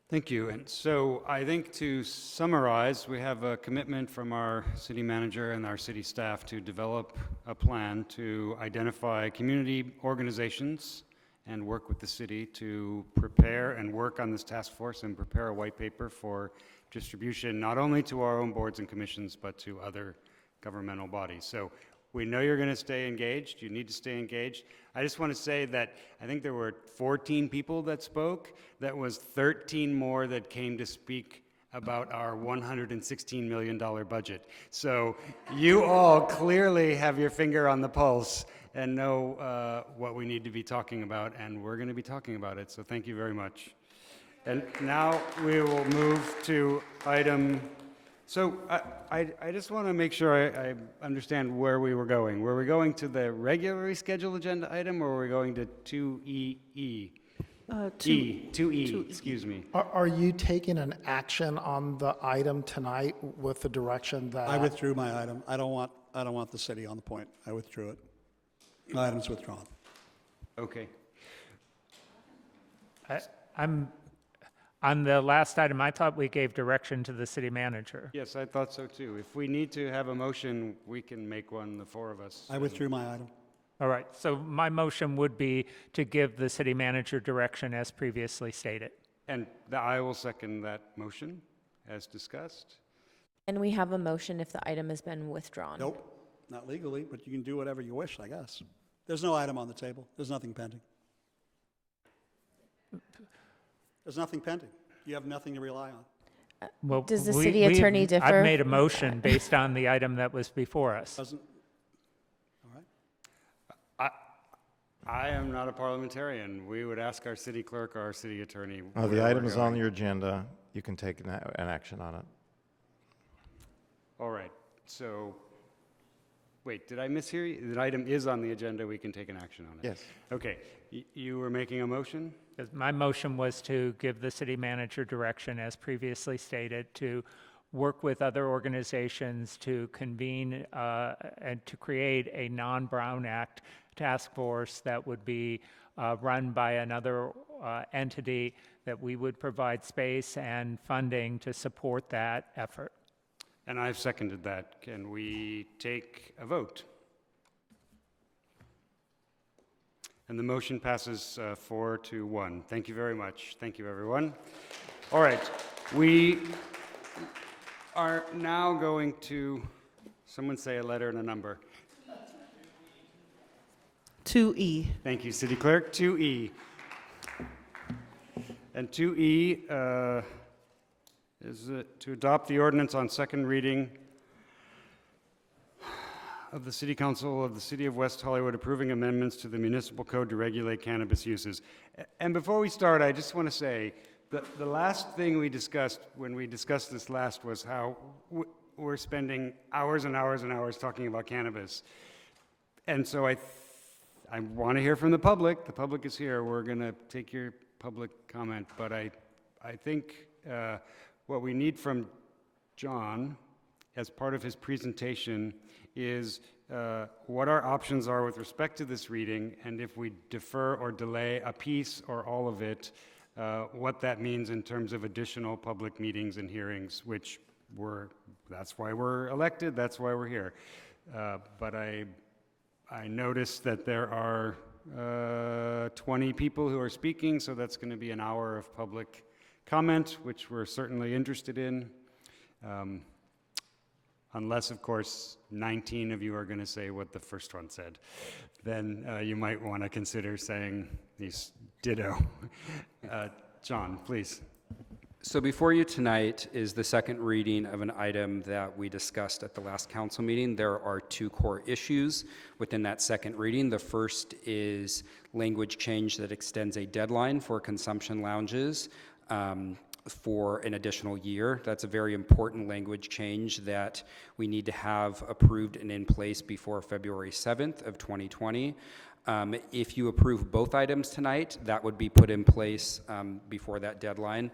Thank you. And so I think to summarize, we have a commitment from our city manager and our city staff to develop a plan to identify community organizations and work with the city to prepare and work on this task force and prepare a white paper for distribution, not only to our own boards and commissions, but to other governmental bodies. So we know you're going to stay engaged. You need to stay engaged. I just want to say that I think there were 14 people that spoke. That was 13 more that came to speak about our $116 million budget. So you all clearly have your finger on the pulse and know what we need to be talking about, and we're going to be talking about it. So thank you very much. And now we will move to item. So I just want to make sure I understand where we were going. Were we going to the regularly scheduled agenda item, or were we going to 2EE? 2E, excuse me. Are you taking an action on the item tonight with the direction that? I withdrew my item. I don't want the city on the point. I withdrew it. My item's withdrawn. Okay. I'm on the last item. I thought we gave direction to the city manager. Yes, I thought so too. If we need to have a motion, we can make one, the four of us. I withdrew my item. All right. So my motion would be to give the city manager direction as previously stated. And I will second that motion as discussed. And we have a motion if the item has been withdrawn. Nope, not legally, but you can do whatever you wish, I guess. There's no item on the table. There's nothing pending. There's nothing pending. You have nothing to rely on. Well, Does the city attorney differ? I've made a motion based on the item that was before us. Doesn't, all right. I am not a parliamentarian. We would ask our city clerk or our city attorney. The item is on your agenda. You can take an action on it. All right. So, wait, did I mishear you? The item is on the agenda. We can take an action on it. Yes. Okay. You were making a motion? My motion was to give the city manager direction, as previously stated, to work with other organizations to convene and to create a non-Brown Act task force that would be run by another entity, that we would provide space and funding to support that effort. And I've seconded that. Can we take a vote? And the motion passes 4-1. Thank you very much. Thank you, everyone. All right. We are now going to, someone say a letter and a number. 2E. Thank you, City Clerk. 2E. And 2E is to adopt the ordinance on second reading of the City Council of the City of West Hollywood approving amendments to the municipal code to regulate cannabis uses. And before we start, I just want to say that the last thing we discussed when we discussed this last was how we're spending hours and hours and hours talking about cannabis. And so I want to hear from the public. The public is here. We're going to take your public comment. But I think what we need from John as part of his presentation is what our options are with respect to this reading, and if we defer or delay a piece or all of it, what that means in terms of additional public meetings and hearings, which that's why we're elected, that's why we're here. But I noticed that there are 20 people who are speaking, so that's going to be an hour of public comment, which we're certainly interested in. Unless, of course, 19 of you are going to say what the first one said. Then you might want to consider saying these ditto. John, please. So before you tonight is the second reading of an item that we discussed at the last council meeting. There are two core issues within that second reading. The first is language change that extends a deadline for consumption lounges for an additional year. That's a very important language change that we need to have approved and in place before February 7th of 2020. If you approve both items tonight, that would be put in place before that deadline.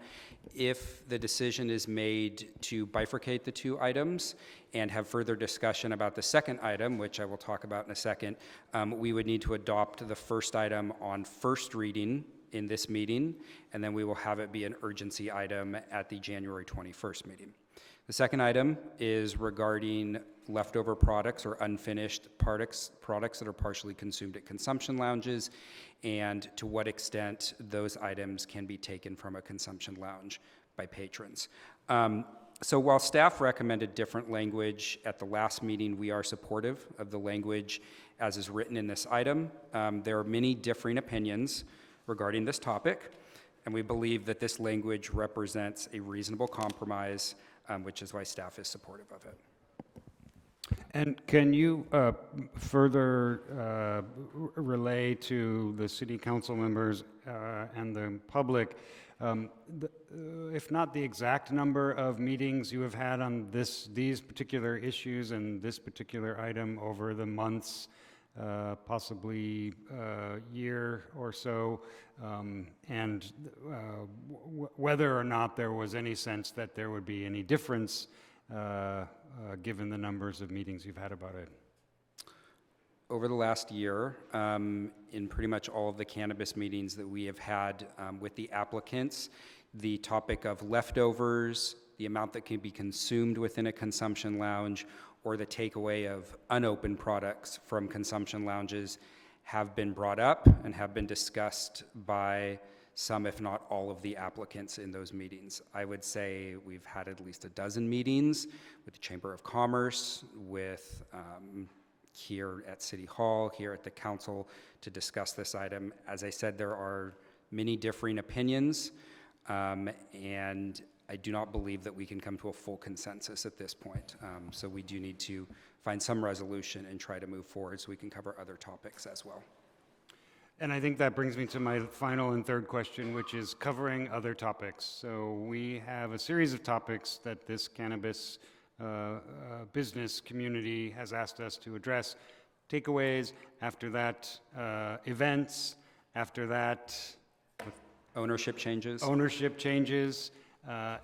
If the decision is made to bifurcate the two items and have further discussion about the second item, which I will talk about in a second, we would need to adopt the first item on first reading in this meeting, and then we will have it be an urgency item at the January 21st meeting. The second item is regarding leftover products or unfinished products that are partially consumed at consumption lounges, and to what extent those items can be taken from a consumption lounge by patrons. So while staff recommended different language at the last meeting, we are supportive of the language as is written in this item. There are many differing opinions regarding this topic, and we believe that this language represents a reasonable compromise, which is why staff is supportive of it. And can you further relay to the city council members and the public, if not the exact number of meetings you have had on these particular issues and this particular item over the months, possibly year or so, and whether or not there was any sense that there would be any difference given the numbers of meetings you've had about it? Over the last year, in pretty much all of the cannabis meetings that we have had with the applicants, the topic of leftovers, the amount that can be consumed within a consumption lounge, or the takeaway of unopened products from consumption lounges have been brought up and have been discussed by some, if not all, of the applicants in those meetings. I would say we've had at least a dozen meetings with the Chamber of Commerce, with here at City Hall, here at the council, to discuss this item. As I said, there are many differing opinions, and I do not believe that we can come to a full consensus at this point. So we do need to find some resolution and try to move forward so we can cover other topics as well. And I think that brings me to my final and third question, which is covering other topics. So we have a series of topics that this cannabis business community has asked us to address. Takeaways, after that events, after that ownership changes.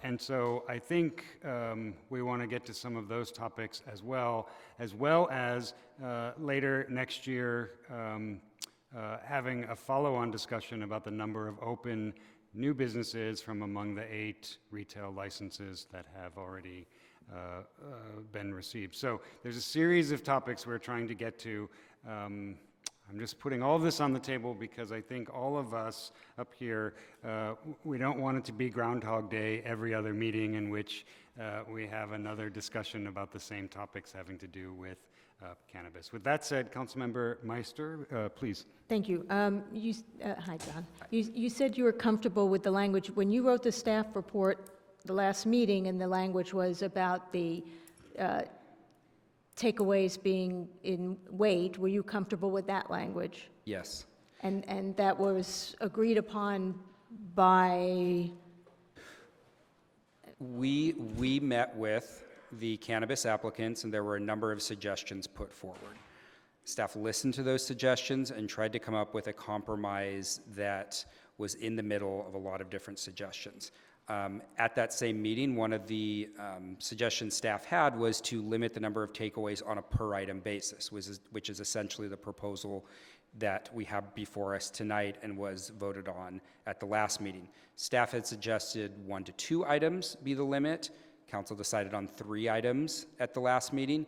And so I think we want to get to some of those topics as well as later next year having a follow-on discussion about the number of open new businesses from among the 8 retail licenses that have already been received. So there's a series of topics we're trying to get to. I'm just putting all this on the table because I think all of us up here, we don't want it to be Groundhog Day every other meeting in which we have another discussion about the same topics having to do with cannabis. With that said, Councilmember Meister, please. Thank you. Hi, John. You said you were comfortable with the language. When you wrote the staff report the last meeting, and the language was about the takeaways being in weight. Were you comfortable with that language? Yes. And that was agreed upon by, We met with the cannabis applicants, and there were a number of suggestions put forward. Staff listened to those suggestions and tried to come up with a compromise that was in the middle of a lot of different suggestions. At that same meeting, one of the suggestions staff had was to limit the number of takeaways on a per item basis, which is essentially the proposal that we have before us tonight and was voted on at the last meeting. Staff had suggested 1 to 2 items be the limit. Council decided on 3 items at the last meeting,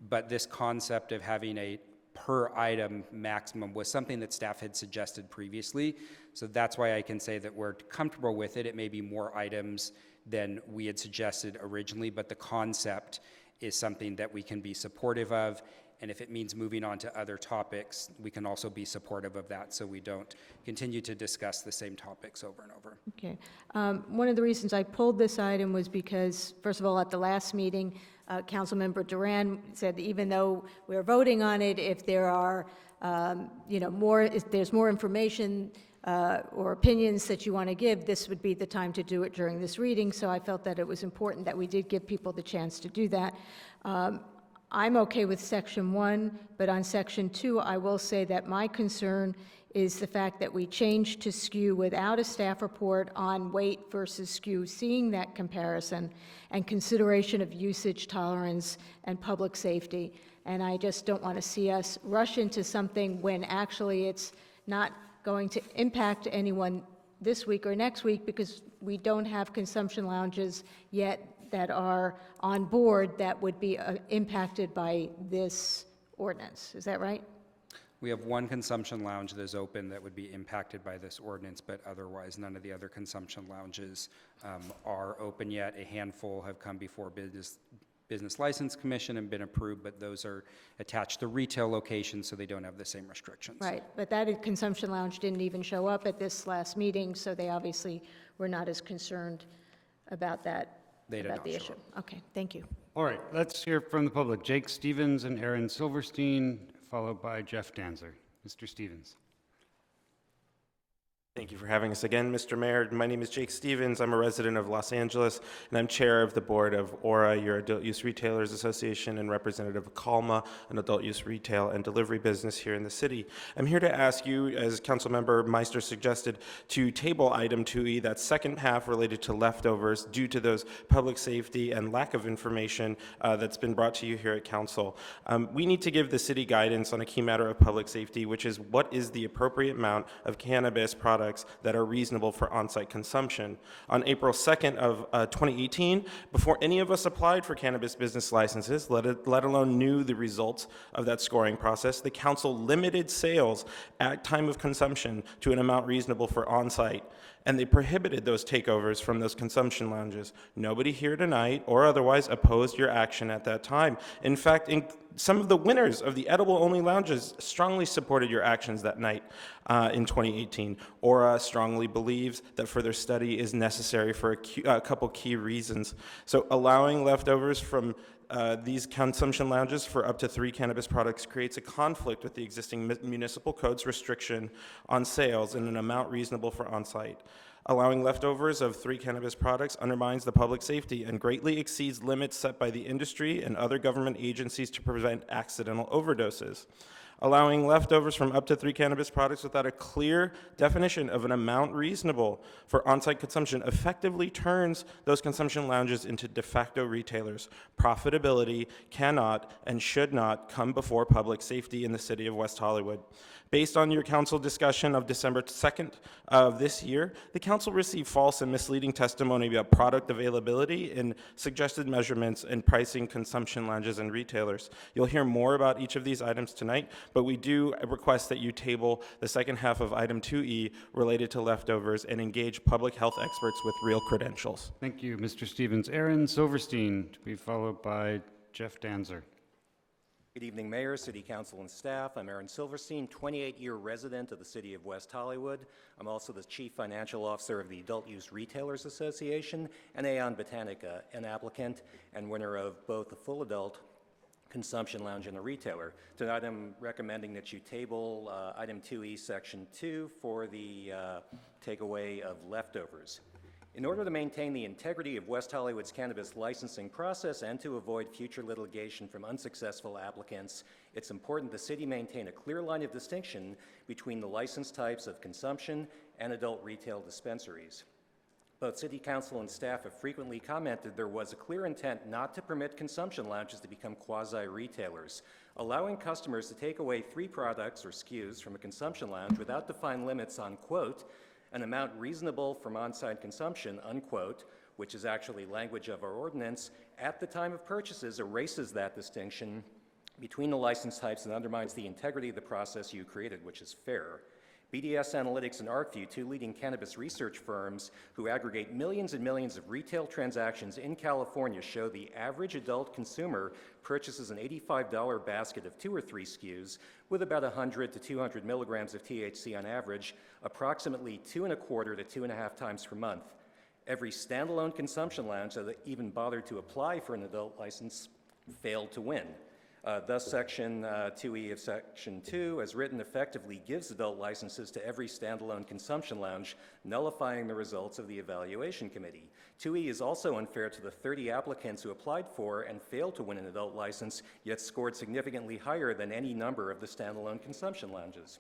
but this concept of having a per item maximum was something that staff had suggested previously. So that's why I can say that we're comfortable with it. It may be more items than we had suggested originally, but the concept is something that we can be supportive of. And if it means moving on to other topics, we can also be supportive of that so we don't continue to discuss the same topics over and over. okay. One of the reasons I pulled this item was because, first of all, at the last meeting, Councilmember Duran said that even though we're voting on it, if there are, if there's more information or opinions that you want to give, this would be the time to do it during this reading. So I felt that it was important that we did give people the chance to do that. I'm okay with Section 1, but on Section 2, I will say that my concern is the fact that we changed to SKU without a staff report on weight versus SKU, seeing that comparison and consideration of usage tolerance and public safety. And I just don't want to see us rush into something when actually it's not going to impact anyone this week or next week, because we don't have consumption lounges yet that are on board that would be impacted by this ordinance. Is that right? We have 1 consumption lounge that is open that would be impacted by this ordinance, but otherwise none of the other consumption lounges are open yet. A handful have come before Business License Commission and been approved, but those are attached to retail locations, so they don't have the same restrictions. Right, but that consumption lounge didn't even show up at this last meeting, so they obviously were not as concerned about that. They did about not the show issue. up. Okay, thank you. All right, let's hear from the public. Jake Stevens and Aaron Silverstein, followed by Jeff Danzer. Mr. Stevens. Thank you for having us again, Mr. Mayor. My name is Jake Stevens. I'm a resident of Los Angeles, and I'm chair of the board of ORA, your Adult Use Retailers Association, and representative of Calma, an adult use retail and delivery business here in the city. I'm here to ask you, as Councilmember Meister suggested, to table item 2E, that second half related to leftovers, due to those public safety and lack of information that's been brought to you here at Council. We need to give the city guidance on a key matter of public safety, which is what is the appropriate amount of cannabis products that are reasonable for on-site consumption. On April 2nd of 2018, before any of us applied for cannabis business licenses, let alone knew the results of that scoring process, the council limited sales at time of consumption to an amount reasonable for on-site, and they prohibited those takeovers from those consumption lounges. Nobody here tonight or otherwise opposed your action at that time. In fact, some of the winners of the edible-only lounges strongly supported your actions that night in 2018. ORA strongly believes that further study is necessary for a couple key reasons. So allowing leftovers from these consumption lounges for up to 3 cannabis products creates a conflict with the existing municipal code's restriction on sales in an amount reasonable for on-site. Allowing leftovers of 3 cannabis products undermines the public safety and greatly exceeds limits set by the industry and other government agencies to prevent accidental overdoses. Allowing leftovers from up to 3 cannabis products without a clear definition of an amount reasonable for on-site consumption effectively turns those consumption lounges into de facto retailers. Profitability cannot and should not come before public safety in the city of West Hollywood. Based on your council discussion of December 2nd of this year, the council received false and misleading testimony about product availability and suggested measurements in pricing consumption lounges and retailers. You'll hear more about each of these items tonight, but we do request that you table the second half of item 2E related to leftovers and engage public health experts with real credentials. Thank you, Mr. Stevens. Aaron Silverstein, to be followed by Jeff Danzer. Good evening, Mayor, City Council, and staff. I'm Aaron Silverstein, 28-year resident of the City of West Hollywood. I'm also the Chief Financial Officer of the Adult Use Retailers Association and Aeon Botanica, an applicant and winner of both a full adult consumption lounge and a retailer. Tonight I'm recommending that you table item 2E, section 2 for the takeaway of leftovers. In order to maintain the integrity of West Hollywood's cannabis licensing process and to avoid future litigation from unsuccessful applicants, it's important the city maintain a clear line of distinction between the license types of consumption and adult retail dispensaries. Both City Council and staff have frequently commented there was a clear intent not to permit consumption lounges to become quasi-retailers. Allowing customers to take away 3 products or SKUs from a consumption lounge without defined limits on, quote, an amount reasonable from on-site consumption, unquote, which is actually language of our ordinance, at the time of purchases erases that distinction between the license types and undermines the integrity of the process you created, which is fair. BDS Analytics and ArcView, 2 leading cannabis research firms who aggregate millions and millions of retail transactions in California, show the average adult consumer purchases an $85 basket of 2 or 3 SKUs with about 100 to 200 milligrams of THC on average, approximately 2.25 to 2.5 times per month. Every standalone consumption lounge that even bothered to apply for an adult license failed to win. Thus, Section 2E of Section 2, as written, effectively gives adult licenses to every standalone consumption lounge, nullifying the results of the evaluation committee. 2E is also unfair to the 30 applicants who applied for and failed to win an adult license, yet scored significantly higher than any number of the standalone consumption lounges.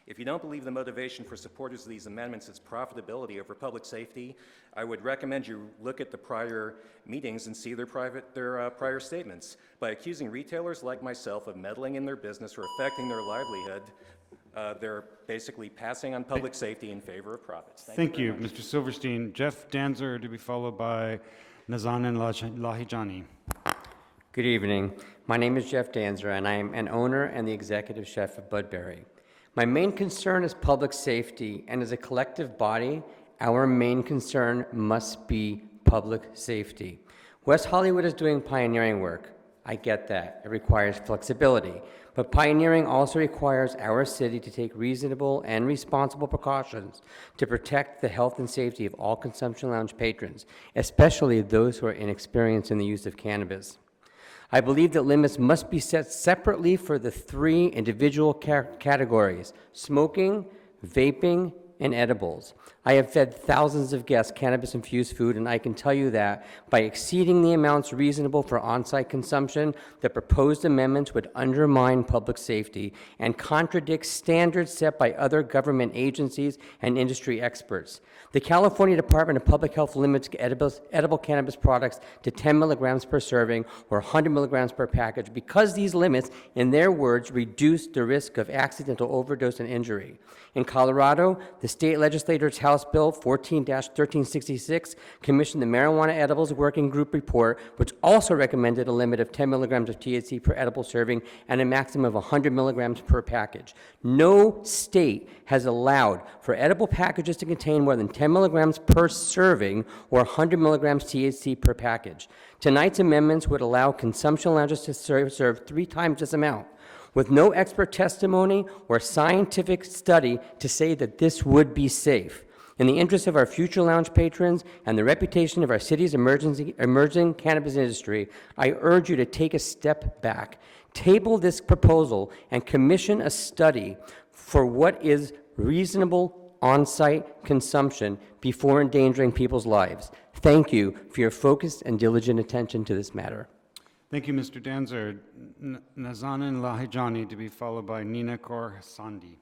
If you don't believe the motivation for supporters of these amendments is profitability over public safety, I would recommend you look at the prior meetings and see their prior statements. By accusing retailers like myself of meddling in their business or affecting their livelihood, they're basically passing on public safety in favor of profits. Thank you, Mr. Silverstein. Jeff Danzer to be followed by Nazanin Lahijani. Good evening. My name is Jeff Danzer, and I am an owner and the executive chef of Budberry. My main concern is public safety, and as a collective body, our main concern must be public safety. West Hollywood is doing pioneering work. I get that. It requires flexibility. But pioneering also requires our city to take reasonable and responsible precautions to protect the health and safety of all consumption lounge patrons, especially those who are inexperienced in the use of cannabis. I believe that limits must be set separately for the 3 individual categories: smoking, vaping, and edibles. I have fed thousands of guests cannabis-infused food, and I can tell you that by exceeding the amounts reasonable for on-site consumption, the proposed amendments would undermine public safety and contradict standards set by other government agencies and industry experts. The California Department of Public Health limits edible cannabis products to 10 milligrams per serving or 100 milligrams per package because these limits, in their words, reduce the risk of accidental overdose and injury. In Colorado, the state legislature's House Bill 14-1366 commissioned the Marijuana Edibles Working Group report, which also recommended a limit of 10 milligrams of THC per edible serving and a maximum of 100 milligrams per package. No state has allowed for edible packages to contain more than 10 milligrams per serving or 100 milligrams THC per package. Tonight's amendments would allow consumption lounges to serve 3 times this amount, with no expert testimony or scientific study to say that this would be safe. In the interest of our future lounge patrons and the reputation of our city's emerging cannabis industry, I urge you to take a step back, table this proposal, and commission a study for what is reasonable on-site consumption before endangering people's lives. Thank you for your focused and diligent attention to this matter. Thank you, Mr. Danzer. Nazanin Lahijani to be followed by Nina Kaur Sandi.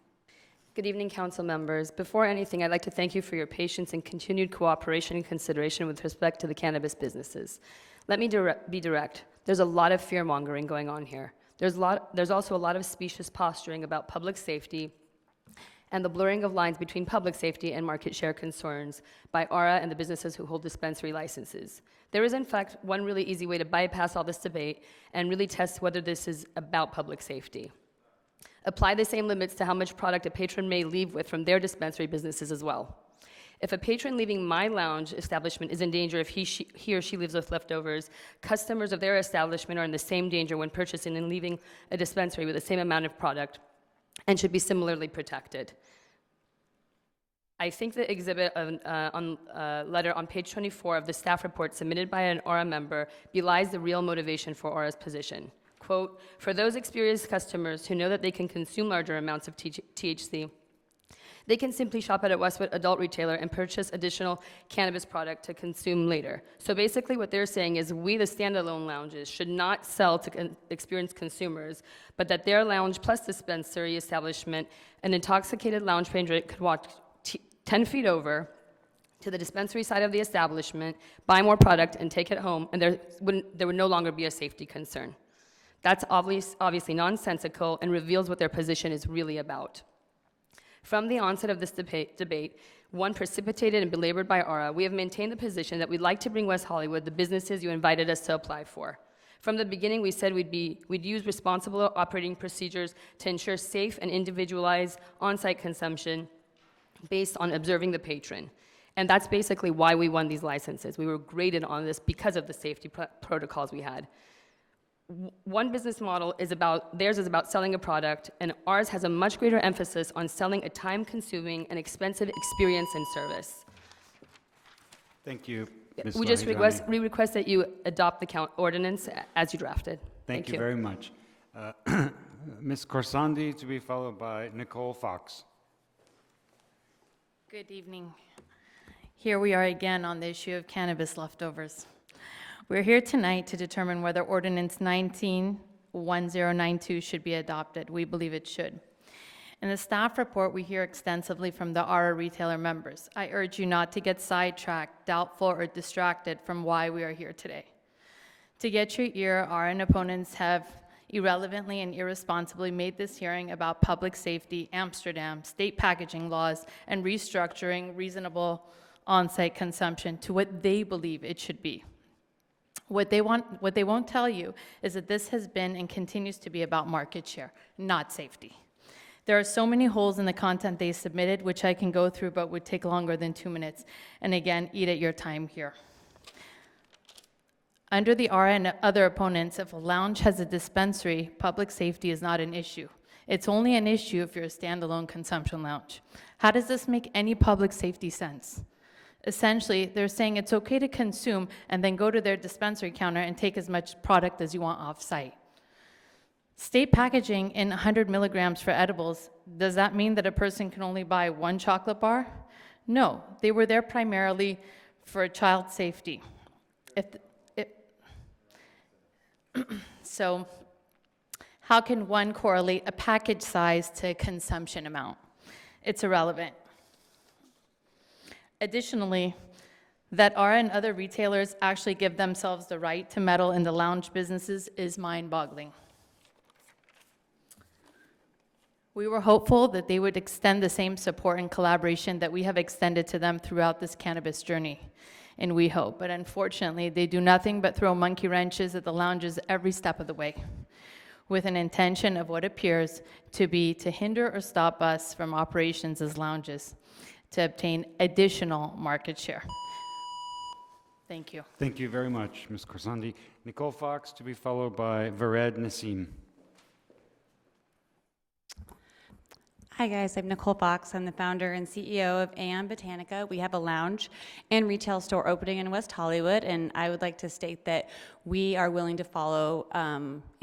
Good evening, council members. Before anything, I'd like to thank you for your patience and continued cooperation and consideration with respect to the cannabis businesses. Let me be direct. There's a lot of fear-mongering going on here. There's also a lot of specious posturing about public safety and the blurring of lines between public safety and market share concerns by Aura and the businesses who hold dispensary licenses. There is, in fact, one really easy way to bypass all this debate and really test whether this is about public safety. Apply the same limits to how much product a patron may leave with from their dispensary businesses as well. If a patron leaving my lounge establishment is in danger if he or she leaves with leftovers, customers of their establishment are in the same danger when purchasing and leaving a dispensary with the same amount of product and should be similarly protected. I think the exhibit letter on page 24 of the staff report submitted by an Aura member belies the real motivation for Aura's position. Quote, for those experienced customers who know that they can consume larger amounts of THC, they can simply shop at a Westwood adult retailer and purchase additional cannabis product to consume later. So basically what they're saying is we, the standalone lounges, should not sell to experienced consumers, but that their lounge plus dispensary establishment, an intoxicated lounge patron could walk 10 feet over to the dispensary side of the establishment, buy more product, and take it home, and there would no longer be a safety concern. That's obviously nonsensical and reveals what their position is really about. From the onset of this debate, one precipitated and belabored by Aura, we have maintained the position that we'd like to bring West Hollywood the businesses you invited us to apply for. From the beginning, we said we'd use responsible operating procedures to ensure safe and individualized on-site consumption based on observing the patron. And that's basically why we won these licenses. We were graded on this because of the safety protocols we had. One business model is theirs is about selling a product, and ours has a much greater emphasis on selling a time-consuming and expensive experience and service. Thank you, Ms. We request that you adopt the ordinance as you drafted. Thank you very much. Ms. Corsandi, to be followed by Nicole Fox. Good evening. Here we are again on the issue of cannabis leftovers. We're here tonight to determine whether Ordinance 191092 should be adopted. We believe it should. In the staff report, we hear extensively from the Aura retailer members. I urge you not to get sidetracked, doubtful, or distracted from why we are here today. To get your ear, Aura opponents have irrelevantly and irresponsibly made this hearing about public safety, Amsterdam, state packaging laws, and restructuring reasonable on-site consumption to what they believe it should be. What they won't tell you is that this has been and continues to be about market share, not safety. There are so many holes in the content they submitted, which I can go through, but would take longer than 2 minutes. And again, eat at your time here. Under the Aura and other opponents, if a lounge has a dispensary, public safety is not an issue. It's only an issue if you're a standalone consumption lounge. How does this make any public safety sense? Essentially, they're saying it's okay to consume and then go to their dispensary counter and take as much product as you want off-site. State packaging in 100 milligrams for edibles, does that mean that a person can only buy one chocolate bar? No, they were there primarily for child safety. So, how can one correlate a package size to a consumption amount? It's irrelevant. Additionally, that Aura and other retailers actually give themselves the right to meddle in the lounge businesses is mind-boggling. We were hopeful that they would extend the same support and collaboration that we have extended to them throughout this cannabis journey in WeHo, but unfortunately, they do nothing but throw monkey wrenches at the lounges every step of the way, with an intention of what appears to be to hinder or stop us from operations as lounges, to obtain additional market share. Thank you. Thank you very much, Ms. Corsandi. Nicole Fox, to be followed by Vered Nassim. Hi guys, I'm Nicole Fox. I'm the founder and CEO of Aeon Botanica. We have a lounge and retail store opening in West Hollywood, and I would like to state that we are willing to follow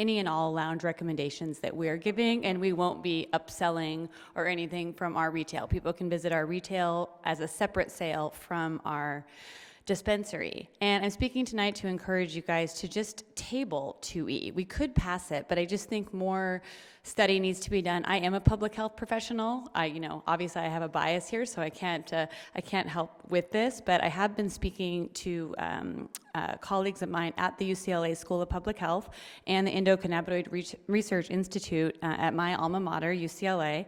any and all lounge recommendations that we are giving, and we won't be upselling or anything from our retail. People can visit our retail as a separate sale from our dispensary. And I'm speaking tonight to encourage you guys to just table 2E. We could pass it, but I just think more study needs to be done. I am a public health professional. Obviously I have a bias here, so I can't help with this, but I have been speaking to colleagues of mine at the UCLA School of Public Health and the Endocannabinoid Research Institute at my alma mater, UCLA.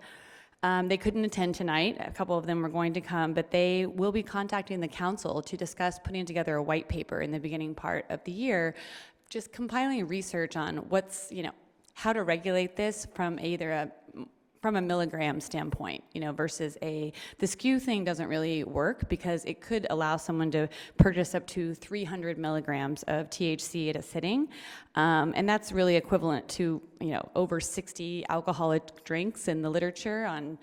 They couldn't attend tonight. A couple of them were going to come, but they will be contacting the council to discuss putting together a white paper in the beginning part of the year, just compiling research on how to regulate this from either a from a milligram standpoint, versus the SKU thing doesn't really work because it could allow someone to purchase up to 300 milligrams of THC at a sitting. And that's really equivalent to, over 60 alcoholic drinks in the literature on,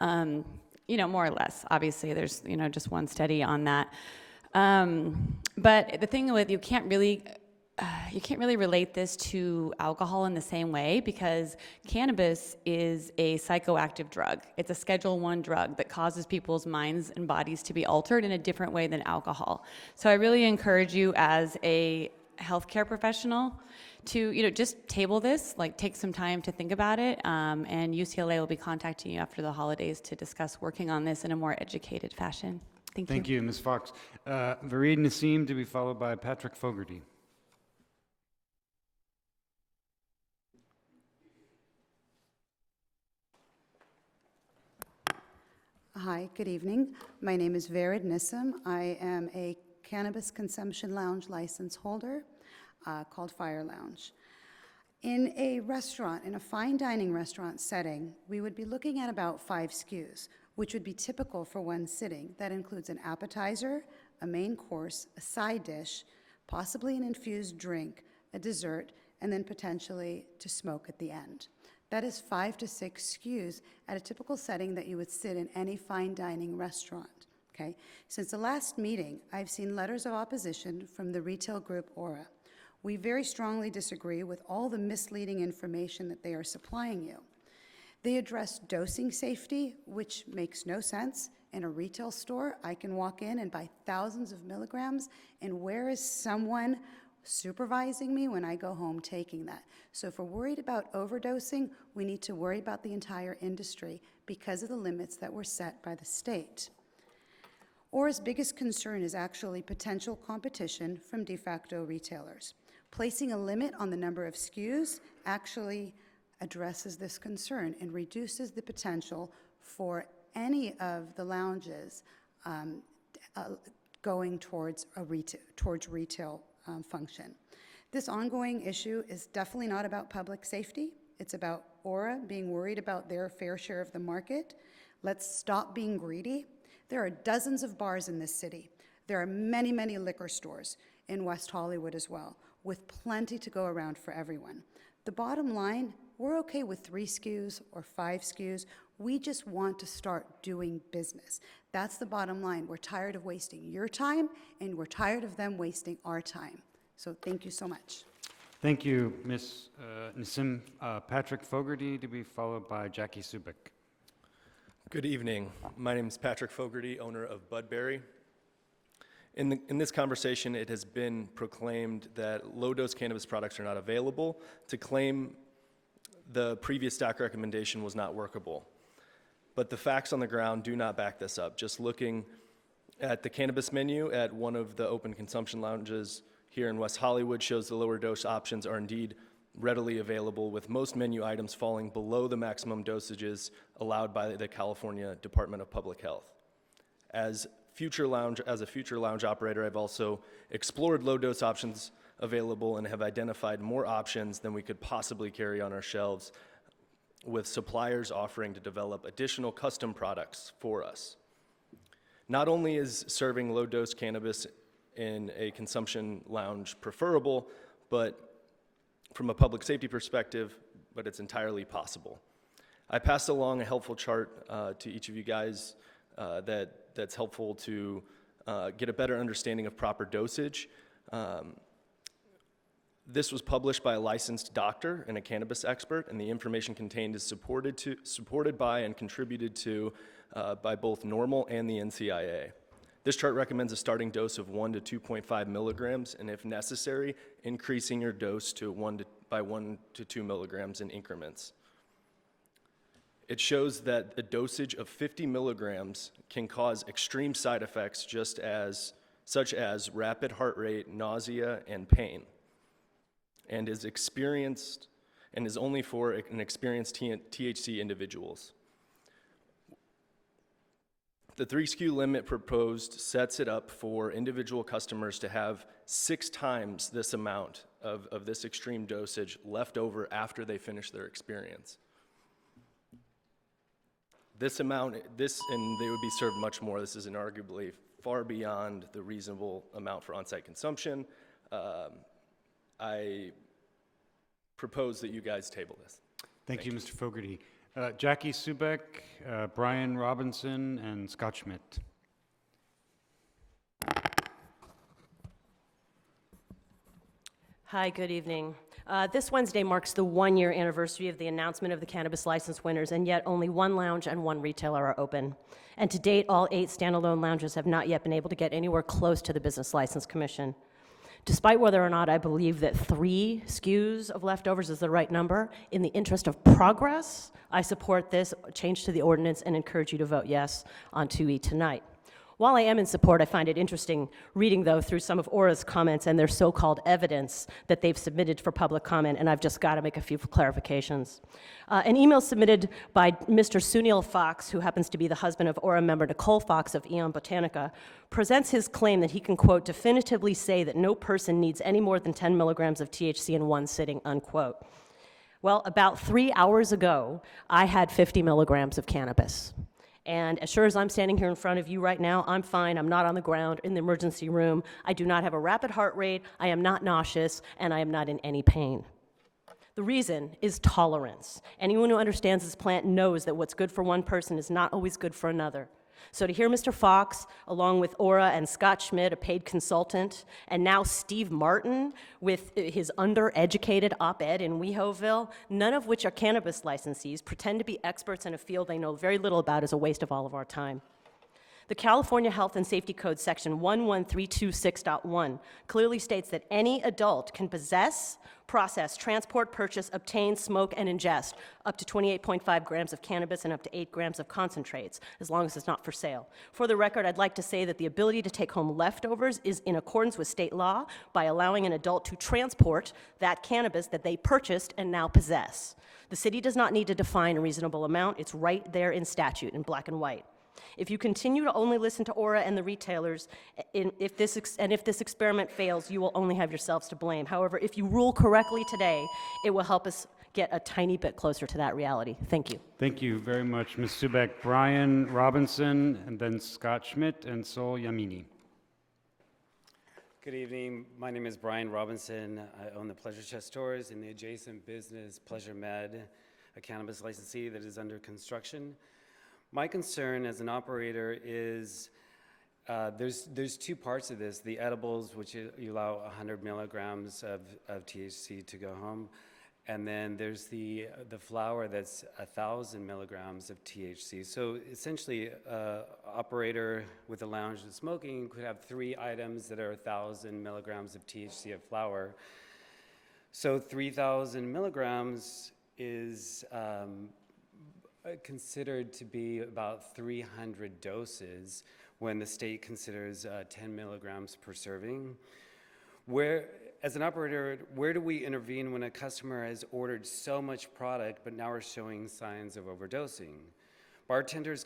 more or less. Obviously, there's, just one study on that. But the thing with, you can't really relate this to alcohol in the same way because cannabis is a psychoactive drug. It's a Schedule I drug that causes people's minds and bodies to be altered in a different way than alcohol. So I really encourage you as a healthcare professional to, just table this, take some time to think about it, and UCLA will be contacting you after the holidays to discuss working on this in a more educated fashion. Thank you. Thank you, Ms. Fox. Vareed Nassim to be followed by Patrick Fogarty. Hi, good evening. My name is Vareed Nissim. I am a cannabis consumption lounge license holder called Fire Lounge. In a restaurant, in a fine dining restaurant setting, we would be looking at about 5 SKUs, which would be typical for one sitting. That includes an appetizer, a main course, a side dish, possibly an infused drink, a dessert, and then potentially to smoke at the end. That is 5 to 6 SKUs at a typical setting that you would sit in any fine dining restaurant, okay? Since the last meeting, I've seen letters of opposition from the retail group Aura. We very strongly disagree with all the misleading information that they are supplying you. They address dosing safety, which makes no sense. In a retail store, I can walk in and buy thousands of milligrams, and where is someone supervising me when I go home taking that? So if we're worried about overdosing, we need to worry about the entire industry because of the limits that were set by the state. Aura's biggest concern is actually potential competition from de facto retailers. Placing a limit on the number of SKUs actually addresses this concern and reduces the potential for any of the lounges going towards retail function. This ongoing issue is definitely not about public safety. It's about Aura being worried about their fair share of the market. Let's stop being greedy. There are dozens of bars in this city. There are many, many liquor stores in West Hollywood as well, with plenty to go around for everyone. The bottom line, we're okay with 3 SKUs or 5 SKUs. We just want to start doing business. That's the bottom line. We're tired of wasting your time, and we're tired of them wasting our time. So thank you so much. Thank you, Ms. Nissim. Patrick Fogarty to be followed by Jackie Subik. Good evening. My name is Patrick Fogarty, owner of Budberry. In this conversation, it has been proclaimed that low-dose cannabis products are not available. To claim the previous stock recommendation was not workable. But the facts on the ground do not back this up. Just looking at the cannabis menu at one of the open consumption lounges here in West Hollywood shows the lower dose options are indeed readily available, with most menu items falling below the maximum dosages allowed by the California Department of Public Health. As a future lounge operator, I've also explored low-dose options available and have identified more options than we could possibly carry on our shelves, with suppliers offering to develop additional custom products for us. Not only is serving low-dose cannabis in a consumption lounge preferable, but from a public safety perspective, but it's entirely possible. I passed along a helpful chart to each of you guys that's helpful to get a better understanding of proper dosage. This was published by a licensed doctor and a cannabis expert, and the information contained is supported by and contributed to by both NORML and the NCIA. This chart recommends a starting dose of 1 to 2.5 milligrams, and if necessary, increasing your dose by 1 to 2 milligrams in increments. It shows that a dosage of 50 milligrams can cause extreme side effects such as rapid heart rate, nausea, and pain, and is only for experienced THC individuals. The 3 SKU limit proposed sets it up for individual customers to have 6 times this amount of this extreme dosage left over after they finish their experience. This amount, and they would be served much more. This is inarguably far beyond the reasonable amount for on-site consumption. I propose that you guys table this. Thank you, Mr. Fogarty. Jackie Subek, Brian Robinson, and Scott Schmidt. Hi, good evening. This Wednesday marks the one-year anniversary of the announcement of the cannabis license winners, and yet only one lounge and one retailer are open. And to date, all 8 standalone lounges have not yet been able to get anywhere close to the Business License Commission. Despite whether or not I believe that 3 SKUs of leftovers is the right number, in the interest of progress, I support this change to the ordinance and encourage you to vote yes on 2E tonight. While I am in support, I find it interesting reading, though, through some of Aura's comments and their so-called evidence that they've submitted for public comment, and I've just got to make a few clarifications. An email submitted by Mr. Sunil Fox, who happens to be the husband of Aura member Nicole Fox of Aeon Botanica, presents his claim that he can, quote, definitively say that no person needs any more than 10 milligrams of THC in one sitting, unquote. Well, about 3 hours ago, I had 50 milligrams of cannabis. And as sure as I'm standing here in front of you right now, I'm fine. I'm not on the ground in the emergency room. I do not have a rapid heart rate. I am not nauseous, and I am not in any pain. The reason is tolerance. Anyone who understands this plant knows that what's good for one person is not always good for another. So to hear Mr. Fox, along with Aura and Scott Schmidt, a paid consultant, and now Steve Martin with his undereducated op-ed in WehoVille, none of which are cannabis licensees, pretend to be experts in a field they know very little about is a waste of all of our time. The California Health and Safety Code section 11326.1 clearly states that any adult can possess, process, transport, purchase, obtain, smoke, and ingest up to 28.5 grams of cannabis and up to 8 grams of concentrates, as long as it's not for sale. For the record, I'd like to say that the ability to take home leftovers is in accordance with state law by allowing an adult to transport that cannabis that they purchased and now possess. The city does not need to define a reasonable amount. It's right there in statute in black and white. If you continue to only listen to Aura and the retailers, if this experiment fails, you will only have yourselves to blame. However, if you rule correctly today, it will help us get a tiny bit closer to that reality. Thank you. Thank you very much, Ms. Subek. Brian Robinson, and then Scott Schmidt and Sol Yamini. Good evening. My name is Brian Robinson. I own the Pleasure Chest stores in the adjacent business Pleasure Med, a cannabis licensee that is under construction. My concern as an operator is there's 2 parts of this. The edibles, which you allow 100 milligrams of THC to go home. And then there's the flower that's 1,000 milligrams of THC. So essentially, operator with a lounge that's smoking could have 3 items that are 1,000 milligrams of THC of flower. So 3,000 milligrams is considered to be about 300 doses when the state considers 10 milligrams per serving. As an operator, where do we intervene when a customer has ordered so much product but now are showing signs of overdosing? Bartenders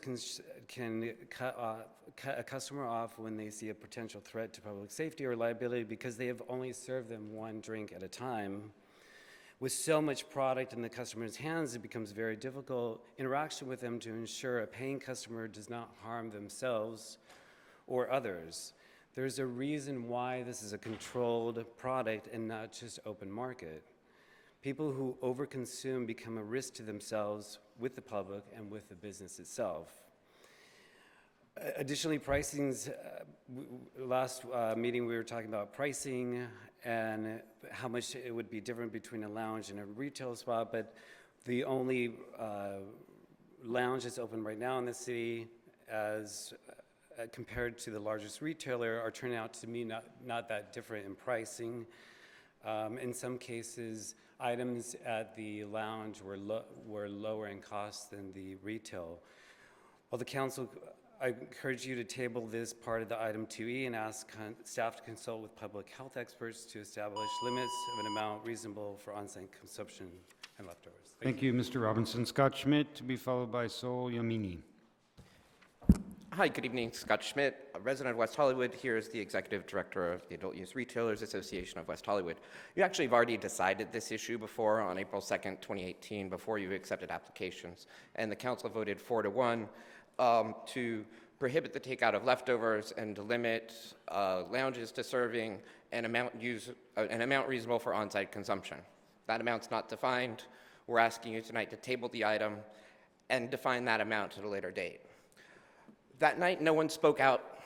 can cut a customer off when they see a potential threat to public safety or liability because they have only served them 1 drink at a time. With so much product in the customer's hands, it becomes very difficult interaction with them to ensure a paying customer does not harm themselves or others. There's a reason why this is a controlled product and not just open market. People who overconsume become a risk to themselves, with the public, and with the business itself. Additionally, pricing's, last meeting we were talking about pricing and how much it would be different between a lounge and a retail spot, but the only lounge that's open right now in the city as compared to the largest retailer are turning out to me not that different in pricing. In some cases, items at the lounge were lower in cost than the retail. While the council, I encourage you to table this part of the item 2E and ask staff to consult with public health experts to establish limits of an amount reasonable for on-site consumption and leftovers. Thank you, Mr. Robinson. Scott Schmidt, to be followed by Sol Yamini. Hi, good evening. Scott Schmidt, a resident of West Hollywood. Here is the executive director of the Adult Use Retailers Association of West Hollywood. You actually have already decided this issue before on April 2nd, 2018, before you accepted applications. And the council voted 4-1 to prohibit the takeout of leftovers and to limit lounges to serving an amount reasonable for on-site consumption. That amount's not defined. We're asking you tonight to table the item and define that amount at a later date. That night, no one spoke out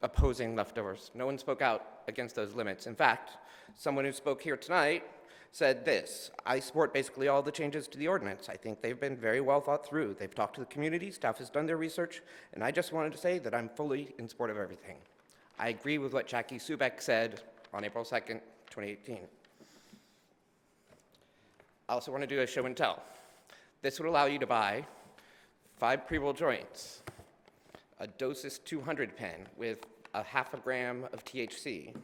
opposing leftovers. No one spoke out against those limits. In fact, someone who spoke here tonight said this: I support basically all the changes to the ordinance. I think they've been very well thought through. They've talked to the community, staff has done their research, and I just wanted to say that I'm fully in support of everything. I agree with what Jackie Subek said on April 2nd, 2018. I also want to do a show and tell. This would allow you to buy 5 pre-roll joints, a Dosis 200 pen with a ½ gram of THC,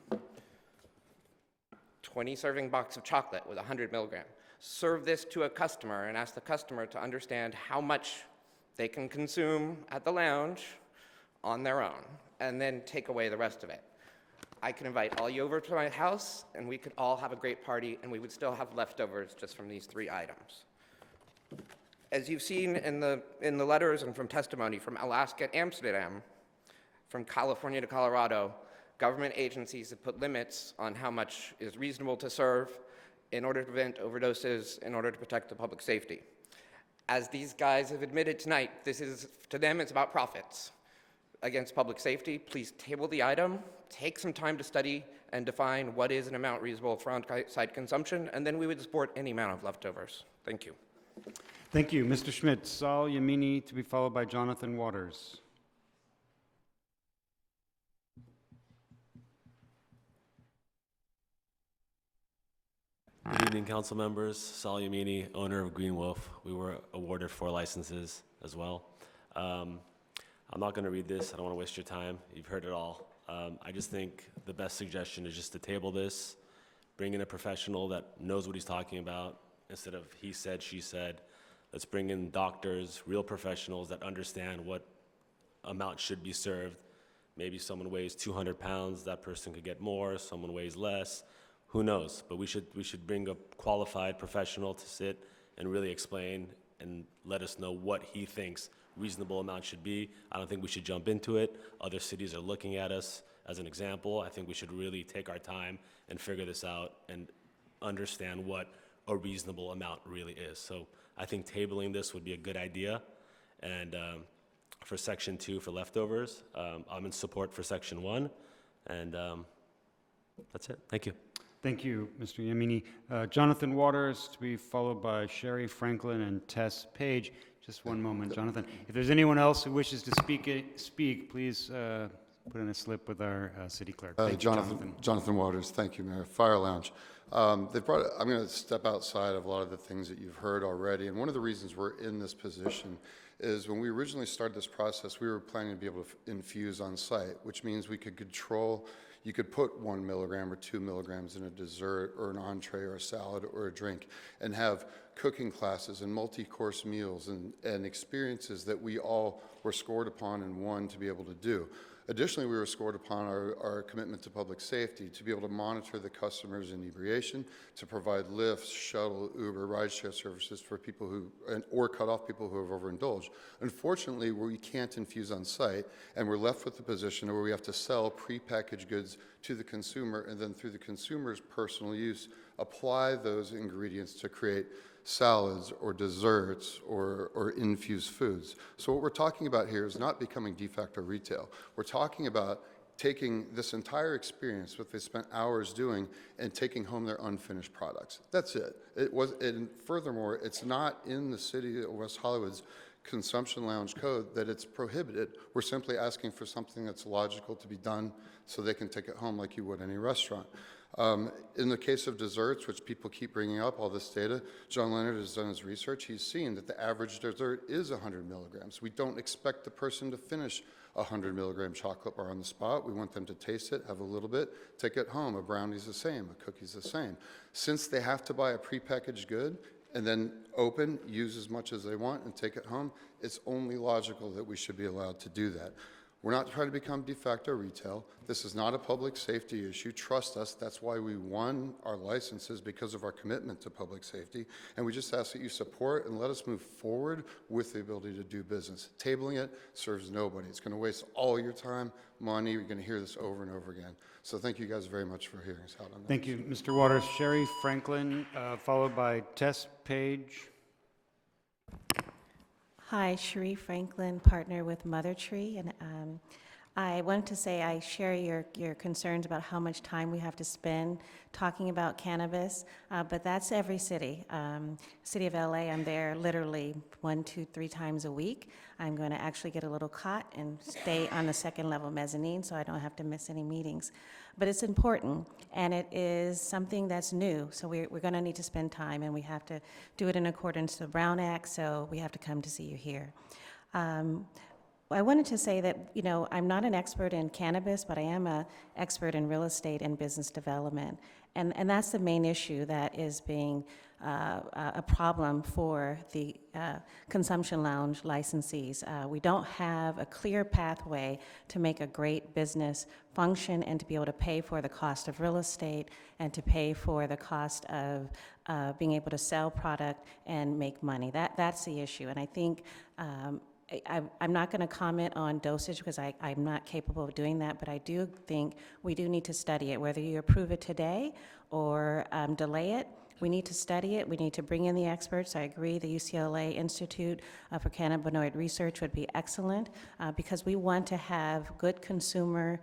20 serving box of chocolate with 100 milligrams. Serve this to a customer and ask the customer to understand how much they can consume at the lounge on their own, and then take away the rest of it. I can invite all you over to my house, and we could all have a great party, and we would still have leftovers just from these 3 items. As you've seen in the letters and from testimony from Alaska and Amsterdam, from California to Colorado, government agencies have put limits on how much is reasonable to serve in order to prevent overdoses, in order to protect the public safety. As these guys have admitted tonight, to them, it's about profits against public safety. Please table the item, take some time to study and define what is an amount reasonable for on-site consumption, and then we would support any amount of leftovers. Thank you. Thank you. Mr. Schmidt, Saul Yamini to be followed by Jonathan Waters. Good evening, council members. Saul Yamini, owner of Green Wolf. We were awarded 4 licenses as well. I'm not going to read this. I don't want to waste your time. You've heard it all. I just think the best suggestion is just to table this, bring in a professional that knows what he's talking about instead of he said, she said. Let's bring in doctors, real professionals that understand what amount should be served. Maybe someone weighs 200 pounds, that person could get more, someone weighs less, who knows? But we should bring a qualified professional to sit and really explain and let us know what he thinks reasonable amount should be. I don't think we should jump into it. Other cities are looking at us as an example. I think we should really take our time and figure this out and understand what a reasonable amount really is. So I think tabling this would be a good idea. And for Section 2 for leftovers, I'm in support for Section 1. And that's it. Thank you. Thank you, Mr. Yamini. Jonathan Waters to be followed by Sherry Franklin and Tess Page. Just one moment, Jonathan. If there's anyone else who wishes to speak, please put in a slip with our city clerk. Thank you, Jonathan Waters. Thank you, Mayor. Fire Lounge. I'm going to step outside of a lot of the things that you've heard already. And one of the reasons we're in this position is when we originally started this process, we were planning to be able to infuse on site, which means we could control. You could put 1 milligram or 2 milligrams in a dessert or an entree or a salad or a drink and have cooking classes and multi-course meals and experiences that we all were scored upon and won to be able to do. Additionally, we were scored upon our commitment to public safety, to be able to monitor the customer's inebriation, to provide lifts, shuttle, Uber, rideshare services for people who, or cut off people who have overindulged. Unfortunately, we can't infuse on site, and we're left with the position where we have to sell prepackaged goods to the consumer, and then through the consumer's personal use, apply those ingredients to create salads or desserts or infused foods. So what we're talking about here is not becoming de facto retail. We're talking about taking this entire experience, what they spent hours doing, and taking home their unfinished products. That's it. And furthermore, it's not in the city of West Hollywood's consumption lounge code that it's prohibited. We're simply asking for something that's logical to be done so they can take it home like you would any restaurant. In the case of desserts, which people keep bringing up, all this data, John Leonard has done his research. He's seen that the average dessert is 100 milligrams. We don't expect the person to finish a 100 milligram chocolate bar on the spot. We want them to taste it, have a little bit, take it home. A brownie's the same, a cookie's the same. Since they have to buy a prepackaged good, and then open, use as much as they want, and take it home, it's only logical that we should be allowed to do that. We're not trying to become de facto retail. This is not a public safety issue. Trust us, that's why we won our licenses, because of our commitment to public safety. And we just ask that you support and let us move forward with the ability to do business. Tabling it serves nobody. It's going to waste all your time, money. You're going to hear this over and over again. So thank you guys very much for hearing us out on that. Thank you, Mr. Waters. Sherry Franklin, followed by Tess Page. Hi, Cherie Franklin, partner with Mother Tree, and I wanted to say I share your concerns about how much time we have to spend talking about cannabis, but that's every city. City of LA, I'm there literally 1, 2, 3 times a week. I'm going to actually get a little cot and stay on the second level mezzanine so I don't have to miss any meetings. But it's important, and it is something that's new, so we're going to need to spend time, and we have to do it in accordance to the Brown Act, so we have to come to see you here. I wanted to say that, you know, I'm not an expert in cannabis, but I am an expert in real estate and business development. And that's the main issue that is being a problem for the consumption lounge licensees. We don't have a clear pathway to make a great business function and to be able to pay for the cost of real estate and to pay for the cost of being able to sell product and make money. That's the issue. And I think I'm not going to comment on dosage because I'm not capable of doing that, but I do think we do need to study it. Whether you approve it today or delay it, we need to study it. We need to bring in the experts. I agree the UCLA Institute for Cannabinoid Research would be excellent because we want to have good consumer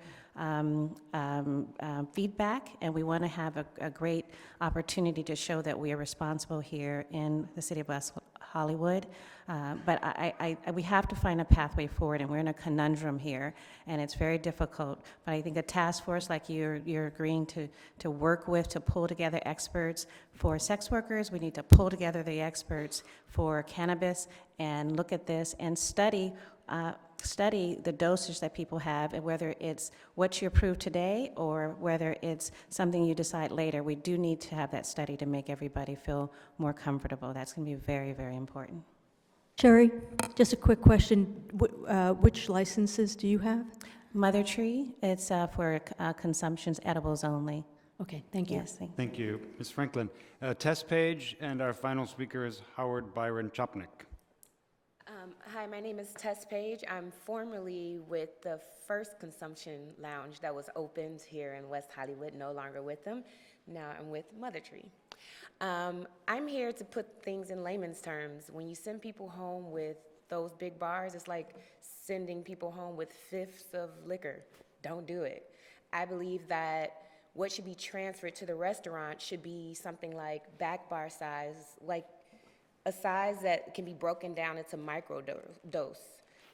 feedback, and we want to have a great opportunity to show that we are responsible here in the city of West Hollywood. But we have to find a pathway forward, and we're in a conundrum here, and it's very difficult. But I think a task force like you're agreeing to work with, to pull together experts for sex workers, we need to pull together the experts for cannabis and look at this and study the dosage that people have, and whether it's what you approve today or whether it's something you decide later. We do need to have that study to make everybody feel more comfortable. That's going to be very, very important. Sherry, just a quick question. Which licenses do you have? Mother Tree, it's for consumptions, edibles only. Okay, thank you. Yes, Thank you, Ms. Franklin. Tess Page, and our final speaker is Howard Byron Chopnick. Hi, my name is Tess Page. I'm formerly with the first consumption lounge that was opened here in West Hollywood, no longer with them. Now I'm with Mother Tree. I'm here to put things in layman's terms. When you send people home with those big bars, it's like sending people home with fifths of liquor. Don't do it. I believe that what should be transferred to the restaurant should be something like back bar size, like a size that can be broken down into micro dose.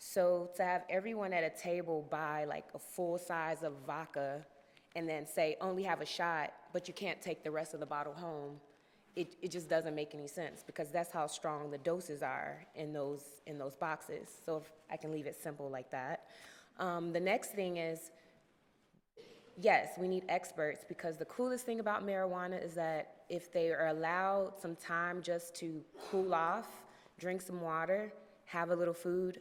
So to have everyone at a table buy like a full size of vodka and then say only have a shot, but you can't take the rest of the bottle home, it just doesn't make any sense, because that's how strong the doses are in those boxes. So if I can leave it simple like that. The next thing is, yes, we need experts, because the coolest thing about marijuana is that if they are allowed some time just to cool off, drink some water, have a little food,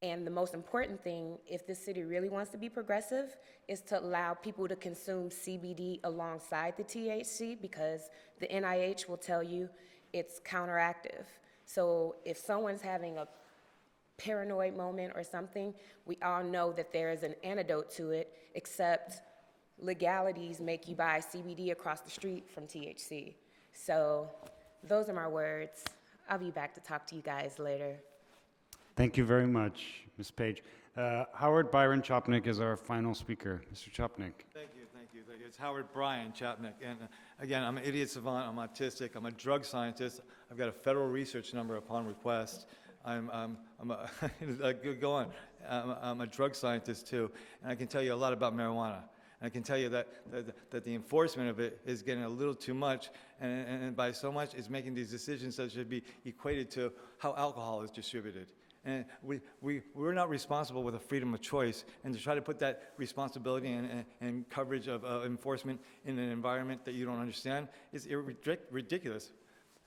and the most important thing, if this city really wants to be progressive, is to allow people to consume CBD alongside the THC, because the NIH will tell you it's counteractive. So if someone's having a paranoid moment or something, we all know that there is an antidote to it, except legalities make you buy CBD across the street from THC. So those are my words. I'll be back to talk to you guys later. Thank you very much, Ms. Page. Howard Byron Chopnick is our final speaker. Mr. Chopnick. Thank you. It's Howard Bryan Chapnick. And again, I'm an idiot savant, I'm autistic, I'm a drug scientist. I've got a federal research number upon request. I'm a drug scientist too, and I can tell you a lot about marijuana. And I can tell you that the enforcement of it is getting a little too much, and by so much, it's making these decisions that should be equated to how alcohol is distributed. And we're not responsible with a freedom of choice, and to try to put that responsibility and coverage of enforcement in an environment that you don't understand is ridiculous.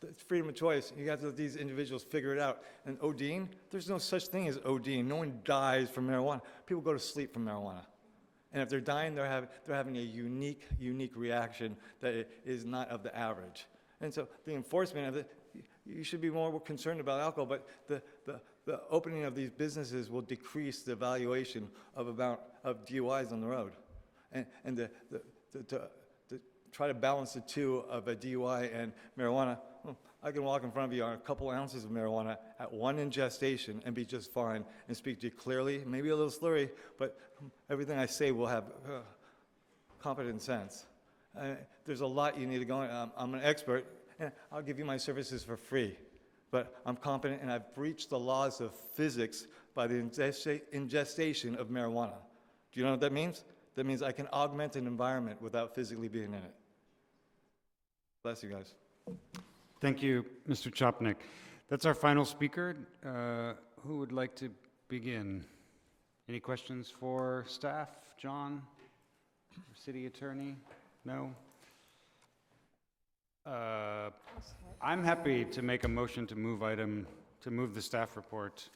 It's freedom of choice. You have to let these individuals figure it out. And ODing, there's no such thing as ODing. No one dies from marijuana. People go to sleep from marijuana. And if they're dying, they're having a unique reaction that is not of the average. And so the enforcement of it, you should be more concerned about alcohol, but the opening of these businesses will decrease the valuation of DUIs on the road. And to try to balance the two of a DUI and marijuana, I can walk in front of you on a couple ounces of marijuana at one ingestation and be just fine and speak to you clearly, maybe a little slurry, but everything I say will have competent sense. There's a lot you need to go in. I'm an expert, and I'll give you my services for free, but I'm competent, and I've breached the laws of physics by the ingestion of marijuana. Do you know what that means? That means I can augment an environment without physically being in it. Bless you guys. Thank you, Mr. Chopnik. That's our final speaker. Who would like to begin? Any questions for staff? John? City Attorney? No? I'm happy to make a motion to move the staff report.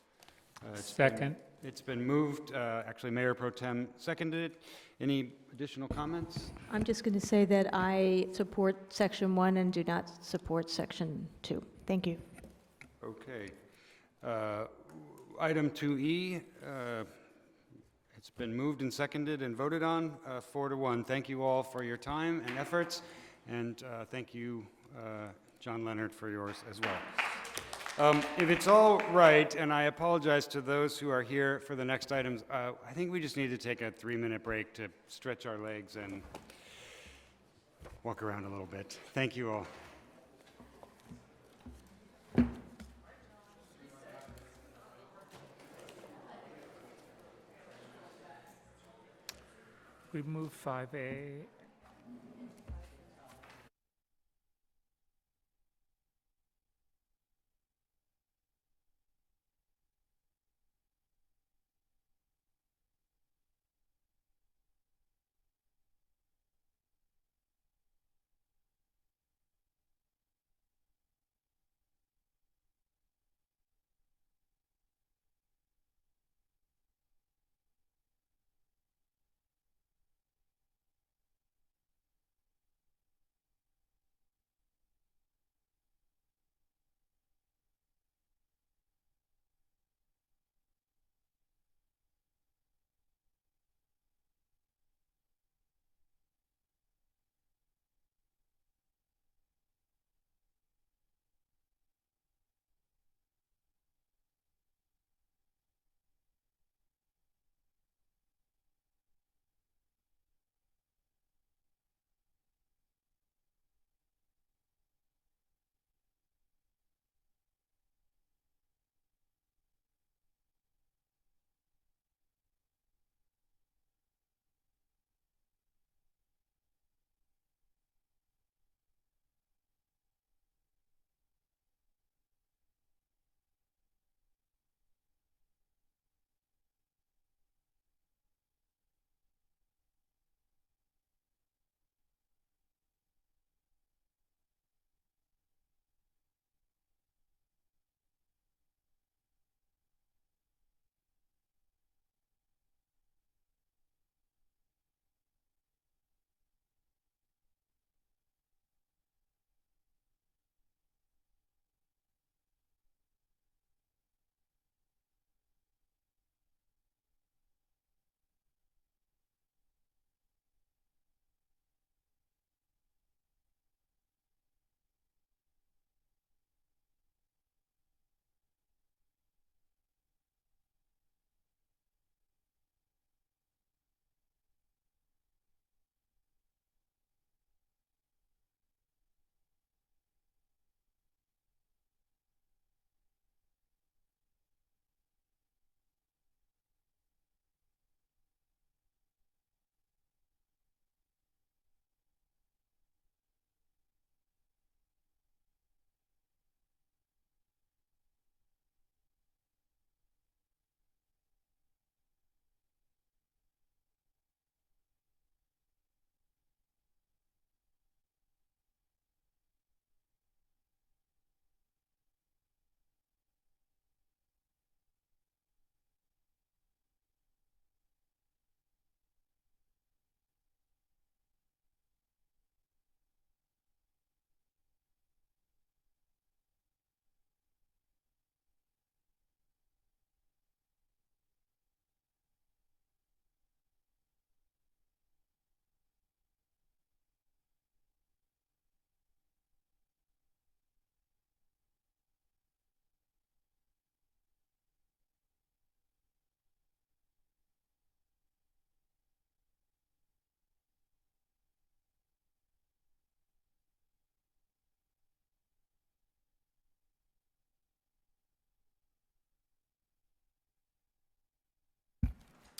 Second. It's been moved. Actually, Mayor Pro Tem seconded it. Any additional comments? I'm just going to say that I support Section 1 and do not support Section 2. Thank you. Okay. Item 2E, it's been moved and seconded and voted on 4-1. Thank you all for your time and efforts, and thank you, John Leonard, for yours as well. If it's all right, and I apologize to those who are here for the next items, I think we just need to take a 3-minute break to stretch our legs and walk around a little bit. Thank you all. We move 5A.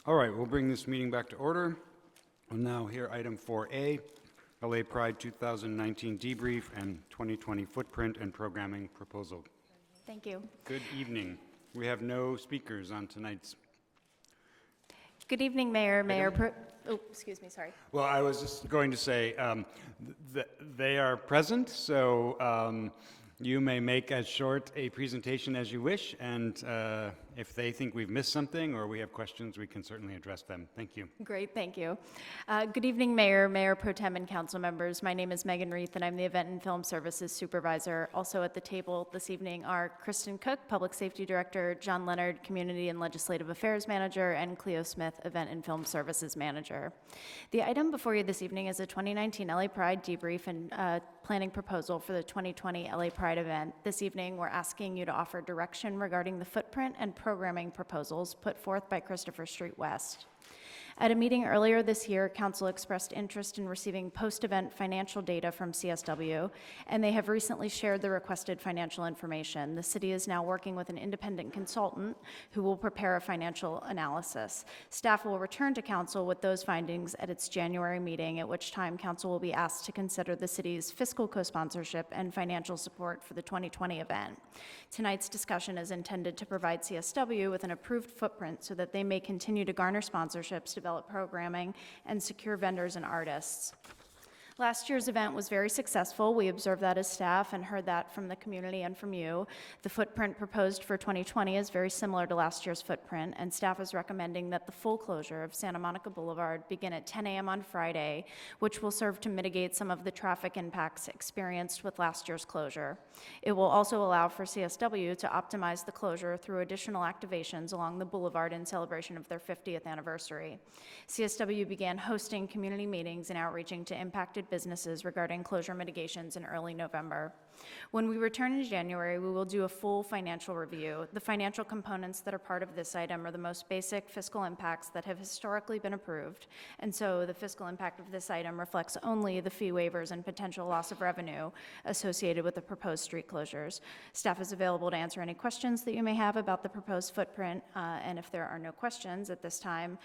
All right, we'll bring this meeting back to order. We'll now hear item 4A, LA Pride 2019 debrief and 2020 footprint and programming proposal. Thank you. Good evening. We have no speakers on tonight's. Good evening, Mayor. Oh, excuse me, sorry. Well, I was just going to say they are present, so you may make as short a presentation as you wish, and if they think we've missed something or we have questions, we can certainly address them. Thank you. Great, thank you. Good evening, Mayor Pro Tem, and council members. My name is Megan Reith, and I'm the Event and Film Services Supervisor. Also at the table this evening are Kristen Cook, Public Safety Director, John Leonard, Community and Legislative Affairs Manager, and Cleo Smith, Event and Film Services Manager. The item before you this evening is a 2019 LA Pride debrief and planning proposal for the 2020 LA Pride event. This evening, we're asking you to offer direction regarding the footprint and programming proposals put forth by Christopher Street West. At a meeting earlier this year, Council expressed interest in receiving post-event financial data from CSW, and they have recently shared the requested financial information. The city is now working with an independent consultant who will prepare a financial analysis. Staff will return to Council with those findings at its January meeting, at which time Council will be asked to consider the city's fiscal co-sponsorship and financial support for the 2020 event. Tonight's discussion is intended to provide CSW with an approved footprint so that they may continue to garner sponsorships, develop programming, and secure vendors and artists. Last year's event was very successful. We observed that as staff and heard that from the community and from you. The footprint proposed for 2020 is very similar to last year's footprint, and staff is recommending that the full closure of Santa Monica Boulevard begin at 10 a.m. on Friday, which will serve to mitigate some of the traffic impacts experienced with last year's closure. It will also allow for CSW to optimize the closure through additional activations along the boulevard in celebration of their 50th anniversary. CSW began hosting community meetings and outreaching to impacted businesses regarding closure mitigations in early November. When we return in January, we will do a full financial review. The financial components that are part of this item are the most basic fiscal impacts that have historically been approved, and so the fiscal impact of this item reflects only the fee waivers and potential loss of revenue associated with the proposed street closures. Staff is available to answer any questions that you may have about the proposed footprint, and if there are no questions at this time,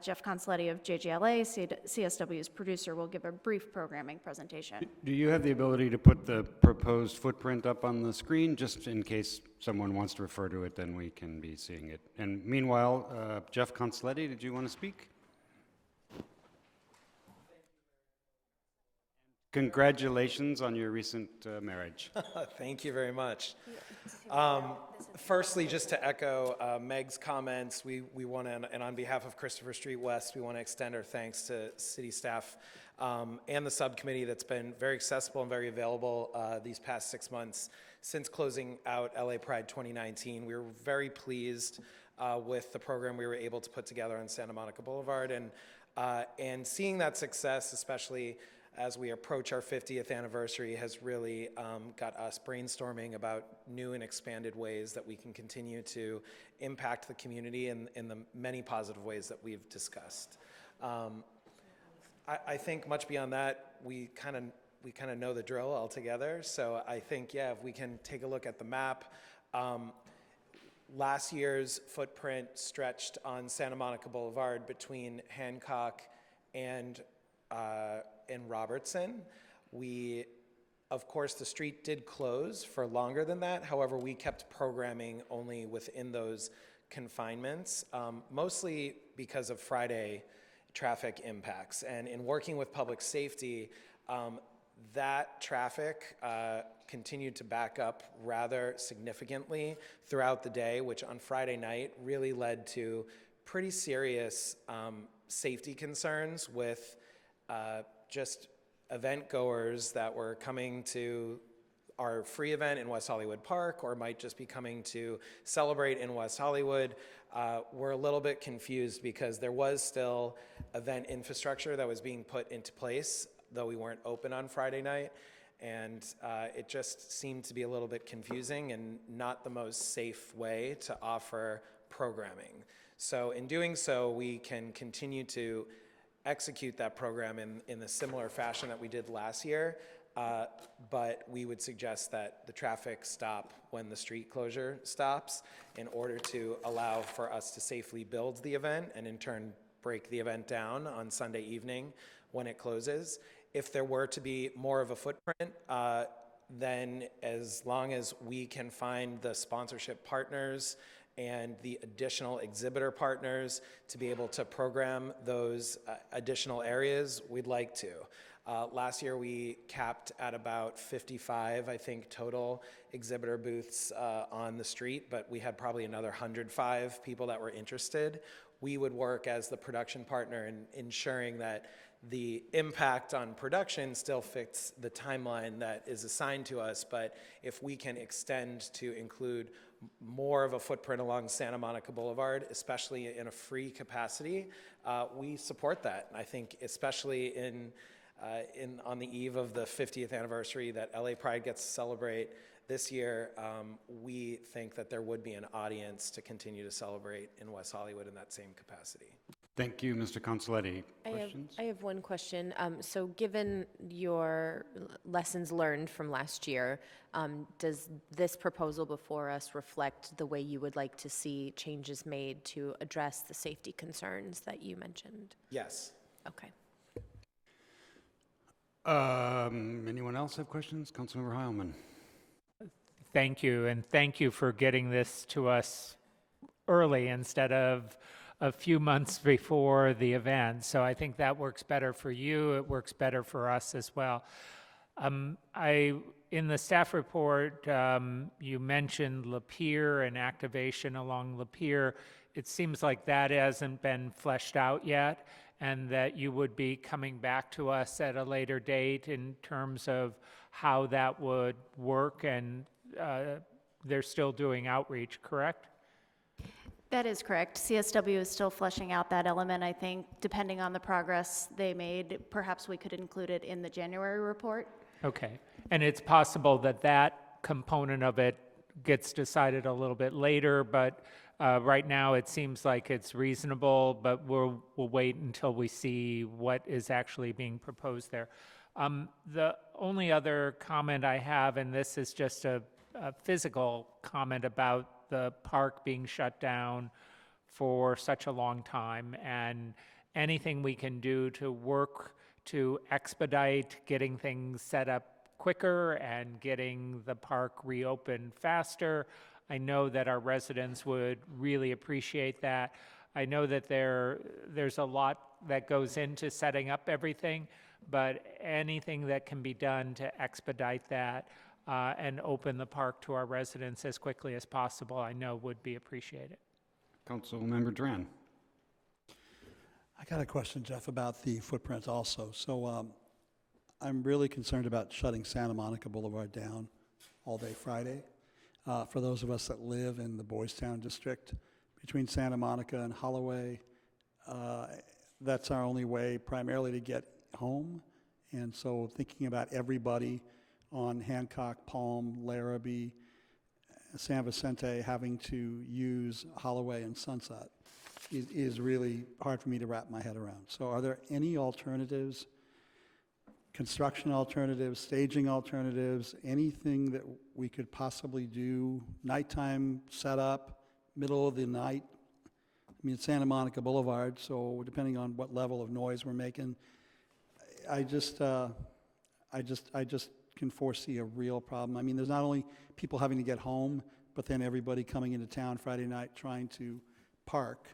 Jeff Consoletti of JGLA, CSW's producer, will give a brief programming presentation. Do you have the ability to put the proposed footprint up on the screen, just in case someone wants to refer to it, then we can be seeing it. And meanwhile, Jeff Consoletti, did you want to speak? Congratulations on your recent marriage. Thank you very much. Firstly, just to echo Meg's comments, we want to, and on behalf of Christopher Street West, we want to extend our thanks to city staff and the subcommittee that's been very accessible and very available these past 6 months since closing out LA Pride 2019. We were very pleased with the program we were able to put together on Santa Monica Boulevard, and seeing that success, especially as we approach our 50th anniversary, has really got us brainstorming about new and expanded ways that we can continue to impact the community in the many positive ways that we've discussed. I think much beyond that, we kind of know the drill altogether. So I think, yeah, if we can take a look at the map, last year's footprint stretched on Santa Monica Boulevard between Hancock and Robertson. Of course, the street did close for longer than that. However, we kept programming only within those confinements, mostly because of Friday traffic impacts. And in working with public safety, that traffic continued to back up rather significantly throughout the day, which on Friday night really led to pretty serious safety concerns with just event goers that were coming to our free event in West Hollywood Park, or might just be coming to celebrate in West Hollywood. We're a little bit confused because there was still event infrastructure that was being put into place, though we weren't open on Friday night. And it just seemed to be a little bit confusing and not the most safe way to offer programming. So in doing so, we can continue to execute that program in the similar fashion that we did last year, but we would suggest that the traffic stop when the street closure stops in order to allow for us to safely build the event and in turn break the event down on Sunday evening when it closes. If there were to be more of a footprint, then as long as we can find the sponsorship partners and the additional exhibitor partners to be able to program those additional areas, we'd like to. Last year we capped at about 55, I think, total exhibitor booths on the street, but we had probably another 105 people that were interested. We would work as the production partner in ensuring that the impact on production still fits the timeline that is assigned to us, but if we can extend to include more of a footprint along Santa Monica Boulevard, especially in a free capacity, we support that. I think especially on the eve of the 50th anniversary that LA Pride gets to celebrate this year, we think that there would be an audience to continue to celebrate in West Hollywood in that same capacity. Thank you, Mr. Consoletti. Questions? I have one question. So given your lessons learned from last year, does this proposal before us reflect the way you would like to see changes made to address the safety concerns that you mentioned? Yes. Okay. Anyone else have questions? Councilmember Heilman. Thank you, and thank you for getting this to us early instead of a few months before the event. So I think that works better for you. It works better for us as well. In the staff report, you mentioned Lapeer and activation along Lapeer. It seems like that hasn't been fleshed out yet, and that you would be coming back to us at a later date in terms of how that would work, and they're still doing outreach, correct? That is correct. CSW is still fleshing out that element. I think depending on the progress they made, perhaps we could include it in the January report. Okay, and it's possible that that component of it gets decided a little bit later, but right now it seems like it's reasonable, but we'll wait until we see what is actually being proposed there. The only other comment I have, and this is just a physical comment about the park being shut down for such a long time, and anything we can do to work to expedite getting things set up quicker and getting the park reopened faster. I know that our residents would really appreciate that. I know that there's a lot that goes into setting up everything, but anything that can be done to expedite that and open the park to our residents as quickly as possible, I know would be appreciated. Councilmember Duran. I got a question, Jeff, about the footprint also. So I'm really concerned about shutting Santa Monica Boulevard down all day Friday. For those of us that live in the Boys Town district, between Santa Monica and Holloway, that's our only way primarily to get home. And so thinking about everybody on Hancock, Palm, Larrabee, San Vicente having to use Holloway and Sunset is really hard for me to wrap my head around. So are there any alternatives, construction alternatives, staging alternatives, anything that we could possibly do, nighttime setup, middle of the night? I mean, it's Santa Monica Boulevard, so depending on what level of noise we're making, I just can foresee a real problem. I mean, there's not only people having to get home, but then everybody coming into town Friday night trying to park,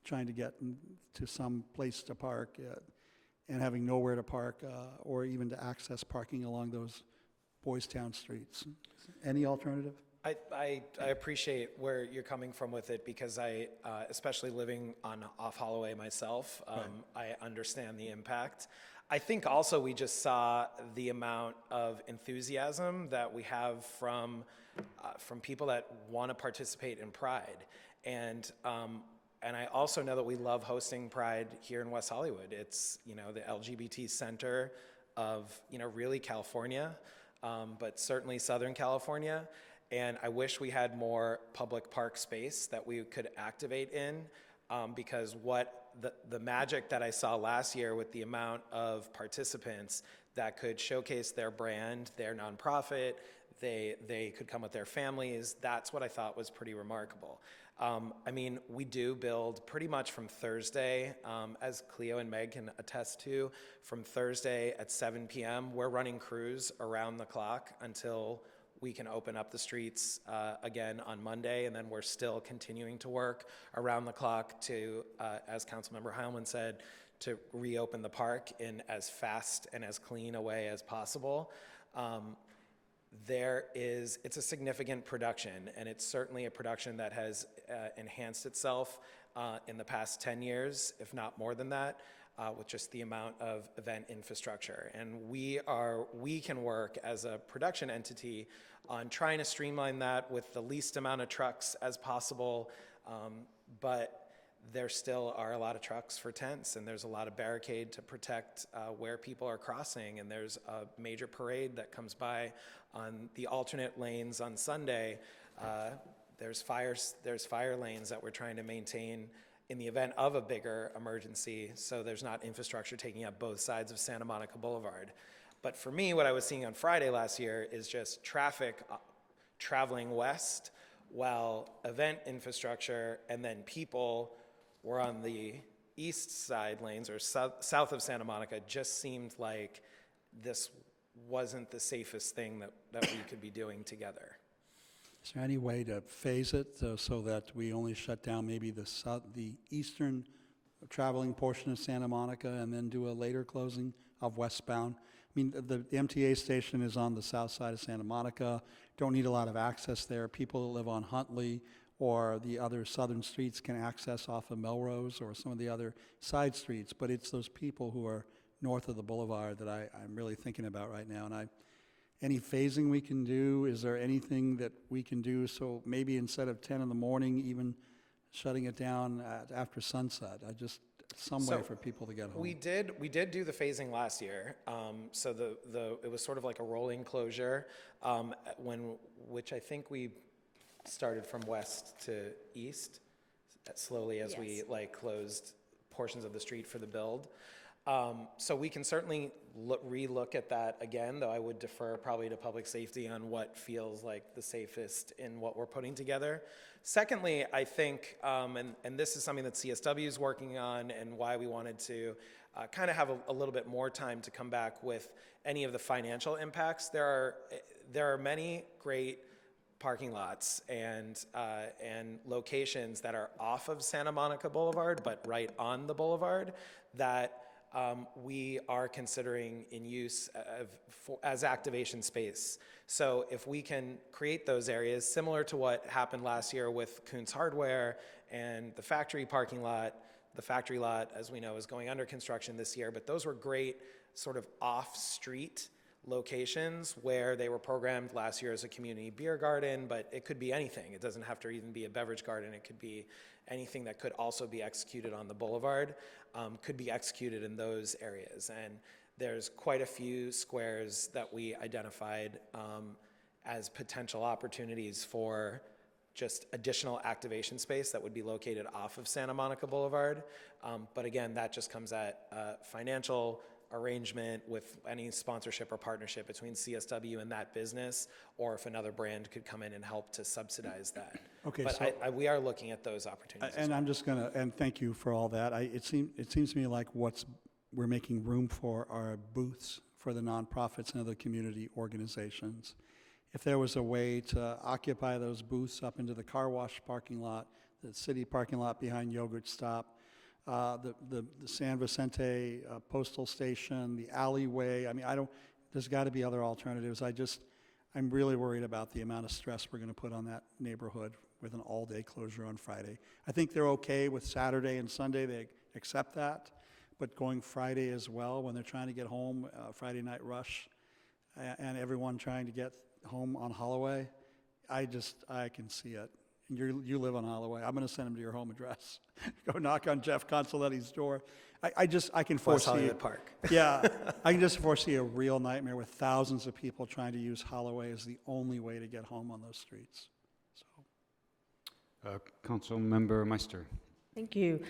trying to get to some place to park, and having nowhere to park or even to access parking along those Boys Town streets. Any alternative? I appreciate where you're coming from with it, because I, especially living off Holloway myself, I understand the impact. I think also we just saw the amount of enthusiasm that we have from people that want to participate in Pride, and I also know that we love hosting Pride here in West Hollywood. It's, you know, the LGBT center of, you know, really California, but certainly Southern California. And I wish we had more public park space that we could activate in, because what the magic that I saw last year with the amount of participants, that could showcase their brand, their nonprofit. They could come with their families. That's what I thought was pretty remarkable. I mean, we do build pretty much from Thursday, as Cleo and Meg can attest to, from Thursday at 7 p.m. We're running crews around the clock until we can open up the streets again on Monday, and then we're still continuing to work around the clock to, as Councilmember Heilman said, to reopen the park in as fast and as clean a way as possible. It's a significant production, and it's certainly a production that has enhanced itself in the past 10 years, if not more than that, with just the amount of event infrastructure. And we can work as a production entity on trying to streamline that with the least amount of trucks as possible, but there still are a lot of trucks for tents, and there's a lot of barricade to protect where people are crossing, and there's a major parade that comes by on the alternate lanes on Sunday. There's fire lanes that we're trying to maintain in the event of a bigger emergency, so there's not infrastructure taking up both sides of Santa Monica Boulevard. But for me, what I was seeing on Friday last year is just traffic traveling west, while event infrastructure and then people were on the east side lanes or south of Santa Monica. Just seemed like this wasn't the safest thing that we could be doing together. Is there any way to phase it so that we only shut down maybe the eastern traveling portion of Santa Monica and then do a later closing of westbound? I mean, the MTA station is on the south side of Santa Monica. Don't need a lot of access there. People that live on Huntley or the other southern streets can access off of Melrose or some of the other side streets, but it's those people who are north of the boulevard that I'm really thinking about right now. And any phasing we can do? Is there anything that we can do so maybe instead of 10 in the morning, even shutting it down after sunset? Some way for people to get home. We did do the phasing last year. So it was sort of like a rolling closure, which I think we started from west to east slowly as we closed portions of the street for the build. So we can certainly relook at that again, though I would defer probably to public safety on what feels like the safest in what we're putting together. Secondly, I think, and this is something that CSW is working on and why we wanted to kind of have a little bit more time to come back with any of the financial impacts. There are many great parking lots and locations that are off of Santa Monica Boulevard, but right on the boulevard that we are considering in use as activation space. So if we can create those areas, similar to what happened last year with Kuntz Hardware and the factory parking lot. The factory lot, as we know, is going under construction this year, but those were great sort of off-street locations where they were programmed last year as a community beer garden, but it could be anything. It doesn't have to even be a beverage garden. It could be anything that could also be executed on the boulevard, could be executed in those areas. And there's quite a few squares that we identified as potential opportunities for just additional activation space that would be located off of Santa Monica Boulevard. But again, that just comes at financial arrangement with any sponsorship or partnership between CSW and that business, or if another brand could come in and help to subsidize that. Okay, but so we are looking at those opportunities. And I'm just gonna, and thank you for all that. It seems to me like we're making room for are booths for the nonprofits and other community organizations. If there was a way to occupy those booths up into the car wash parking lot, the city parking lot behind Yogurt Stop, the San Vicente postal station, the alleyway. I mean, there's got to be other alternatives. I'm really worried about the amount of stress we're going to put on that neighborhood with an all-day closure on Friday. I think they're okay with Saturday and Sunday. They accept that. But going Friday as well, when they're trying to get home, Friday night rush, and everyone trying to get home on Holloway, I can see it. And you live on Holloway. I'm going to send him to your home address. Go knock on Jeff Consoletti's door. I can foresee Hollywood Park. Yeah, I can just foresee a real nightmare with thousands of people trying to use Holloway as the only way to get home on those streets. Councilmember Meister. Thank you.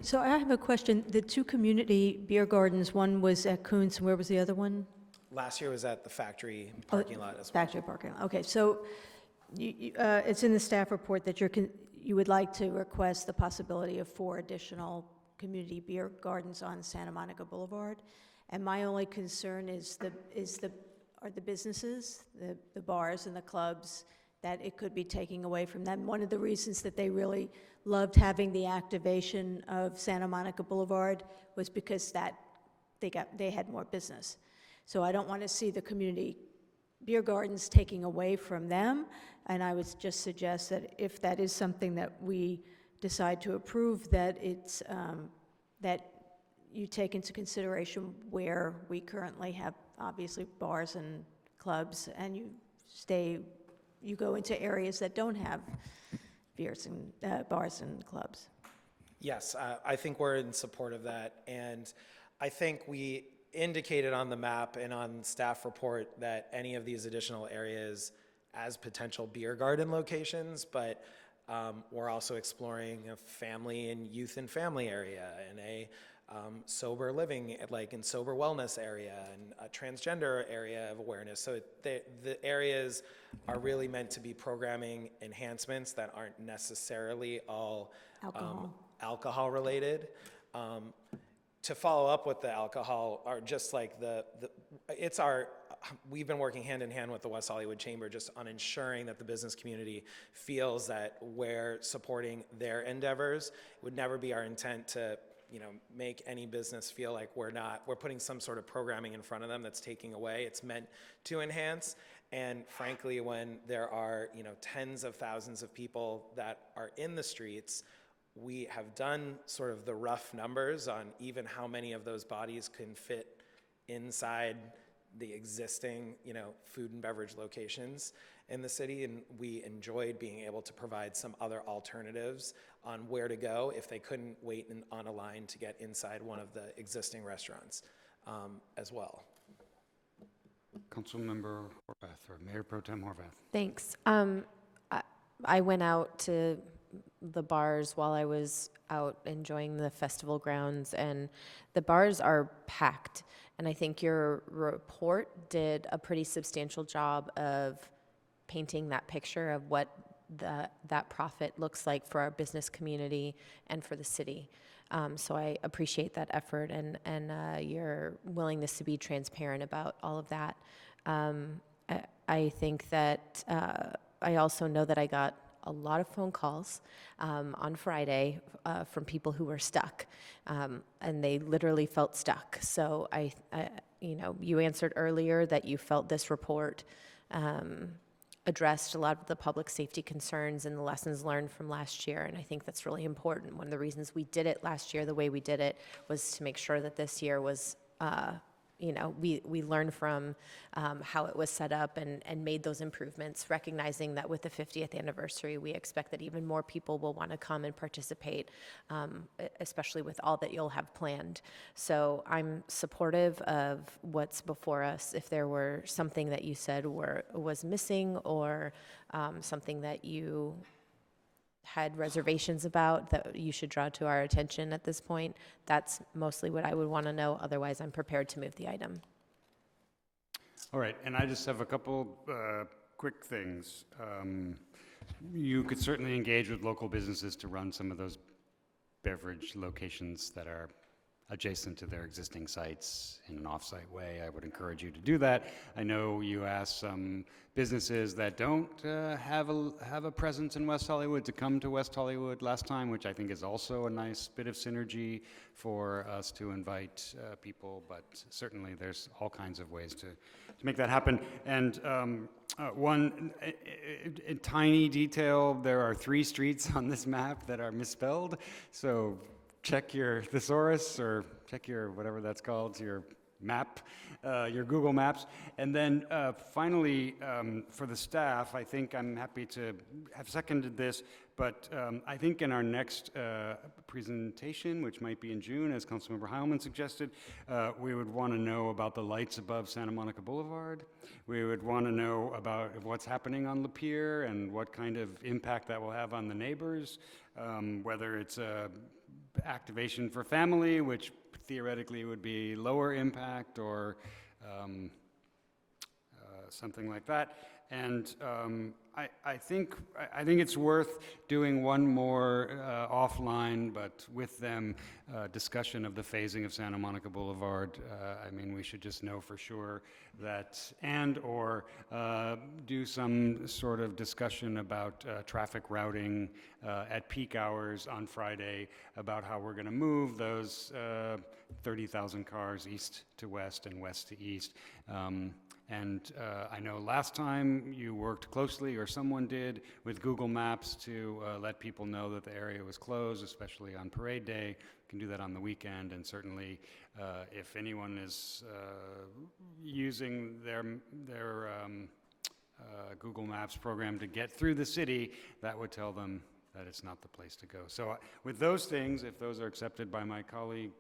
So I have a question. The two community beer gardens, one was at Kuntz, and where was the other one? Last year was at the factory parking lot as well. Factory parking lot, okay. So it's in the staff report that you would like to request the possibility of 4 additional community beer gardens on Santa Monica Boulevard. And my only concern are the businesses, the bars and the clubs, that it could be taking away from them. One of the reasons that they really loved having the activation of Santa Monica Boulevard was because they had more business. So I don't want to see the community beer gardens taking away from them, and I would just suggest that if that is something that we decide to approve, that it's that you take into consideration where we currently have obviously bars and clubs, and you go into areas that don't have beers and bars and clubs. Yes, I think we're in support of that, and I think we indicated on the map and on staff report that any of these additional areas as potential beer garden locations, but we're also exploring a family and youth and family area, and a sober living, like in sober wellness area, and a transgender area of awareness. So the areas are really meant to be programming enhancements that aren't necessarily all alcohol related. To follow up with the alcohol, are just like we've been working hand in hand with the West Hollywood Chamber just on ensuring that the business community feels that we're supporting their endeavors. It would never be our intent to, make any business feel like we're putting some sort of programming in front of them that's taking away. It's meant to enhance. And frankly, when there are, tens of thousands of people that are in the streets, we have done sort of the rough numbers on even how many of those bodies can fit inside the existing, food and beverage locations in the city, and we enjoyed being able to provide some other alternatives on where to go if they couldn't wait on a line to get inside one of the existing restaurants as well. Councilmember Horvath, or Mayor Pro Tem Horvath. Thanks. I went out to the bars while I was out enjoying the festival grounds, and the bars are packed. And I think your report did a pretty substantial job of painting that picture of what that profit looks like for our business community and for the city. So I appreciate that effort and your willingness to be transparent about all of that. I think that I also know that I got a lot of phone calls on Friday from people who were stuck, and they literally felt stuck. So you answered earlier that you felt this report addressed a lot of the public safety concerns and the lessons learned from last year, and I think that's really important. One of the reasons we did it last year the way we did it was to make sure that this year was we learned from how it was set up and made those improvements, recognizing that with the 50th anniversary, we expect that even more people will want to come and participate, especially with all that you'll have planned. So I'm supportive of what's before us. If there were something that you said was missing, or something that you had reservations about that you should draw to our attention at this point, that's mostly what I would want to know. Otherwise, I'm prepared to move the item. All right, and I just have a couple quick things. You could certainly engage with local businesses to run some of those beverage locations that are adjacent to their existing sites in an off-site way. I would encourage you to do that. I know you asked some businesses that don't have a presence in West Hollywood to come to West Hollywood last time, which I think is also a nice bit of synergy for us to invite people, but certainly there's all kinds of ways to make that happen. And one tiny detail, there are 3 streets on this map that are misspelled, so check your thesaurus, or check your whatever that's called, your map, your Google Maps. And then finally, for the staff, I think I'm happy to have seconded this, but I think in our next presentation, which might be in June, as Councilmember Heilman suggested, we would want to know about the lights above Santa Monica Boulevard. We would want to know about what's happening on Lapeer and what kind of impact that will have on the neighbors, whether it's activation for family, which theoretically would be lower impact, or something like that. And I think it's worth doing one more offline, but with them, discussion of the phasing of Santa Monica Boulevard. I mean, we should just know for sure that, or do some sort of discussion about traffic routing at peak hours on Friday, about how we're going to move those 30,000 cars east to west and west to east. And I know last time you worked closely, or someone did, with Google Maps to let people know that the area was closed, especially on Parade Day. You can do that on the weekend, and certainly if anyone is using their Google Maps program to get through the city, that would tell them that it's not the place to go. So with those things, if those are accepted by my colleague,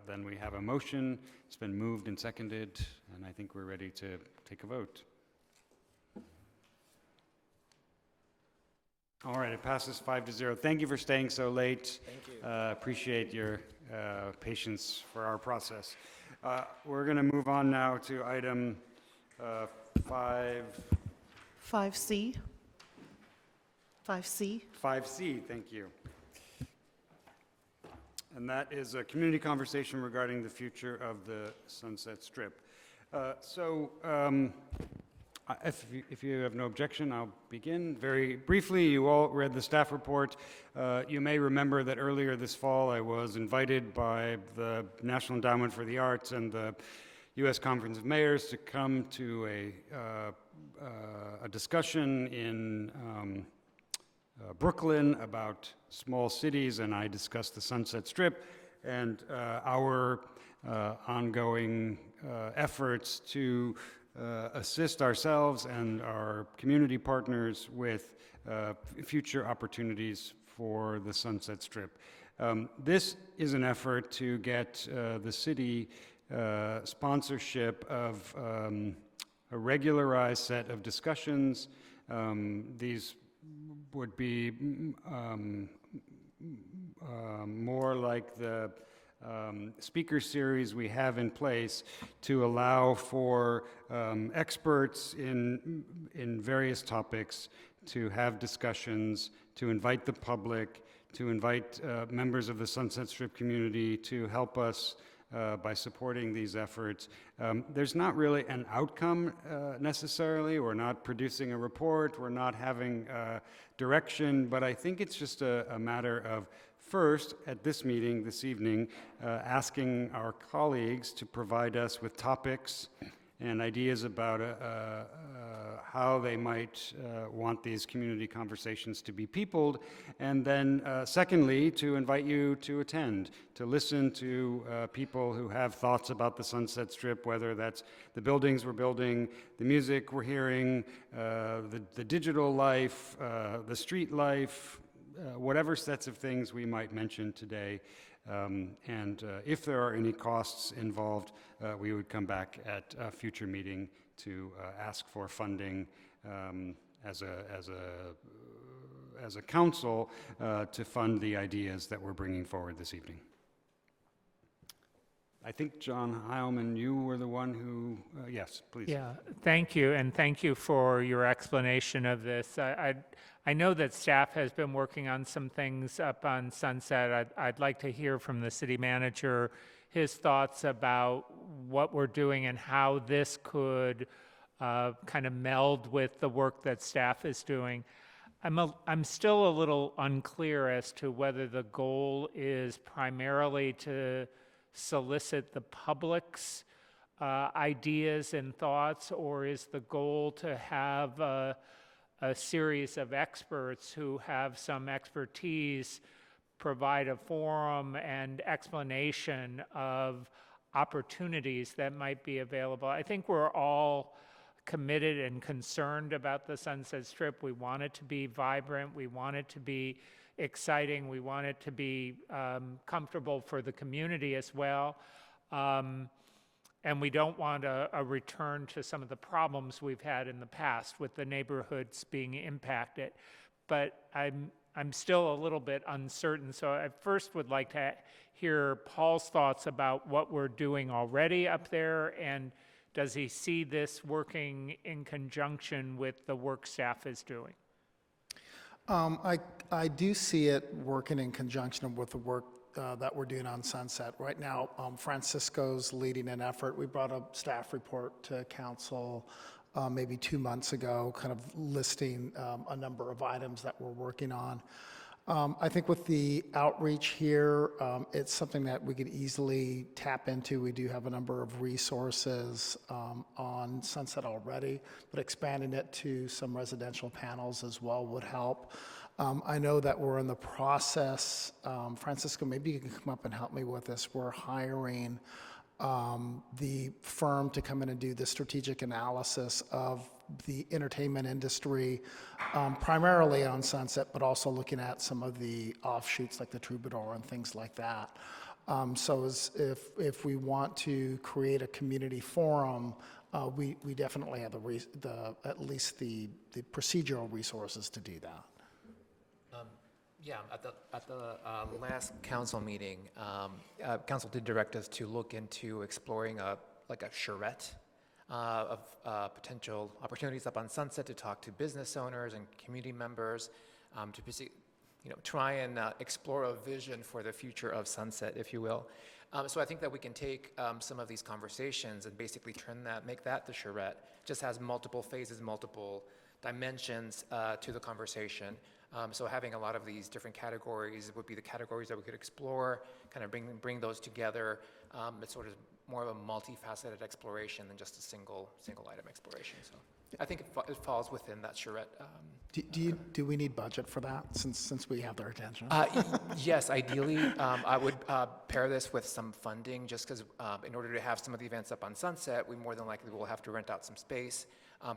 then we have a motion. It's been moved and seconded, and I think we're ready to take a vote. All right, it passes 5-0. Thank you for staying so late. Thank you. Appreciate your patience for our process. We're going to move on now to item 5C. 5C. 5C, thank you. And that is a community conversation regarding the future of the Sunset Strip. If you have no objection, I'll begin. Very briefly, you all read the staff report. You may remember that earlier this fall I was invited by the National Endowment for the Arts and the U.S. Conference of Mayors to come to a discussion in Brooklyn about small cities, and I discussed the Sunset Strip and our ongoing efforts to assist ourselves and our community partners with future opportunities for the Sunset Strip. This is an effort to get the city sponsorship of a regularized set of discussions. These would be more like the speaker series we have in place to allow for experts in various topics to have discussions, to invite the public, to invite members of the Sunset Strip community to help us by supporting these efforts. There's not really an outcome necessarily. We're not producing a report. We're not having direction. But I think it's just a matter of, first, at this meeting this evening, asking our colleagues to provide us with topics and ideas about how they might want these community conversations to be peopled, and then secondly, to invite you to attend, to listen to people who have thoughts about the Sunset Strip, whether that's the buildings we're building, the music we're hearing, the digital life, the street life, whatever sets of things we might mention today. And if there are any costs involved, we would come back at a future meeting to ask for funding as a council to fund the ideas that we're bringing forward this evening. I think, John Heilman, you were the one who, yes, please. Yeah, thank you, and thank you for your explanation of this. I know that staff has been working on some things up on Sunset. I'd like to hear from the city manager his thoughts about what we're doing and how this could kind of meld with the work that staff is doing. I'm still a little unclear as to whether the goal is primarily to solicit the public's ideas and thoughts, or is the goal to have a series of experts who have some expertise provide a forum and explanation of opportunities that might be available? I think we're all committed and concerned about the Sunset Strip. We want it to be vibrant. We want it to be exciting. We want it to be comfortable for the community as well. And we don't want a return to some of the problems we've had in the past with the neighborhoods being impacted. But I'm still a little bit uncertain. So I first would like to hear Paul's thoughts about what we're doing already up there, and does he see this working in conjunction with the work staff is doing? I do see it working in conjunction with the work that we're doing on Sunset. Right now, Francisco's leading an effort. We brought a staff report to council maybe 2 months ago, kind of listing a number of items that we're working on. I think with the outreach here, it's something that we could easily tap into. We do have a number of resources on Sunset already, but expanding it to some residential panels as well would help. I know that we're in the process, Francisco, maybe you can come up and help me with this. We're hiring the firm to come in and do the strategic analysis of the entertainment industry, primarily on Sunset, but also looking at some of the offshoots like the Troubadour and things like that. So if we want to create a community forum, we definitely have at least the procedural resources to do that. Yeah, at the last council meeting, council did direct us to look into exploring a charrette of potential opportunities up on Sunset to talk to business owners and community members to try and explore a vision for the future of Sunset, if you will. So I think that we can take some of these conversations and basically make that the charrette. Just has multiple phases, multiple dimensions to the conversation. So having a lot of these different categories would be the categories that we could explore, kind of bring those together. It's sort of more of a multifaceted exploration than just a single item exploration. So I think it falls within that charrette. Do we need budget for that since we have their attention? Yes, ideally, I would pair this with some funding, just because in order to have some of the events up on Sunset, we more than likely will have to rent out some space,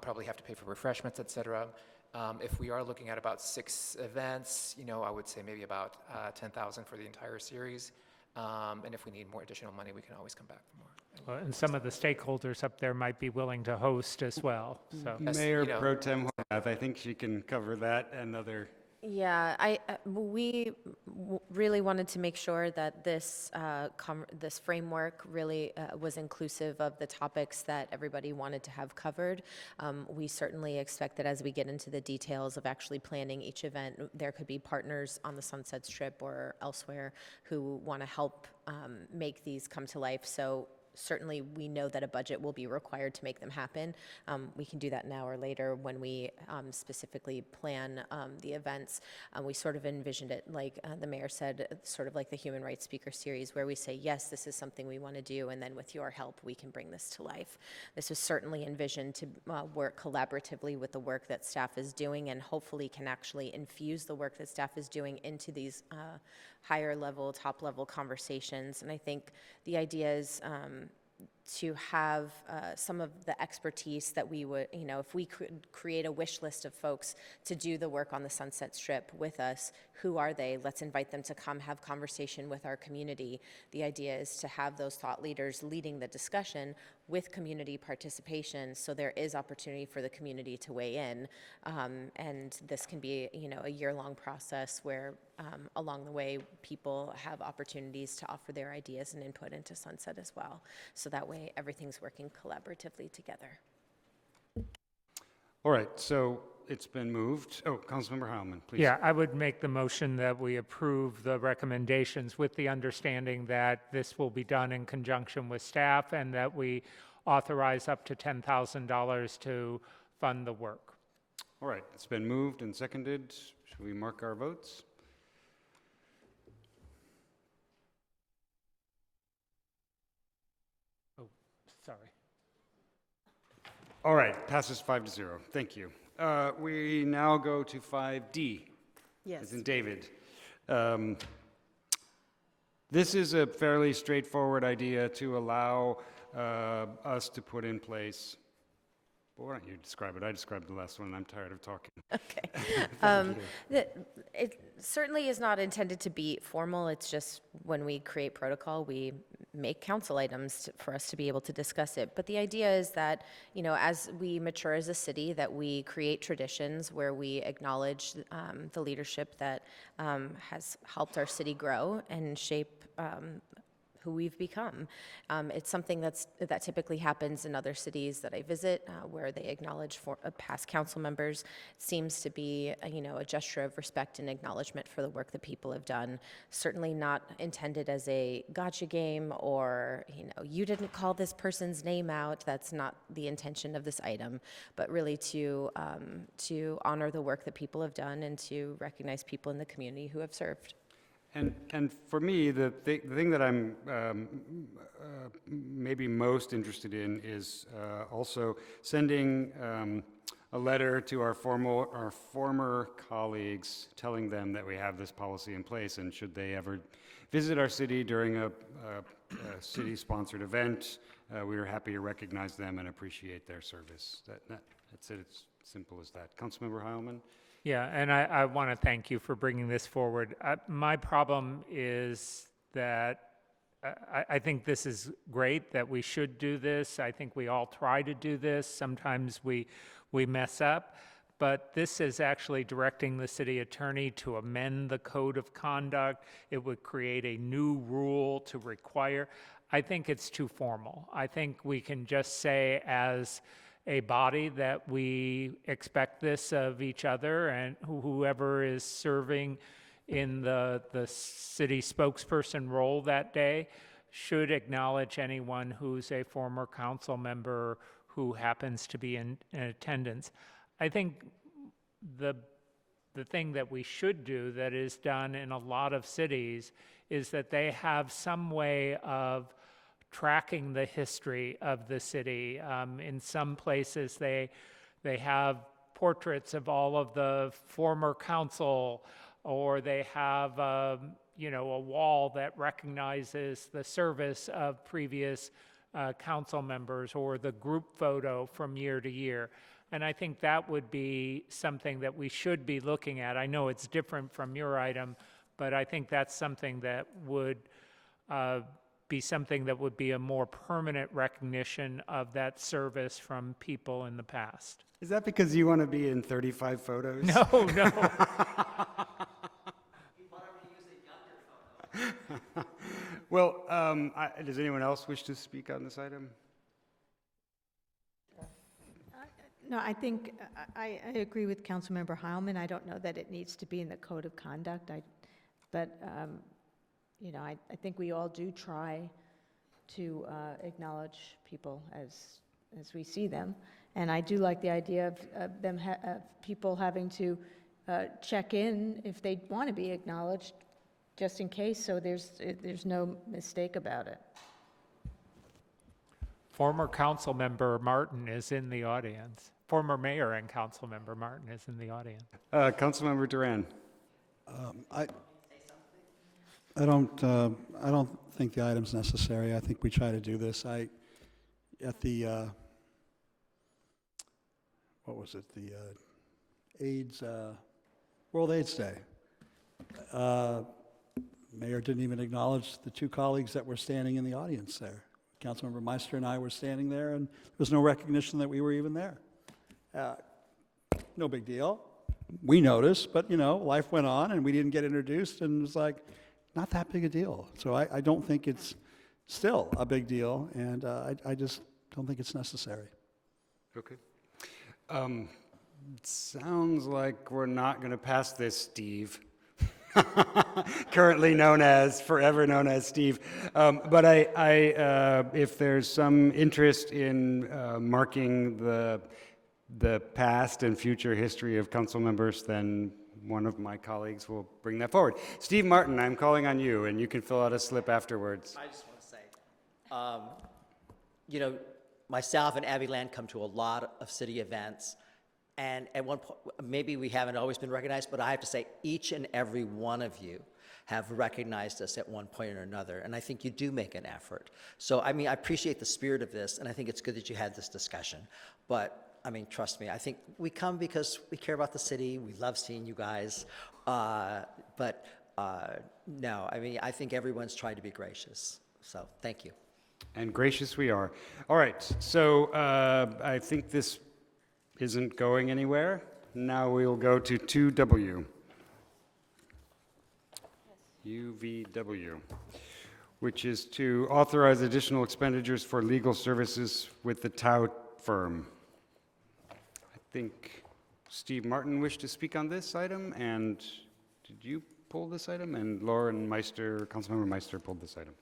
probably have to pay for refreshments, et cetera. If we are looking at about 6 events, I would say maybe about $10,000 for the entire series. And if we need more additional money, we can always come back for more. Well, and some of the stakeholders up there might be willing to host as well. So Mayor Pro Tem Horvath, I think she can cover that and other. Yeah, we really wanted to make sure that this this framework really was inclusive of the topics that everybody wanted to have covered. We certainly expect that as we get into the details of actually planning each event, there could be partners on the Sunset Strip or elsewhere who want to help make these come to life. So certainly we know that a budget will be required to make them happen. We can do that now or later when we specifically plan the events. We sort of envisioned it, like the mayor said, sort of like the Human Rights Speaker Series, where we say, yes, this is something we want to do, and then with your help, we can bring this to life. This was certainly envisioned to work collaboratively with the work that staff is doing, and hopefully can actually infuse the work that staff is doing into these higher level, top level conversations. And I think the idea is to have some of the expertise that we would, if we could create a wish list of folks to do the work on the Sunset Strip with us, who are they? Let's invite them to come have conversation with our community. The idea is to have those thought leaders leading the discussion with community participation, so there is opportunity for the community to weigh in. And this can be, a year-long process where along the way, people have opportunities to offer their ideas and input into Sunset as well. So that way, everything's working collaboratively together. All right, so it's been moved. Oh, Councilmember Heilman, please. yeah, I would make the motion that we approve the recommendations with the understanding that this will be done in conjunction with staff and that we authorize up to $10,000 to fund the work. All right, it's been moved and seconded. Should we mark our votes? Oh, sorry. All right, passes 5-0. Thank you. We now go to 5D. Yes. As in David. This is a fairly straightforward idea to allow us to put in place. Well, why don't you describe it? I described the last one, and I'm tired of talking. Okay. It certainly is not intended to be formal. It's just when we create protocol, we make council items for us to be able to discuss it. But the idea is that, as we mature as a city, that we create traditions where we acknowledge the leadership that has helped our city grow and shape who we've become. It's something that typically happens in other cities that I visit, where they acknowledge for past council members. It seems to be, a gesture of respect and acknowledgement for the work that people have done. Certainly not intended as a gotcha game or, you didn't call this person's name out. That's not the intention of this item, but really to honor the work that people have done and to recognize people in the community who have served. And for me, the thing that I'm maybe most interested in is also sending a letter to our former colleagues, telling them that we have this policy in place, and should they ever visit our city during a city-sponsored event, we are happy to recognize them and appreciate their service. That's it. It's simple as that. Councilmember Heilman? Yeah, and I want to thank you for bringing this forward. My problem is that I think this is great, that we should do this. I think we all try to do this. Sometimes we mess up. But this is actually directing the city attorney to amend the code of conduct. It would create a new rule to require. I think it's too formal. I think we can just say as a body that we expect this of each other, and whoever is serving in the city spokesperson role that day should acknowledge anyone who's a former council member who happens to be in attendance. I think the thing that we should do that is done in a lot of cities is that they have some way of tracking the history of the city. In some places, they have portraits of all of the former council, or they have a wall that recognizes the service of previous council members, or the group photo from year to year. And I think that would be something that we should be looking at. I know it's different from your item, but I think that's something that would be something that would be a more permanent recognition of that service from people in the past. Is that because you want to be in 35 photos? No. Well, does anyone else wish to speak on this item? No, I think I agree with Councilmember Heilman. I don't know that it needs to be in the code of conduct. But I think we all do try to acknowledge people as we see them, and I do like the idea of them people having to check in if they want to be acknowledged, just in case, so there's no mistake about it. Former council member Martin is in the audience. Former mayor and council member Martin is in the audience. Councilmember Duran. I don't think the item's necessary. I think we try to do this. At the what was it? The AIDS World AIDS Day. Mayor didn't even acknowledge the two colleagues that were standing in the audience there. Councilmember Meister and I were standing there, and there was no recognition that we were even there. No big deal. We noticed, but life went on, and we didn't get introduced, and it was like, not that big a deal. So I don't think it's still a big deal, and I just don't think it's necessary. Okay. Sounds like we're not going to pass this, Steve. Currently forever known as Steve. But if there's some interest in marking the past and future history of council members, then one of my colleagues will bring that forward. Steve Martin, I'm calling on you, and you can fill out a slip afterwards. I just want to say, myself and Abby Land come to a lot of city events, and at one point, maybe we haven't always been recognized, but I have to say, each and every one of you have recognized us at one point or another, and I think you do make an effort. So, I appreciate the spirit of this, and I think it's good that you had this discussion, but trust me, I think we come because we care about the city. We love seeing you guys. No, I think everyone's tried to be gracious. So thank you. And gracious we are. All right, so I think this isn't going anywhere. Now we will go to 2W. UVW. which is to authorize additional expenditures for legal services with the Tao firm. I think Steve Martin wished to speak on this item, and did you pull this item? And Lauren Meister, Councilmember Meister pulled this item.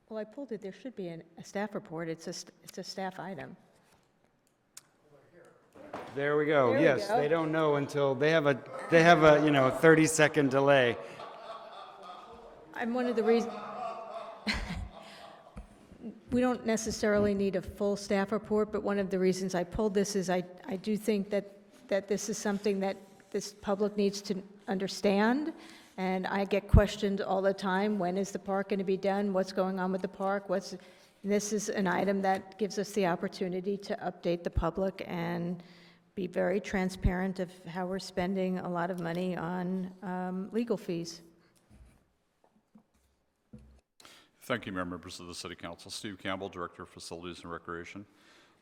Well, I pulled it. There should be a staff report. It's a staff item. There we go. There we Yes, go. they don't know until they have a 30-second delay. I'm one of the reasons, we don't necessarily need a full staff report, but one of the reasons I pulled this is I do think that this is something that this public needs to understand. And I get questioned all the time, when is the park going to be done? What's going on with the park? This is an item that gives us the opportunity to update the public and be very transparent of how we're spending a lot of money on legal fees. Thank you, Mayor, members of the City Council. Steve Campbell, Director of Facilities and Recreation.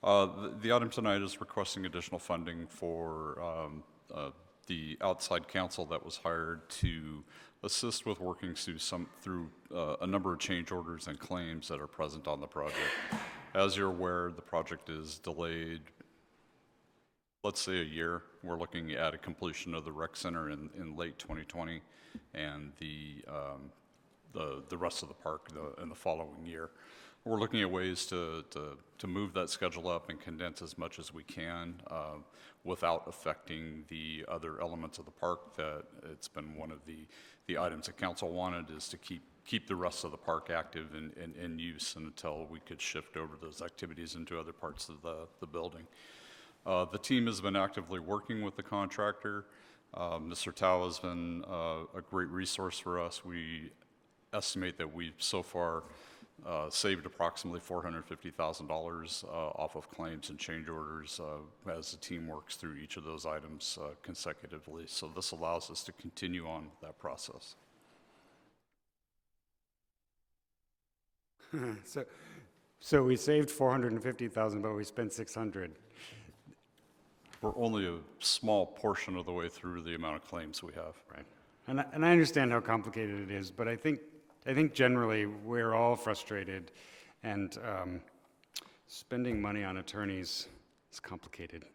The item tonight is requesting additional funding for the outside counsel that was hired to assist with working through a number of change orders and claims that are present on the project. As you're aware, the project is delayed, let's say a year. We're looking at a completion of the rec center in late 2020 and the rest of the park in the following year. We're looking at ways to move that schedule up and condense as much as we can without affecting the other elements of the park. That it's been one of the items that council wanted, is to keep the rest of the park active and in use until we could shift over those activities into other parts of the building. The team has been actively working with the contractor. Mr. Tao has been a great resource for us. We estimate that we've so far saved approximately $450,000 off of claims and change orders as the team works through each of those items consecutively. So this allows us to continue on that process. So we saved $450,000, but we spent $600. We're only a small portion of the way through the amount of claims we have. Right. And I understand how complicated it is, but I think generally we're all frustrated, and spending money on attorneys is complicated.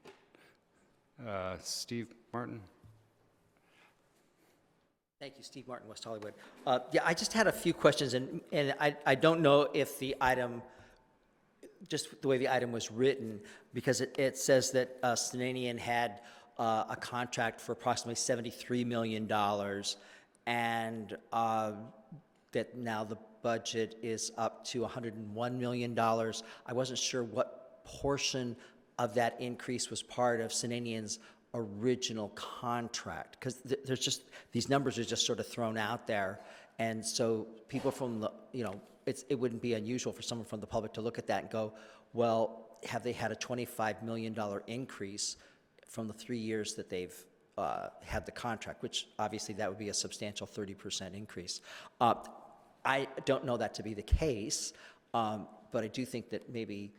Steve Martin? Thank you, Steve Martin, West Hollywood. Yeah, I just had a few questions, and I don't know if the item, just the way the item was written, because it says that Sinanian had a contract for approximately $73 million, and that now the budget is up to $101 million. I wasn't sure what portion of that increase was part of Sinanian's original contract, because there's just, these numbers are just sort of thrown out there, and so people from the, it wouldn't be unusual for someone from the public to look at that and go, well, have they had a $25 million increase from the 3 years that they've had the contract, which obviously that would be a substantial 30% increase. I don't know that to be the case, but I do think that maybe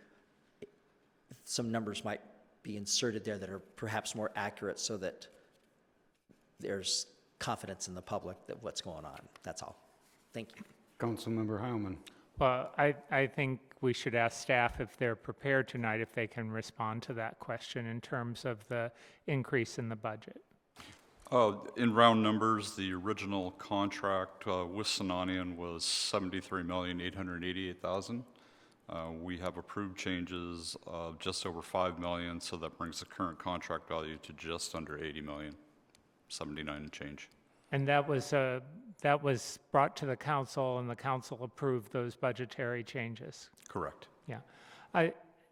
some numbers might be inserted there that are perhaps more accurate, so that there's confidence in the public that what's going on. That's all. Thank you. Councilmember Heilman. Well, I think we should ask staff if they're prepared tonight, if they can respond to that question in terms of the increase in the budget. In round numbers, the original contract with Sinanian was $73,888,000. We have approved changes of just over $5 million, so that brings the current contract value to just under $80 million, 79 and change. And that was brought to the council, and the council approved those budgetary changes. Correct. Yeah.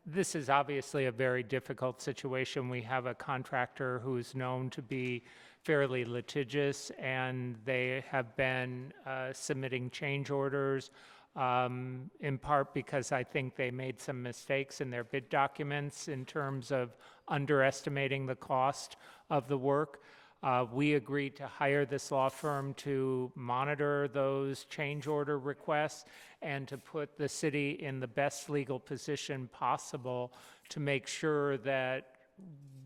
This is obviously a very difficult situation. We have a contractor who's known to be fairly litigious, and they have been submitting change orders, in part because I think they made some mistakes in their bid documents in terms of underestimating the cost of the work. We agreed to hire this law firm to monitor those change order requests and to put the city in the best legal position possible to make sure that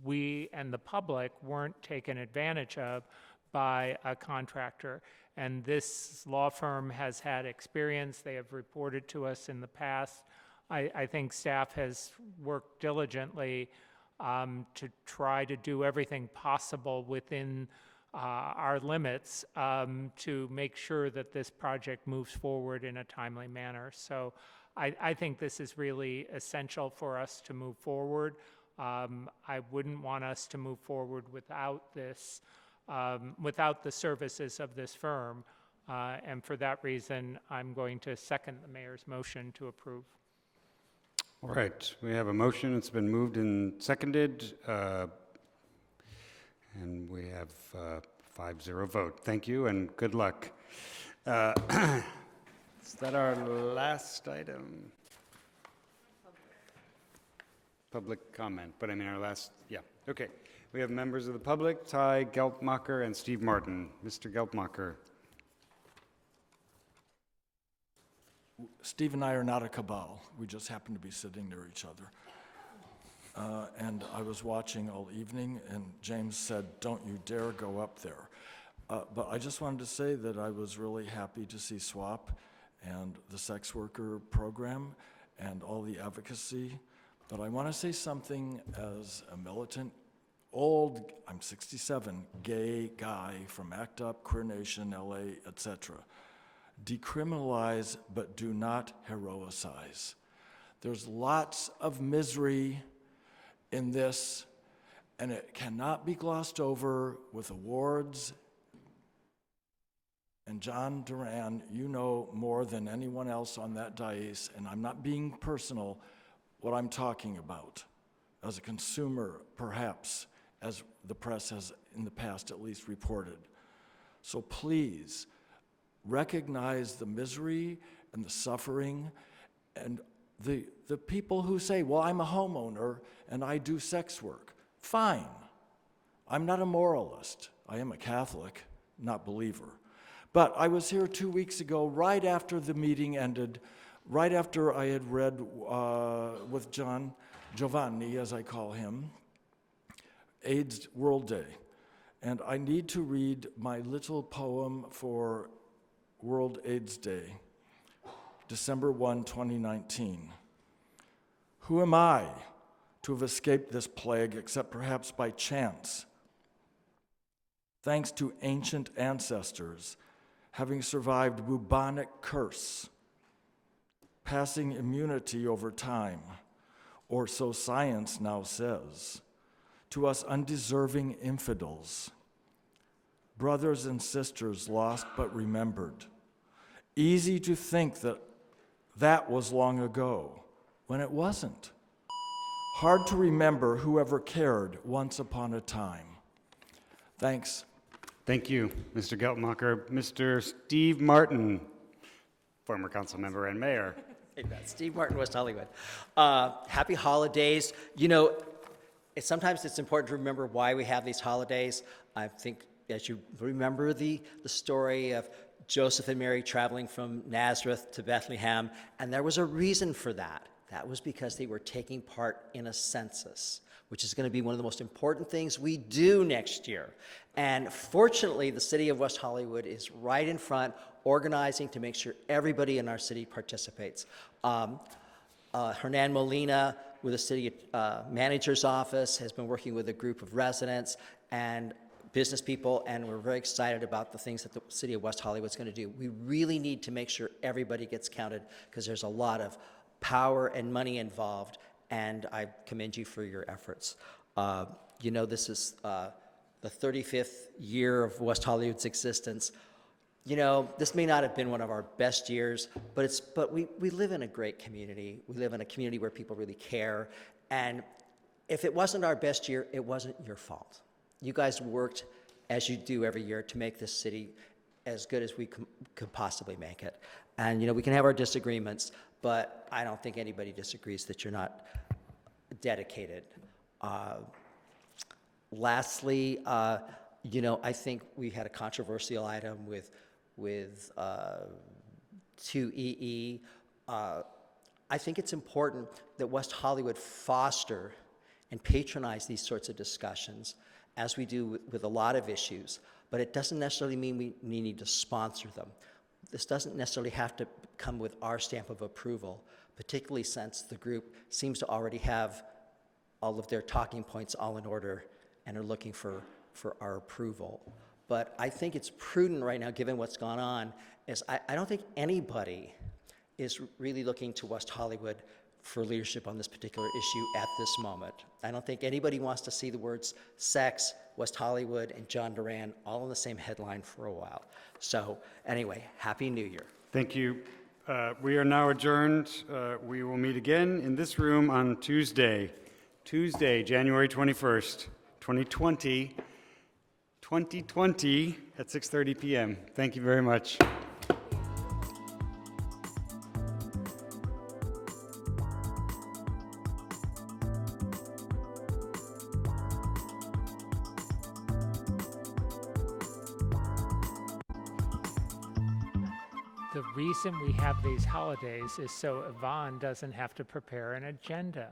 we and the public weren't taken advantage of by a contractor. And this law firm has had experience. They have reported to us in the past. I think staff has worked diligently to try to do everything possible within our limits to make sure that this project moves forward in a timely manner. So I think this is really essential for us to move forward. I wouldn't want us to move forward without this, without the services of this firm. And for that reason, I'm going to second the mayor's motion to approve. All right, we have a motion. It's been moved and seconded, and we have 5-0 vote. Thank you and good luck. Is that our last item? Public comment, but I mean our last, yeah, okay. We have members of the public, Ty Geltmacher and Steve Martin. Mr. Geltmacher. Steve and I are not a cabal. We just happen to be sitting near each other. And I was watching all evening, and James said, "Don't you dare go up there." But I just wanted to say that I was really happy to see SWAP and the sex worker program and all the advocacy. But I want to say something as a militant, old, I'm 67, gay guy from ACT UP, Queer Nation, LA, etc. Decriminalize, but do not heroicize. There's lots of misery in this, and it cannot be glossed over with awards. And John Duran, you know more than anyone else on that dais, and I'm not being personal, what I'm talking about. As a consumer, perhaps, as the press has in the past at least reported. So please, recognize the misery and the suffering and the people who say, well, I'm a homeowner and I do sex work. Fine. I'm not a moralist. I am a Catholic, not believer. But I was here 2 weeks ago, right after the meeting ended, right after I had read with Giovanni, as I call him, AIDS World Day. And I need to read my little poem for World AIDS Day, December 1, 2019. Who am I to have escaped this plague except perhaps by chance? Thanks to ancient ancestors, having survived bubonic curse, passing immunity over time, or so science now says, to us undeserving infidels, brothers and sisters lost but remembered. Easy to think that that was long ago, when it wasn't. Hard to remember whoever cared once upon a time. Thanks. Thank you, Mr. Geltmacher. Mr. Steve Martin, former council member and mayor. Hey, Beth. Steve Martin, West Hollywood. Happy holidays. You know, sometimes it's important to remember why we have these holidays. I think as you remember the story of Joseph and Mary traveling from Nazareth to Bethlehem, and there was a reason for that. That was because they were taking part in a census, which is going to be one of the most important things we do next year. And fortunately, the city of West Hollywood is right in front, organizing to make sure everybody in our city participates. Hernan Molina with the city manager's office has been working with a group of residents and business people, and we're very excited about the things that the city of West Hollywood is going to do. We really need to make sure everybody gets counted because there's a lot of power and money involved, and I commend you for your efforts. You know, this is the 35th year of West Hollywood's existence. You know, this may not have been one of our best years, but we live in a great community. We live in a community where people really care, and if it wasn't our best year, it wasn't your fault. You guys worked, as you do every year, to make this city as good as we could possibly make it. And, you know, we can have our disagreements, but I don't think anybody disagrees that you're not dedicated. Lastly, you know, I think we had a controversial item with 2EE. I think it's important that West Hollywood foster and patronize these sorts of discussions as we do with a lot of issues, but it doesn't necessarily mean we need to sponsor them. This doesn't necessarily have to come with our stamp of approval, particularly since the group seems to already have all of their talking points all in order and are looking for our approval. But I think it's prudent right now, given what's gone on, is I don't think anybody is really looking to West Hollywood for leadership on this particular issue at this moment. I don't think anybody wants to see the words sex, West Hollywood, and John Duran all in the same headline for a while. So anyway, Happy New Year. Thank you. We are now adjourned. We will meet again in this room on Tuesday, January 21st, 2020 at 6:30 p.m. Thank you very much. The reason we have these holidays is so Yvonne doesn't have to prepare an agenda.